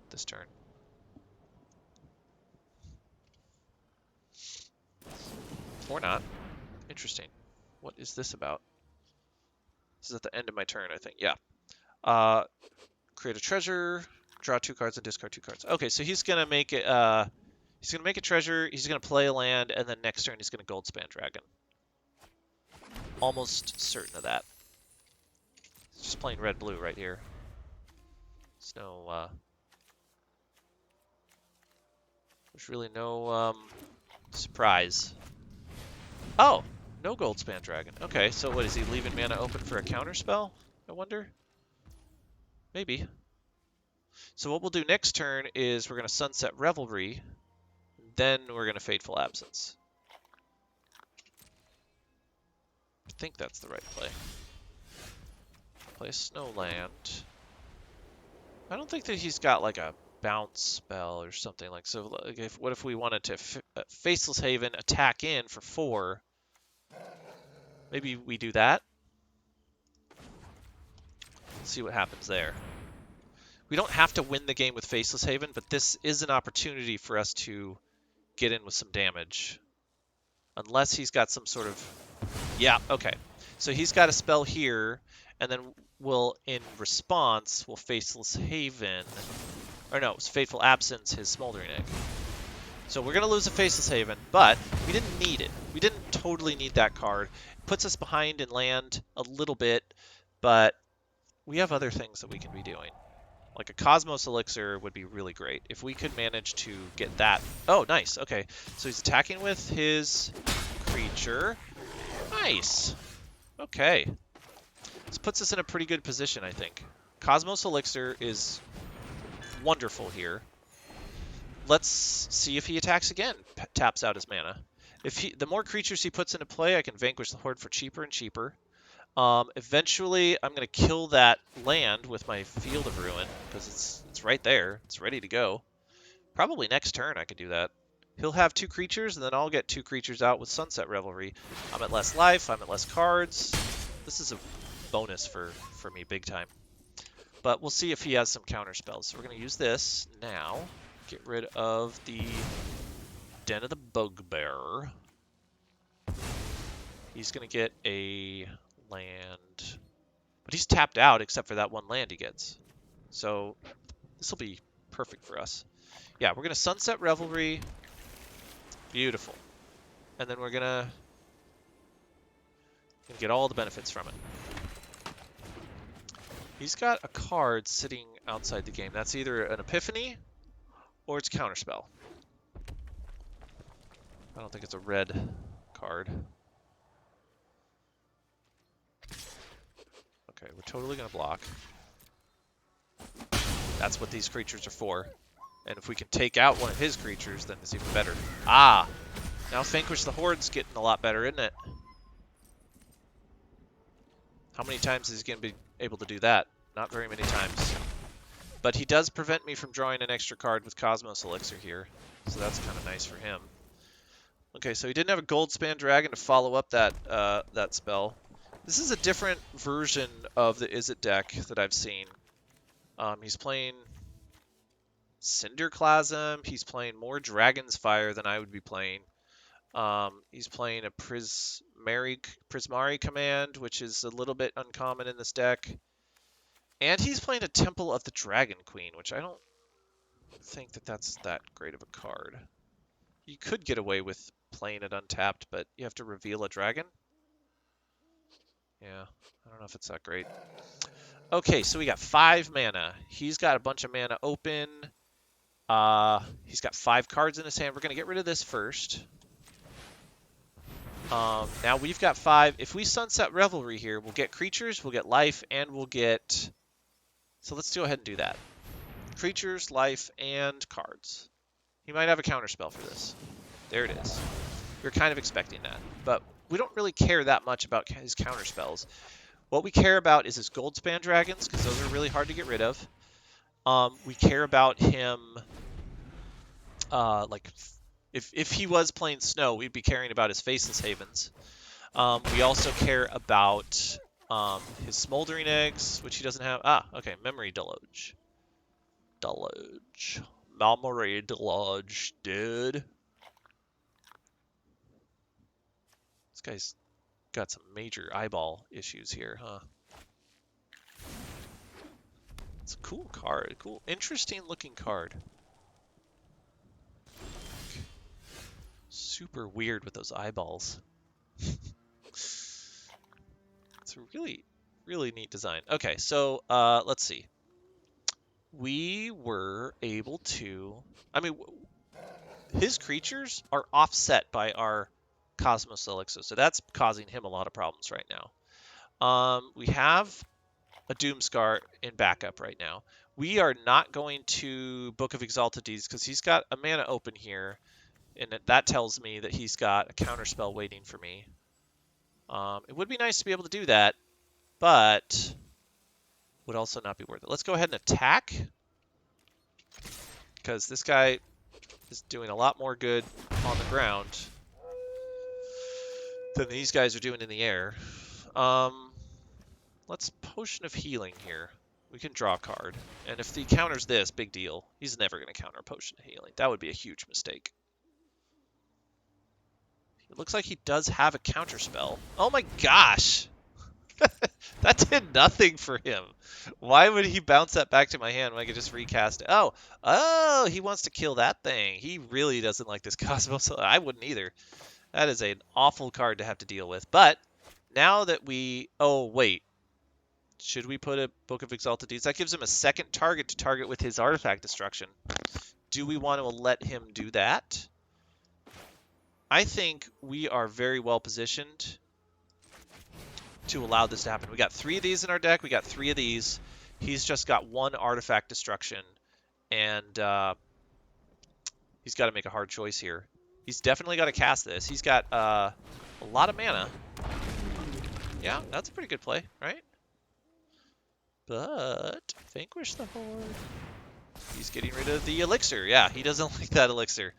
this turn. Or not. Interesting. What is this about? This is at the end of my turn, I think. Yeah. Create a treasure, draw 2 cards, and discard 2 cards. Okay, so he's gonna make it. He's gonna make a treasure. He's gonna play a land, and then next turn he's gonna Goldspan Dragon. Almost certain of that. He's just playing red-blue right here. There's no. There's really no surprise. Oh, no Goldspan Dragon. Okay, so what is he leaving mana open for a counter spell? I wonder. Maybe. So what we'll do next turn is we're going to Sunset Revelry, then we're going to Fateful Absence. I think that's the right play. Play Snowland. I don't think that he's got like a bounce spell or something like so. Like what if we wanted to Faceless Haven attack in for 4? Maybe we do that. Let's see what happens there. We don't have to win the game with Faceless Haven, but this is an opportunity for us to get in with some damage. Unless he's got some sort of... Yeah, okay. So he's got a spell here, and then we'll, in response, we'll Faceless Haven... Or no, it's Fateful Absence, his Smoldering Egg. So we're going to lose a Faceless Haven, but we didn't need it. We didn't totally need that card. It puts us behind in land a little bit, but we have other things that we can be doing. Like a Cosmos Elixir would be really great. If we could manage to get that... Oh, nice. Okay. So he's attacking with his creature. Nice. Okay. This puts us in a pretty good position, I think. Cosmos Elixir is wonderful here. Let's see if he attacks again. Taps out his mana. The more creatures he puts into play, I can vanquish the Horde for cheaper and cheaper. Eventually, I'm going to kill that land with my Field of Ruin, because it's right there. It's ready to go. Probably next turn I could do that. He'll have 2 creatures, and then I'll get 2 creatures out with Sunset Revelry. I'm at less life, I'm at less cards. This is a bonus for me big time. But we'll see if he has some counter spells. So we're going to use this now. Get rid of the Den of the Bugbear. He's going to get a... land, but he's tapped out except for that 1 land he gets, so this will be perfect for us. Yeah, we're gonna Sunset Revelry, Beautiful. And then we're gonna get all the benefits from it. He's got a card sitting outside the game. That's either an Epiphany or it's Counterspell. I don't think it's a red card. Okay, we're totally gonna block. That's what these creatures are for. And if we can take out one of his creatures, then it's even better. Ah! Now Vanquish the Horde's getting a lot better, isn't it? How many times is he going to be able to do that? Not very many times. But he does prevent me from drawing an extra card with Cosmos Elixir here. So that's kind of nice for him. Okay, so he didn't have a Goldspan Dragon to follow up that that spell. This is a different version of the Izzet deck that I've seen. He's playing Cinderclasm. He's playing more Dragon's Fire than I would be playing. He's playing a Prismari command, which is a little bit uncommon in this deck. And he's playing a Temple of the Dragon Queen, which I don't think that that's that great of a card. You could get away with playing it untapped, but you have to reveal a dragon. Yeah, I don't know if it's that great. Okay, so we got 5 mana. He's got a bunch of mana open. He's got 5 cards in his hand. We're going to get rid of this first. Now we've got 5. If we Sunset Revelry here, we'll get creatures, we'll get life, and we'll get... So let's go ahead and do that. Creatures, life, and cards. He might have a counterspell for this. There it is. We were kind of expecting that. But we don't really care that much about his counterspells. What we care about is his Goldspan Dragons, because those are really hard to get rid of. We care about him... like... If he was playing Snow, we'd be caring about his Faceless Havens. We also care about his Smoldering Eggs, which he doesn't have. Ah, okay, Memory Deluge. Memory Deluge, dude. This guy's got some major eyeball issues here, huh? It's a cool card. Cool, interesting looking card. Super weird with those eyeballs. It's a really, really neat design. Okay, so let's see. We were able to... I mean, his creatures are offset by our Cosmos Elixir, so that's causing him a lot of problems right now. We have a Doomscar in backup right now. We are not going to Book of Exalted Deeds because he's got a mana open here. And that tells me that he's got a counterspell waiting for me. It would be nice to be able to do that, but would also not be worth it. Let's go ahead and attack, because this guy is doing a lot more good on the ground than these guys are doing in the air. Let's Potion of Healing here. We can draw a card, and if he counters this, big deal. He's never going to counter a Potion of Healing. That would be a huge mistake. It looks like he does have a counterspell. Oh my gosh! That did nothing for him. Why would he bounce that back to my hand when I could just recast it? Oh, he wants to kill that thing. He really doesn't like this Cosmos. I wouldn't either. That is an awful card to have to deal with. But now that we... Oh, wait. Should we put a Book of Exalted Deeds? That gives him a second target to target with his Artifact Destruction. Do we want to let him do that? I think we are very well positioned to allow this to happen. We got 3 of these in our deck. We got 3 of these. He's just got 1 Artifact Destruction, and he's got to make a hard choice here. He's definitely got to cast this. He's got a lot of mana. Yeah, that's a pretty good play, right? But Vanquish the Horde. He's getting rid of the elixir. Yeah, he doesn't like that elixir.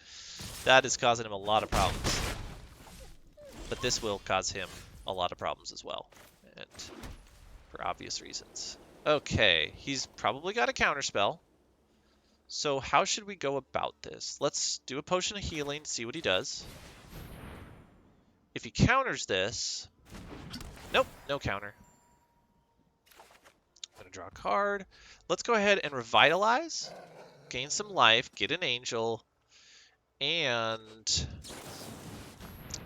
That is causing him a lot of problems. But this will cause him a lot of problems as well. And for obvious reasons. Okay, he's probably got a counterspell. So how should we go about this? Let's do a Potion of Healing, see what he does. If he counters this... Nope, no counter. I'm going to draw a card. Let's go ahead and Revitalize. Gain some life, get an Angel. And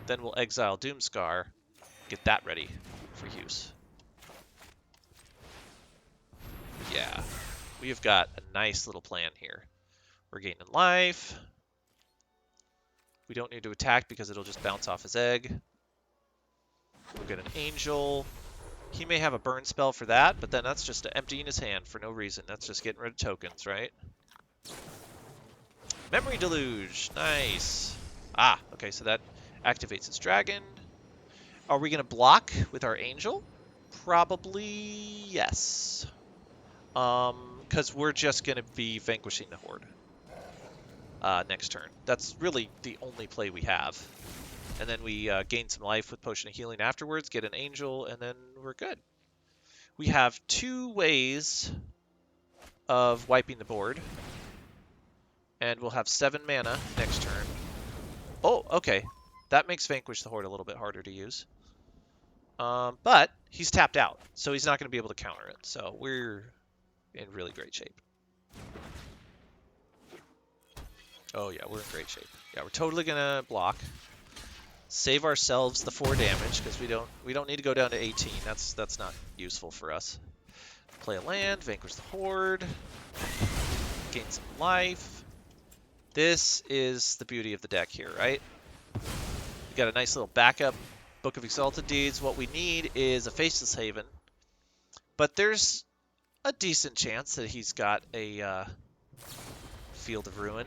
then we'll exile Doomscar, get that ready for use. Yeah, we have got a nice little plan here. We're gaining life. We don't need to attack because it'll just bounce off his egg. We'll get an angel. He may have a burn spell for that, but then that's just emptying his hand for no reason. That's just getting rid of tokens, right? Memory Deluge. Nice. Ah, okay, so that activates his dragon. Are we going to block with our angel? Probably yes. Because we're just going to be vanquishing the horde next turn. That's really the only play we have. And then we gain some life with Potion of Healing afterwards, get an angel, and then we're good. We have 2 ways of wiping the board. And we'll have 7 mana next turn. Oh, okay. That makes Vanquish the Horde a little bit harder to use. But he's tapped out, so he's not going to be able to counter it. So we're in really great shape. Oh yeah, we're in great shape. Yeah, we're totally going to block. Save ourselves the 4 damage, because we don't need to go down to 18. That's not useful for us. Play a land, vanquish the horde, gain some life. This is the beauty of the deck here, right? We got a nice little backup Book of Exalted Deeds. What we need is a Faceless Haven, but there's a decent chance that he's got a Field of Ruin.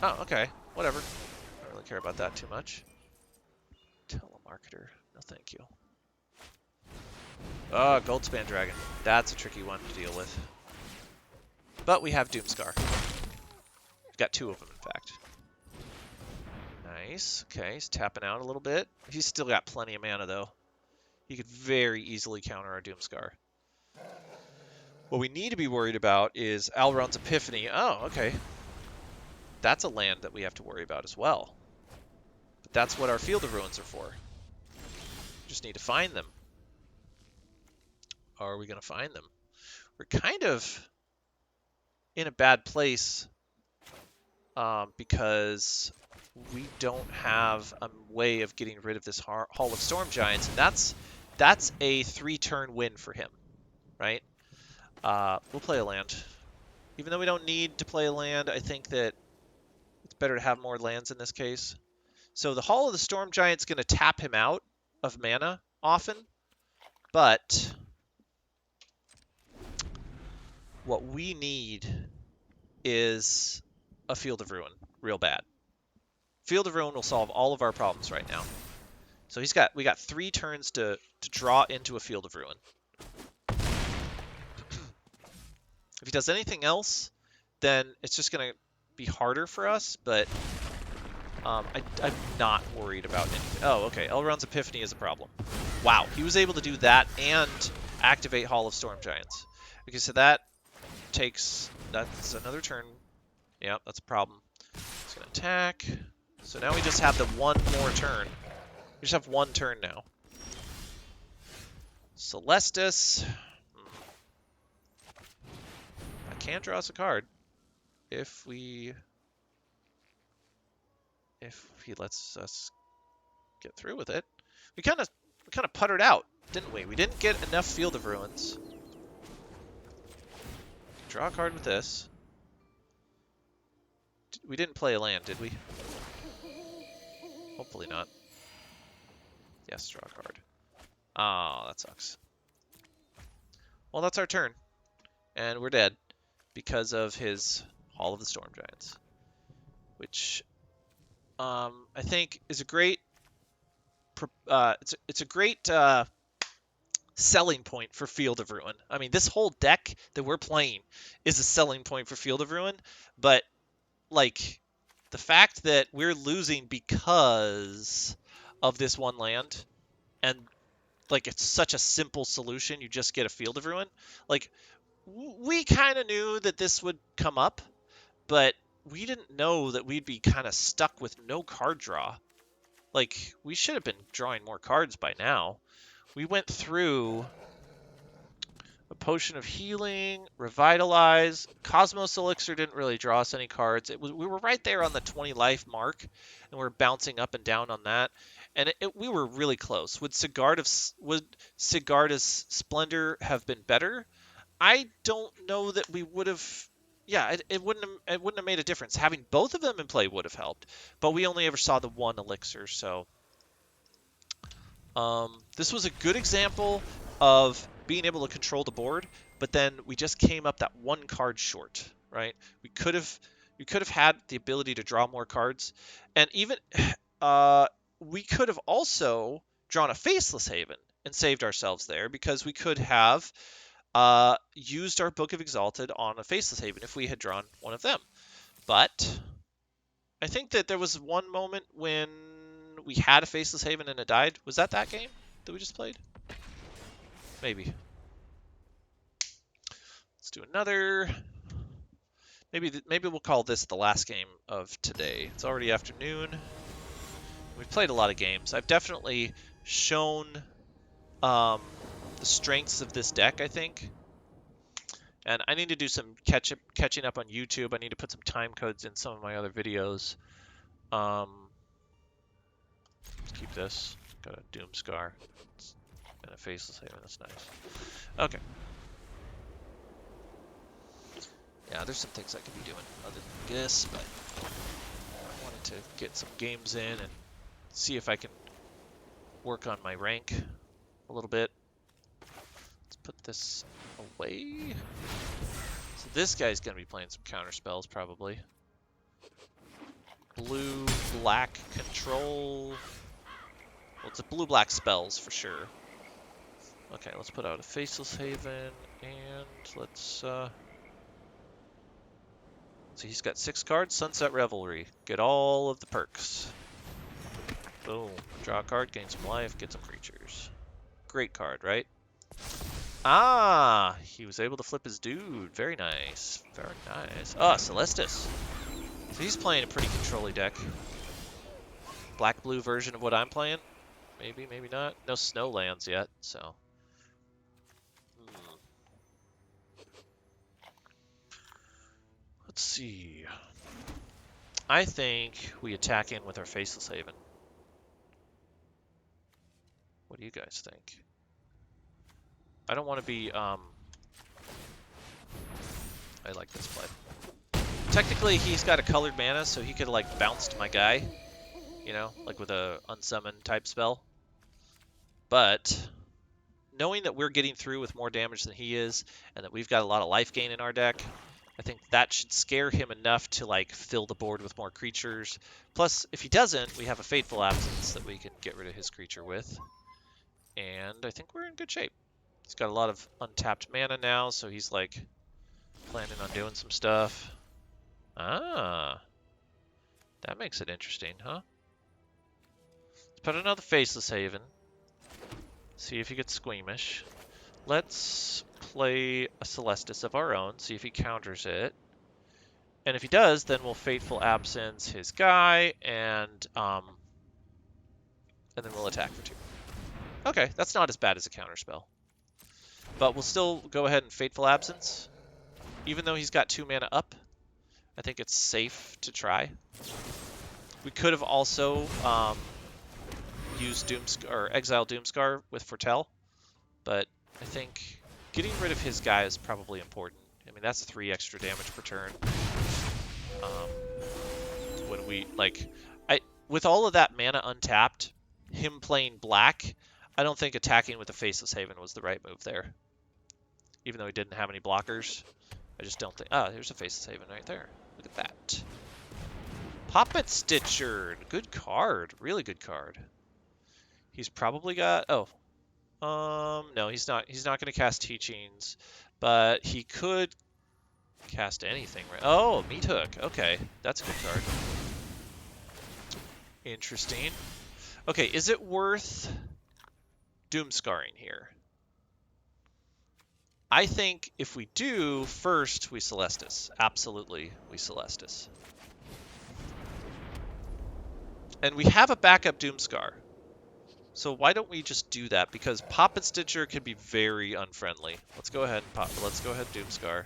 Oh, okay, whatever. I don't really care about that too much. Telemarketer, no thank you. Oh, Goldspan Dragon. That's a tricky one to deal with. But we have Doomscar. We've got 2 of them, in fact. Nice. Okay, he's tapping out a little bit. He's still got plenty of mana, though. He could very easily counter our Doomscar. What we need to be worried about is Alron's Epiphany. Oh, okay. That's a land that we have to worry about as well. But that's what our Field of Ruins are for. Just need to find them. Are we going to find them? We're kind of in a bad place because we don't have a way of getting rid of this Hall of Storm Giants, and that's a 3-turn win for him, right? We'll play a land. Even though we don't need to play a land, I think that it's better to have more lands in this case. So the Hall of the Storm Giant's going to tap him out of mana often, but what we need is a Field of Ruin real bad. Field of Ruin will solve all of our problems right now. So we got 3 turns to draw into a Field of Ruin. If he does anything else, then it's just going to be harder for us, but I'm not worried about anything. Oh, okay, Elrond's Epiphany is a problem. Wow, he was able to do that and activate Hall of Storm Giants. Okay, so that's another turn. Yeah, that's a problem. He's going to attack. So now we just have the 1 more turn. We just have 1 turn now. Celestus. I can draw us a card if he lets us get through with it. We kind of puttered out, didn't we? We didn't get enough Field of Ruins. Draw a card with this. We didn't play a land, did we? Hopefully not. Yes, draw a card. Oh, that sucks. Well, that's our turn. And we're dead because of his Hall of the Storm Giants. Which I think is a great it's a great selling point for Field of Ruin. I mean, this whole deck that we're playing is a selling point for Field of Ruin, but like the fact that we're losing because of this 1 land, and like it's such a simple solution, you just get a Field of Ruin. Like we kind of knew that this would come up, but we didn't know that we'd be kind of stuck with no card draw. Like we should have been drawing more cards by now. We went through a Potion of Healing, Revitalize. Cosmos Elixir didn't really draw us any cards. We were right there on the 20 life mark, and we're bouncing up and down on that. And we were really close. Would Sigarda's Splendor have been better? I don't know that we would have. Yeah, it wouldn't have made a difference. Having both of them in play would have helped, but we only ever saw the one elixir, so this was a good example of being able to control the board, but then we just came up that one card short, right? We could have had the ability to draw more cards, and even we could have also drawn a Faceless Haven and saved ourselves there because we could have used our Book of Exalted on a Faceless Haven if we had drawn one of them. But I think that there was one moment when we had a Faceless Haven and it died. Was that game that we just played? Maybe. Let's do another. Maybe we'll call this the last game of today. It's already afternoon. We've played a lot of games. I've definitely shown the strengths of this deck, I think. And I need to do some catching up on YouTube. I need to put some time codes in some of my other videos. Let's keep this. Got a Doomscar and a Faceless Haven. That's nice. Okay. Yeah, there's some things I could be doing other than this, but I wanted to get some games in and see if I can work on my rank a little bit. Let's put this away. So this guy's going to be playing some counter spells, probably. Blue-black control. Well, it's a blue-black spells for sure. Okay, let's put out a Faceless Haven, and let's... So he's got 6 cards. Sunset Revelry. Get all of the perks. Boom. Draw a card, gain some life, get some creatures. Great card, right? Ah! He was able to flip his dude. Very nice. Very nice. Ah, Celestis. So he's playing a pretty control-y deck. Black-blue version of what I'm playing. Maybe, maybe not. No snow lands yet, so... Let's see. I think we attack in with our Faceless Haven. What do you guys think? I don't want to be, I like this play. Technically, he's got a colored mana, so he could, like, bounce to my guy. You know, like with a unsummon type spell. But, knowing that we're getting through with more damage than he is, and that we've got a lot of life gain in our deck, I think that should scare him enough to, like, fill the board with more creatures. Plus, if he doesn't, we have a Fateful Absence that we can get rid of his creature with. And I think we're in good shape. He's got a lot of untapped mana now, so he's, like, planning on doing some stuff. Ah. That makes it interesting, huh? Let's put another Faceless Haven. See if he gets squeamish. Let's play a Celestis of our own, see if he counters it. And if he does, then we'll Fateful Absence his guy, and then we'll attack for 2. Okay, that's not as bad as a counterspell. But we'll still go ahead and Fateful Absence. Even though he's got 2 mana up, I think it's safe to try. We could have also used Exile Doomscar with Foretell, but I think getting rid of his guy is probably important. I mean, that's 3 extra damage per turn. When we, like, with all of that mana untapped, him playing black, I don't think attacking with a Faceless Haven was the right move there. Even though he didn't have any blockers, I just don't think... Ah, there's a Faceless Haven right there. Look at that. Poppet Stitcher. Good card. Really good card. He's probably got... Oh. No, he's not. He's not going to cast Teachings, but he could cast anything, right? Oh, Meat Hook. Okay, that's a good card. Interesting. Okay, is it worth Doomscarring here? I think if we do, first we Celestis. Absolutely, we Celestis. And we have a backup Doomscar. So why don't we just do that? Because Pop and Stitcher can be very unfriendly. Let's go ahead and pop. Let's go ahead and Doomscar.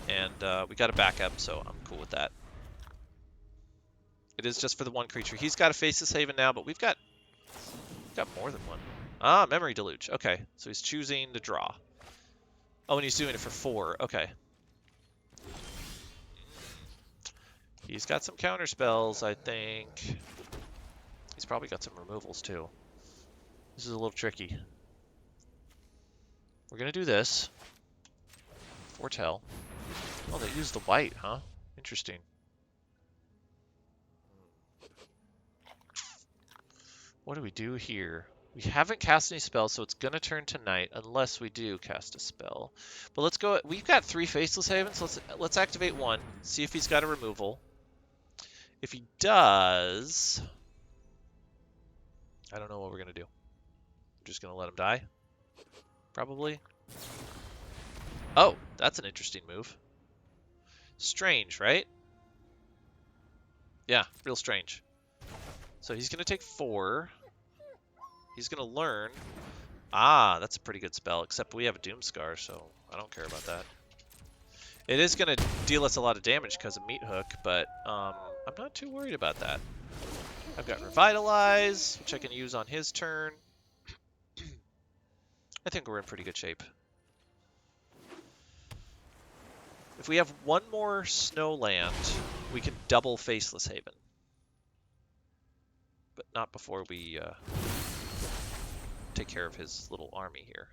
And we got a backup, so I'm cool with that. It is just for the one creature. He's got a Faceless Haven now, but we've got more than one. Ah, Memory Deluge. Okay, so he's choosing to draw. Oh, and he's doing it for 4. Okay. He's got some counter spells, I think. He's probably got some removals, too. This is a little tricky. We're going to do this. Foretell. Oh, they used the white, huh? Interesting. What do we do here? We haven't cast any spells, so it's going to turn to night unless we do cast a spell. But let's go. We've got 3 Faceless Havens. Let's activate one. See if he's got a removal. If he does, I don't know what we're going to do. I'm just going to let him die. Probably. Oh, that's an interesting move. Strange, right? Yeah, real strange. So he's going to take 4. He's going to learn. Ah, that's a pretty good spell, except we have a Doomscar, so I don't care about that. It is going to deal us a lot of damage because of Meat Hook, but I'm not too worried about that. I've got Revitalize, which I can use on his turn. I think we're in pretty good shape. If we have one more snow land, we can double Faceless Haven. But not before we take care of his little army here.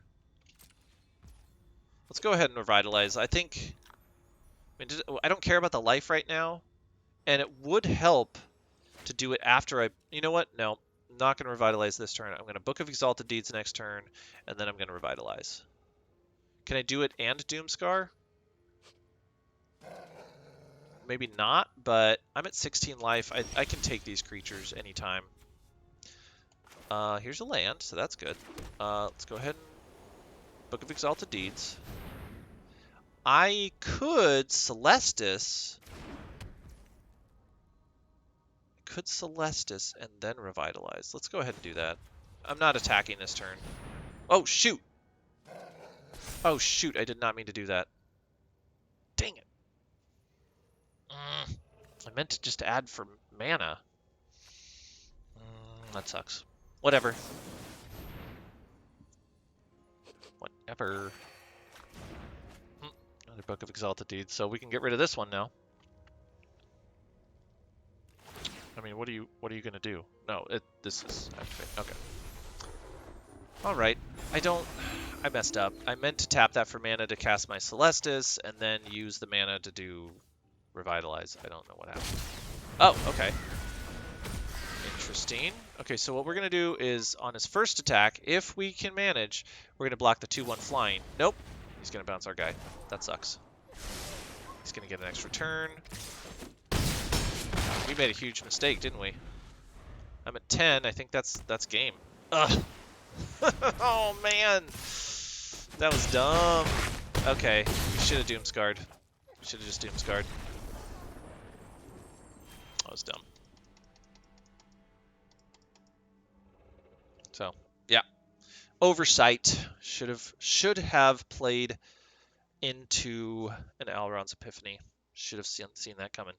Let's go ahead and Revitalize. I think... I don't care about the life right now, and it would help to do it after I... You know what? No, I'm not going to Revitalize this turn. I'm going to Book of Exalted Deeds next turn, and then I'm going to Revitalize. Can I do it and Doomscar? Maybe not, but I'm at 16 life. I can take these creatures anytime. Here's a land, so that's good. Let's go ahead and Book of Exalted Deeds. I could Celestis. And then Revitalize. Let's go ahead and do that. I'm not attacking this turn. Oh, shoot! Oh, shoot, I did not mean to do that. Dang it. I meant to just add for mana. That sucks. Whatever. Whatever. Another Book of Exalted Deeds, so we can get rid of this one now. I mean, what are you gonna do? No, this is activate. Okay. All right. I messed up. I meant to tap that for mana to cast my Celestis, and then use the mana to do Revitalize. I don't know what happened. Oh, okay. Interesting. Okay, so what we're gonna do is on his first attack, if we can manage, we're gonna block the 2/1 flying. Nope. He's gonna bounce our guy. That sucks. He's gonna get an extra turn. We made a huge mistake, didn't we? I'm at 10. I think that's game. Ugh. Oh man, that was dumb. Okay, we should have Doomscarred. We should have just Doomscarred. That was dumb. So yeah, oversight. Should have played into an Alron's Epiphany. Should have seen that coming.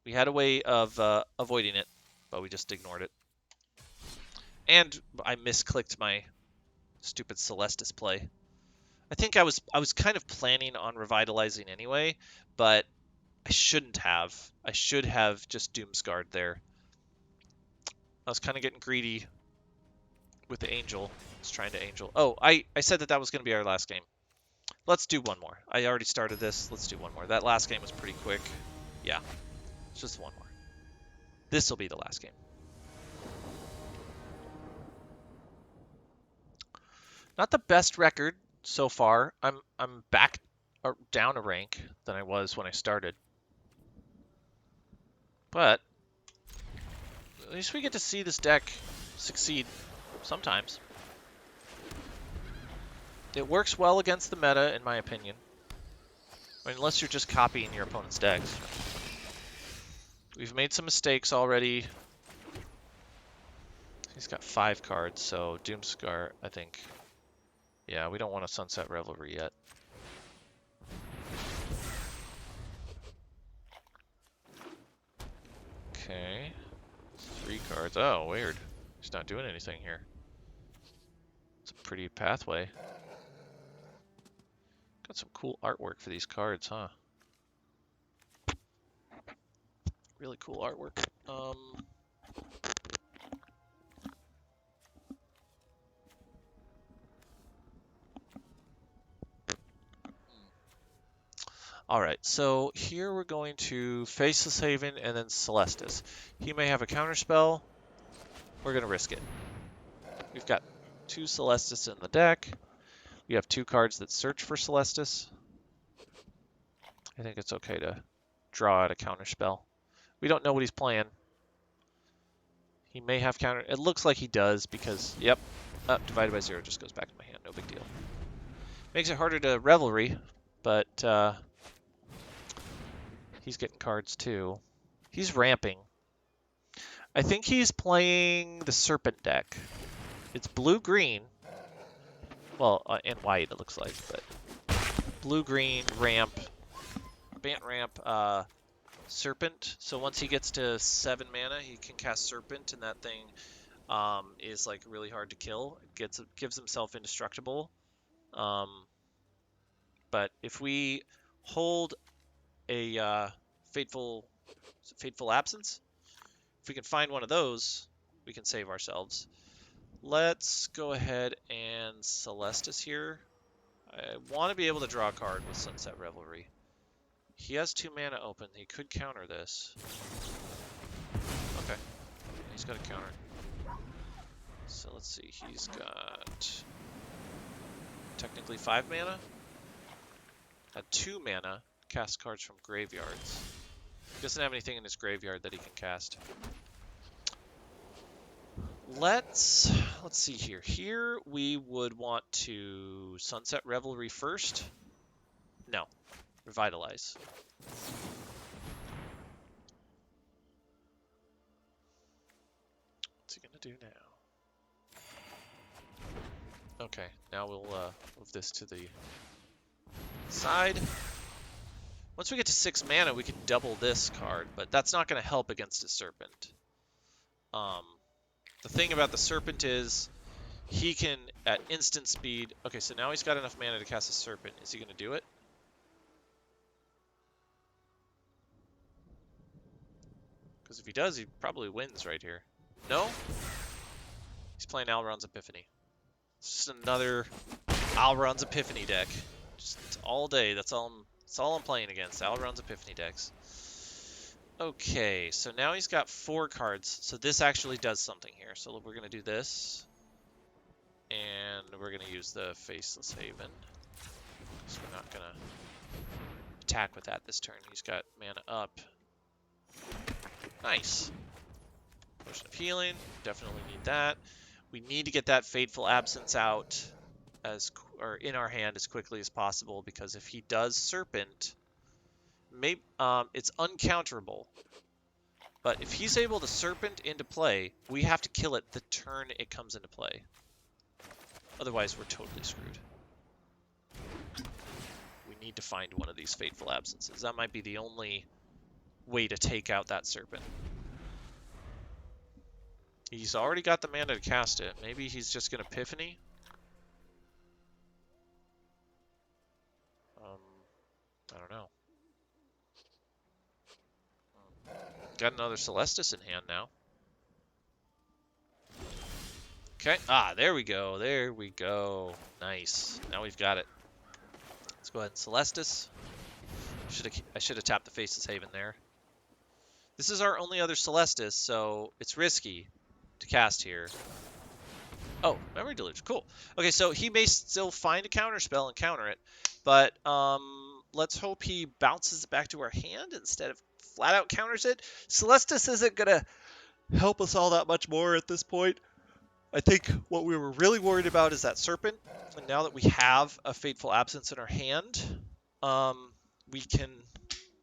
We had a way of avoiding it, but we just ignored it. And I misclicked my stupid Celestis play. I think I was kind of planning on Revitalizing anyway, but I shouldn't have. I should have just Doomscarred there. I was kind of getting greedy with the Angel. I was trying to Angel. Oh, I said that was going to be our last game. Let's do one more. I already started this. Let's do one more. That last game was pretty quick. Yeah, it's just one more. This will be the last game. Not the best record so far. I'm back down a rank than I was when I started. But at least we get to see this deck succeed sometimes. It works well against the meta, in my opinion. I mean, unless you're just copying your opponent's decks. We've made some mistakes already. He's got 5 cards, so Doomscar, I think. Yeah, we don't want a Sunset Revelry yet. Okay. 3 cards. Oh, weird. He's not doing anything here. It's a pretty pathway. Got some cool artwork for these cards, huh? Really cool artwork. Alright, so here we're going to Faceless Haven and then Celestis. He may have a counterspell. We're going to risk it. We've got 2 Celestis in the deck. We have 2 cards that search for Celestis. I think it's okay to draw out a counterspell. We don't know what he's playing. He may have counter... It looks like he does because, yep, divided by 0 just goes back to my hand. No big deal. Makes it harder to Revelry, but he's getting cards too. He's ramping. I think he's playing the Serpent deck. It's blue-green. Well, and white it looks like, but blue-green, ramp, Bant ramp, Serpent. So once he gets to 7 mana, he can cast Serpent, and that thing is like really hard to kill. It gives himself indestructible. But if we hold a Fateful Absence, if we can find one of those, we can save ourselves. Let's go ahead and Celestis here. I want to be able to draw a card with Sunset Revelry. He has 2 mana open. He could counter this. Okay. He's got a counter. So let's see. He's got technically 5 mana. At 2 mana, cast cards from graveyards. He doesn't have anything in his graveyard that he can cast. Let's see here. Here we would want to Sunset Revelry first. No, Revitalize. What's he gonna do now? Okay, now we'll move this to the side. Once we get to 6 mana, we can double this card, but that's not going to help against a Serpent. The thing about the Serpent is he can, at instant speed... Okay, so now he's got enough mana to cast a Serpent. Is he going to do it? Because if he does, he probably wins right here. No? He's playing Alron's Epiphany. It's just another Alron's Epiphany deck. Just all day. That's all I'm playing against. Alron's Epiphany decks. Okay, so now he's got 4 cards. So this actually does something here. So we're going to do this. And we're going to use the Faceless Haven. So we're not going to attack with that this turn. He's got mana up. Nice. Potion of Healing. Definitely need that. We need to get that Fateful Absence out or in our hand as quickly as possible, because if he does Serpent, it's uncounterable. But if he's able to Serpent into play, we have to kill it the turn it comes into play. Otherwise, we're totally screwed. We need to find one of these Fateful Absences. That might be the only way to take out that Serpent. He's already got the mana to cast it. Maybe he's just going to Epiphany. I don't know. Got another Celestis in hand now. Okay. Ah, there we go. There we go. Nice. Now we've got it. Let's go ahead and Celestis. I should have tapped the Faceless Haven there. This is our only other Celestis, so it's risky to cast here. Oh, Memory Deluge. Cool. Okay, so he may still find a counterspell and counter it, but let's hope he bounces it back to our hand instead of flat out counters it. Celestis isn't going to help us all that much more at this point. I think what we were really worried about is that Serpent, and now that we have a Fateful Absence in our hand, we can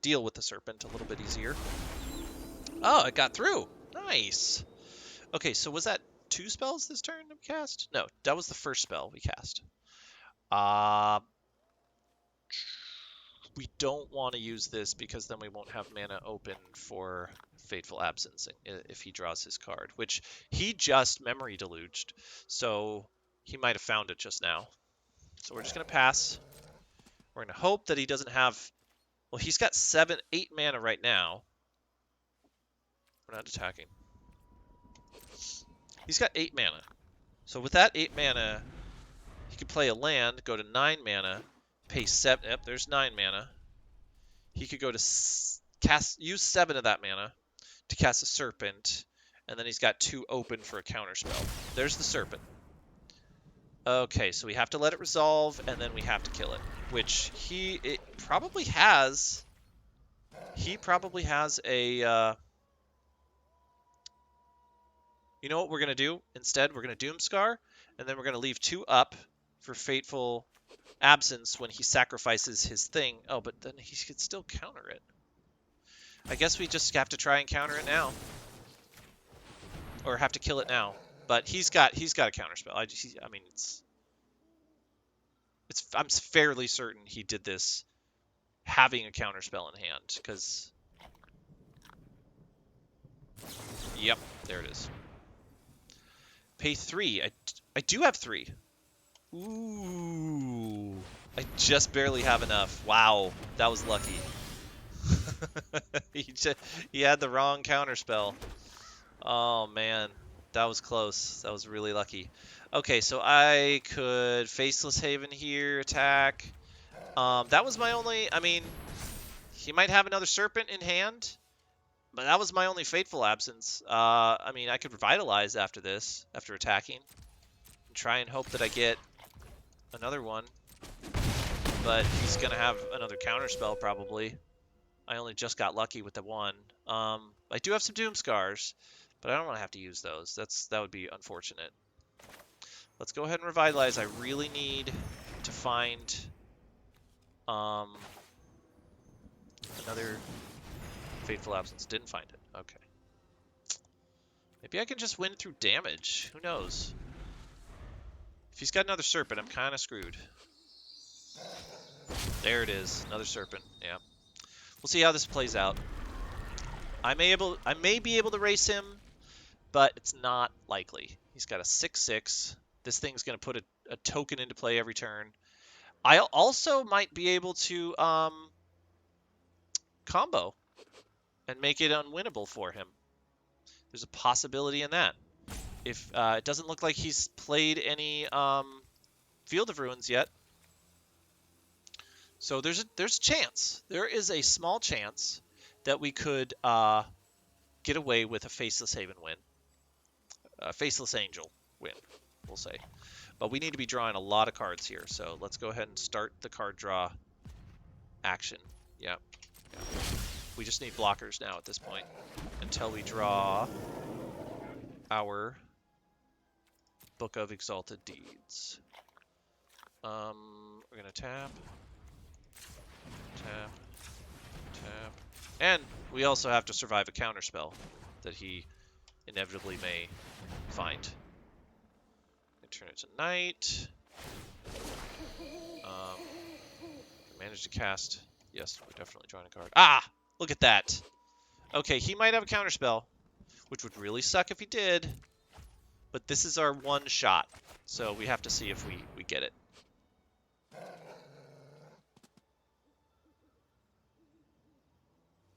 deal with the Serpent a little bit easier. Oh, it got through. Nice. Okay, so was that 2 spells this turn that we cast? No, that was the first spell we cast. We don't want to use this because then we won't have mana open for Fateful Absence if he draws his card, which he just Memory Deluged, so he might have found it just now. So we're just going to pass. We're going to hope that he doesn't have... Well, he's got 8 mana right now. We're not attacking. He's got 8 mana. So with that 8 mana, he could play a land, go to 9 mana, pay 7... Yep, there's 9 mana. He could go to use 7 of that mana to cast a Serpent, and then he's got 2 open for a counterspell. There's the Serpent. Okay, so we have to let it resolve, and then we have to kill it, which it probably has. He probably has a... You know what we're going to do? Instead, we're going to Doomscar, and then we're going to leave 2 up for Fateful Absence when he sacrifices his thing. Oh, but then he could still counter it. I guess we just have to try and counter it now. Or have to kill it now. But he's got a counterspell. I mean, I'm fairly certain he did this having a counterspell in hand, because... Yep, there it is. Pay 3. I do have 3. Ooh. I just barely have enough. Wow, that was lucky. He had the wrong counterspell. Oh, man. That was close. That was really lucky. Okay, so I could Faceless Haven here, attack. That was my only... I mean, he might have another Serpent in hand. But that was my only Fateful Absence. I mean, I could Revitalize after this, after attacking. And try and hope that I get another one. But he's going to have another counterspell, probably. I only just got lucky with the one. I do have some Doomscars, but I don't want to have to use those. That would be unfortunate. Let's go ahead and Revitalize. I really need to find another... Fateful Absence. Didn't find it. Okay. Maybe I can just win through damage. Who knows? If he's got another Serpent, I'm kind of screwed. There it is. Another Serpent. Yeah. We'll see how this plays out. I may be able to race him, but it's not likely. He's got a 6/6. This thing's going to put a token into play every turn. I also might be able to combo and make it unwinnable for him. There's a possibility in that. If it doesn't look like he's played any Field of Ruins yet. So there's a chance. There is a small chance that we could get away with a Faceless Haven win. A Faceless Angel win, we'll say. But we need to be drawing a lot of cards here. So let's go ahead and start the card draw action. Yep. We just need blockers now at this point until we draw our Book of Exalted Deeds. We're going to tap, tap, tap. And we also have to survive a counterspell that he inevitably may find. Turn it to night. Manage to cast. Yes, we're definitely drawing a card. Ah! Look at that. Okay, he might have a counterspell, which would really suck if he did. But this is our one shot, so we have to see if we get it.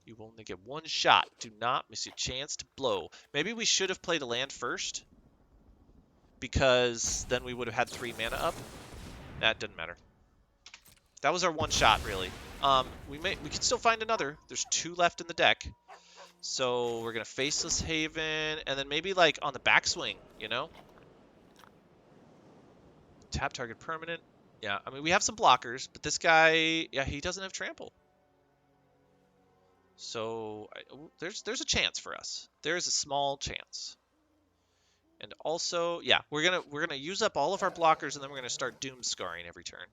You only get one shot. Do not miss your chance to blow. Maybe we should have played a land first, because then we would have had 3 mana up. That didn't matter. That was our one shot, really. We can still find another. There's 2 left in the deck. So we're going to Faceless Haven, and then maybe like on the backswing, you know? Tap target permanent. Yeah, I mean, we have some blockers, but this guy, yeah, he doesn't have trample. So there's a chance for us. There is a small chance. And also, yeah, we're gonna use up all of our blockers, and then we're gonna start doom scarring every turn.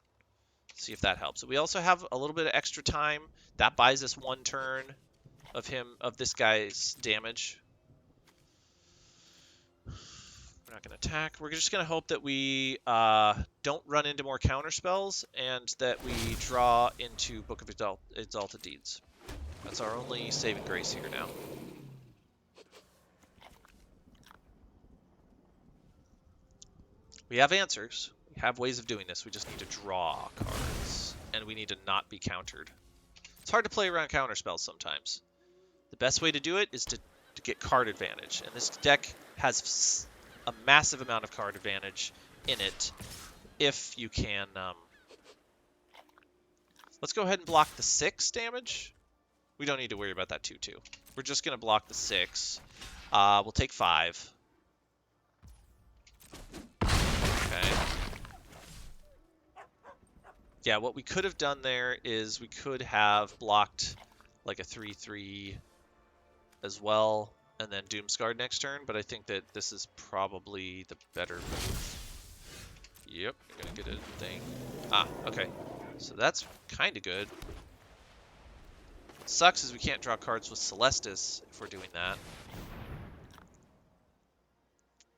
See if that helps. We also have a little bit of extra time. That buys us 1 turn of this guy's damage. We're not going to attack. We're just going to hope that we don't run into more counter spells and that we draw into Book of Exalted Deeds. That's our only saving grace here now. We have answers. We have ways of doing this. We just need to draw cards. And we need to not be countered. It's hard to play around counter spells sometimes. The best way to do it is to get card advantage. And this deck has a massive amount of card advantage in it if you can... Let's go ahead and block the 6 damage. We don't need to worry about that 2-2. We're just going to block the 6. We'll take 5. Okay. Yeah, what we could have done there is we could have blocked like a 3-3 as well, and then Doomscarred next turn, but I think that this is probably the better move. Yep, you're gonna get a thing. Ah, okay. So that's kind of good. What sucks is we can't draw cards with Celestis if we're doing that.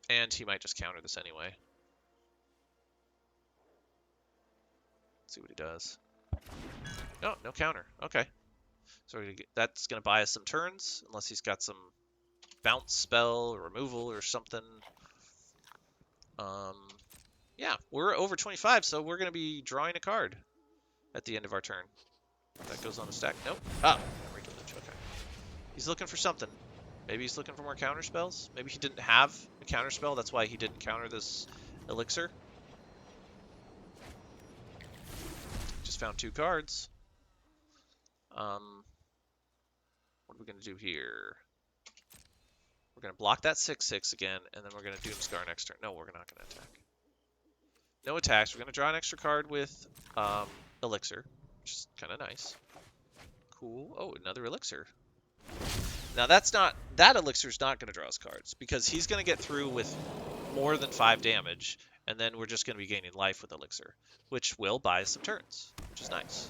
And he might just counter this anyway. Let's see what he does. No, no counter. Okay. So that's going to buy us some turns, unless he's got some bounce spell or removal or something. Yeah, we're over 25, so we're going to be drawing a card at the end of our turn. That goes on the stack. Nope. Ah, okay. He's looking for something. Maybe he's looking for more counter spells. Maybe he didn't have a counter spell. That's why he didn't counter this elixir. Just found 2 cards. What are we going to do here? We're going to block that 6-6 again, and then we're going to Doomscar next turn. No, we're not going to attack. No attacks. We're going to draw an extra card with elixir, which is kind of nice. Cool. Oh, another elixir. Now that elixir's not going to draw us cards, because he's going to get through with more than 5 damage, and then we're just going to be gaining life with elixir, which will buy us some turns, which is nice.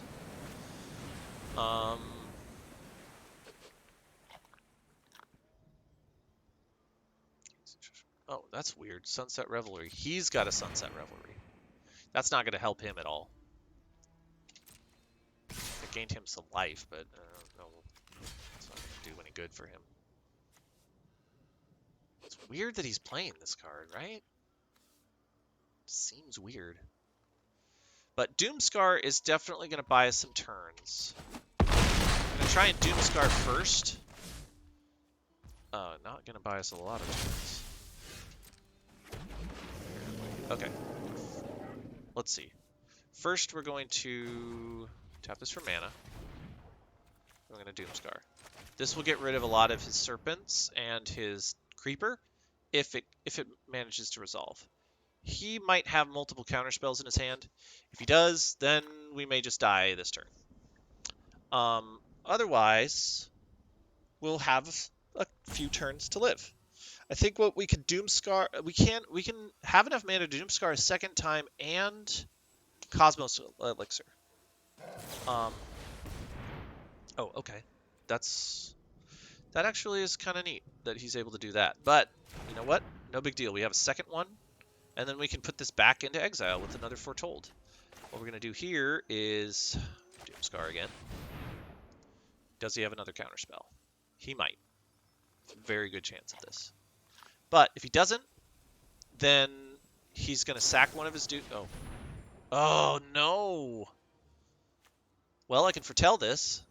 Oh, that's weird. Sunset Revelry. He's got a Sunset Revelry. That's not going to help him at all. It gained him some life, but no, it's not going to do any good for him. It's weird that he's playing this card, right? Seems weird. But Doomscar is definitely going to buy us some turns. I'm going to try and Doomscar first. Not going to buy us a lot of turns. Okay. Let's see. First, we're going to tap this for mana. We're going to Doomscar. This will get rid of a lot of his Serpents and his Creeper if it manages to resolve. He might have multiple counterspells in his hand. If he does, then we may just die this turn. Otherwise, we'll have a few turns to live. I think what we can Doomscar, we can have enough mana to Doomscar a second time and Cosmos Elixir. Oh, okay. That actually is kind of neat that he's able to do that. But you know what? No big deal. We have a second one, and then we can put this back into exile with another Foretold. What we're gonna do here is Doomscar again. Does he have another counterspell? He might. Very good chance of this. But if he doesn't, then he's going to sack one of his Oh. Oh, no. Well, I can foretell this.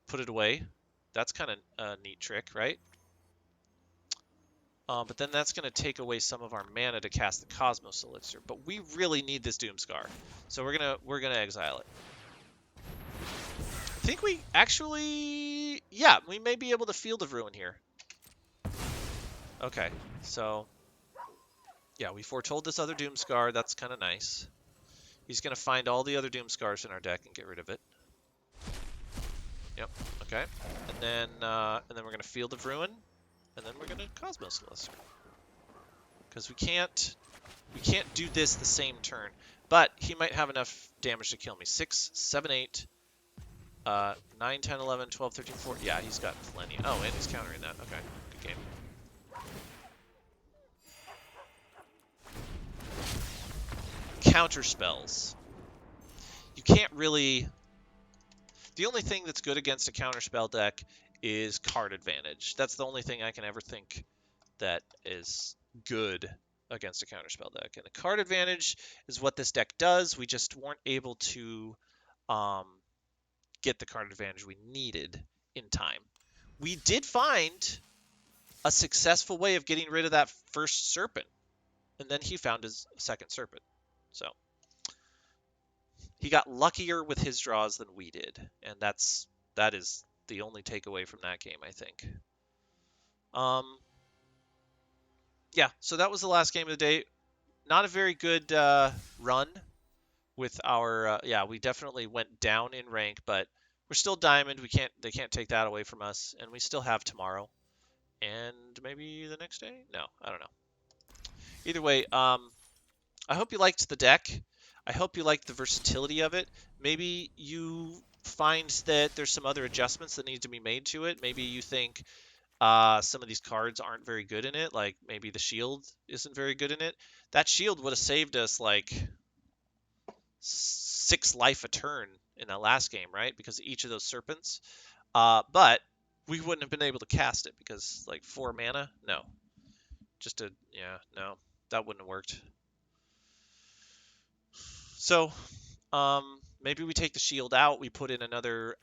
Put it away. That's kind of a neat trick, right? But then that's going to take away some of our mana to cast the Cosmos Elixir. But we really need this Doomscar. So we're gonna exile it. I think we actually... Yeah, we may be able to Field of Ruin here. Okay, so... Yeah, we foretold this other Doomscar. That's kind of nice. He's going to find all the other Doomscars in our deck and get rid of it. Yep, okay. And then we're going to Field of Ruin. And then we're going to Cosmos Elixir. Because we can't do this the same turn. But he might have enough damage to kill me. 6, 7, 8... 9, 10, 11, 12, 13, 14. Yeah, he's got plenty. Oh, and he's countering that. Okay, good game. counter spells. You can't really. The only thing that's good against a counterspell deck is card advantage. That's the only thing I can ever think that is good against a counterspell deck. And the card advantage is what this deck does. We just weren't able to um, get the card advantage we needed in time. We did find a successful way of getting rid of that first Serpent, and then he found his second Serpent. So he got luckier with his draws than we did, and that is the only takeaway from that game, I think. Um, yeah, so that was the last game of the day. Not a very good run with our. Yeah, we definitely went down in rank, but we're still diamond. They can't take that away from us, and we still have tomorrow and maybe the next day. No, I don't know. Either way, I hope you liked the deck. I hope you liked the versatility of it. Maybe you find that there's some other adjustments that need to be made to it. Maybe you think some of these cards aren't very good in it. Like maybe the shield isn't very good in it. That shield would have saved us like 6 life a turn in that last game, right? Because of each of those serpents. But we wouldn't have been able to cast it because like 4 mana. No, no, that wouldn't have worked. So maybe we take the shield out, we put in another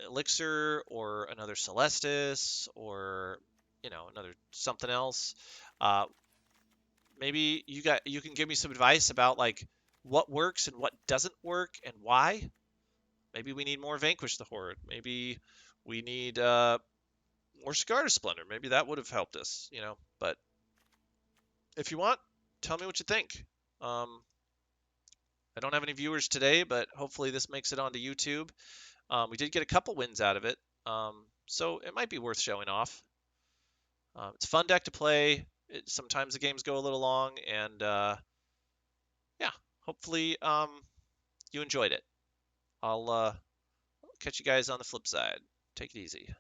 elixir or another Celestis or another something else. Uh, maybe you can give me some advice about like what works and what doesn't work and why. Maybe we need more Vanquish the Horde. Maybe we need more Scar to Splendor. Maybe that would have helped us, But if you want, tell me what you think. I don't have any viewers today, but hopefully this makes it onto YouTube. We did get a couple wins out of it, so it might be worth showing off. It's a fun deck to play. Sometimes the games go a little long, and yeah, hopefully you enjoyed it. I'll catch you guys on the flip side. Take it easy.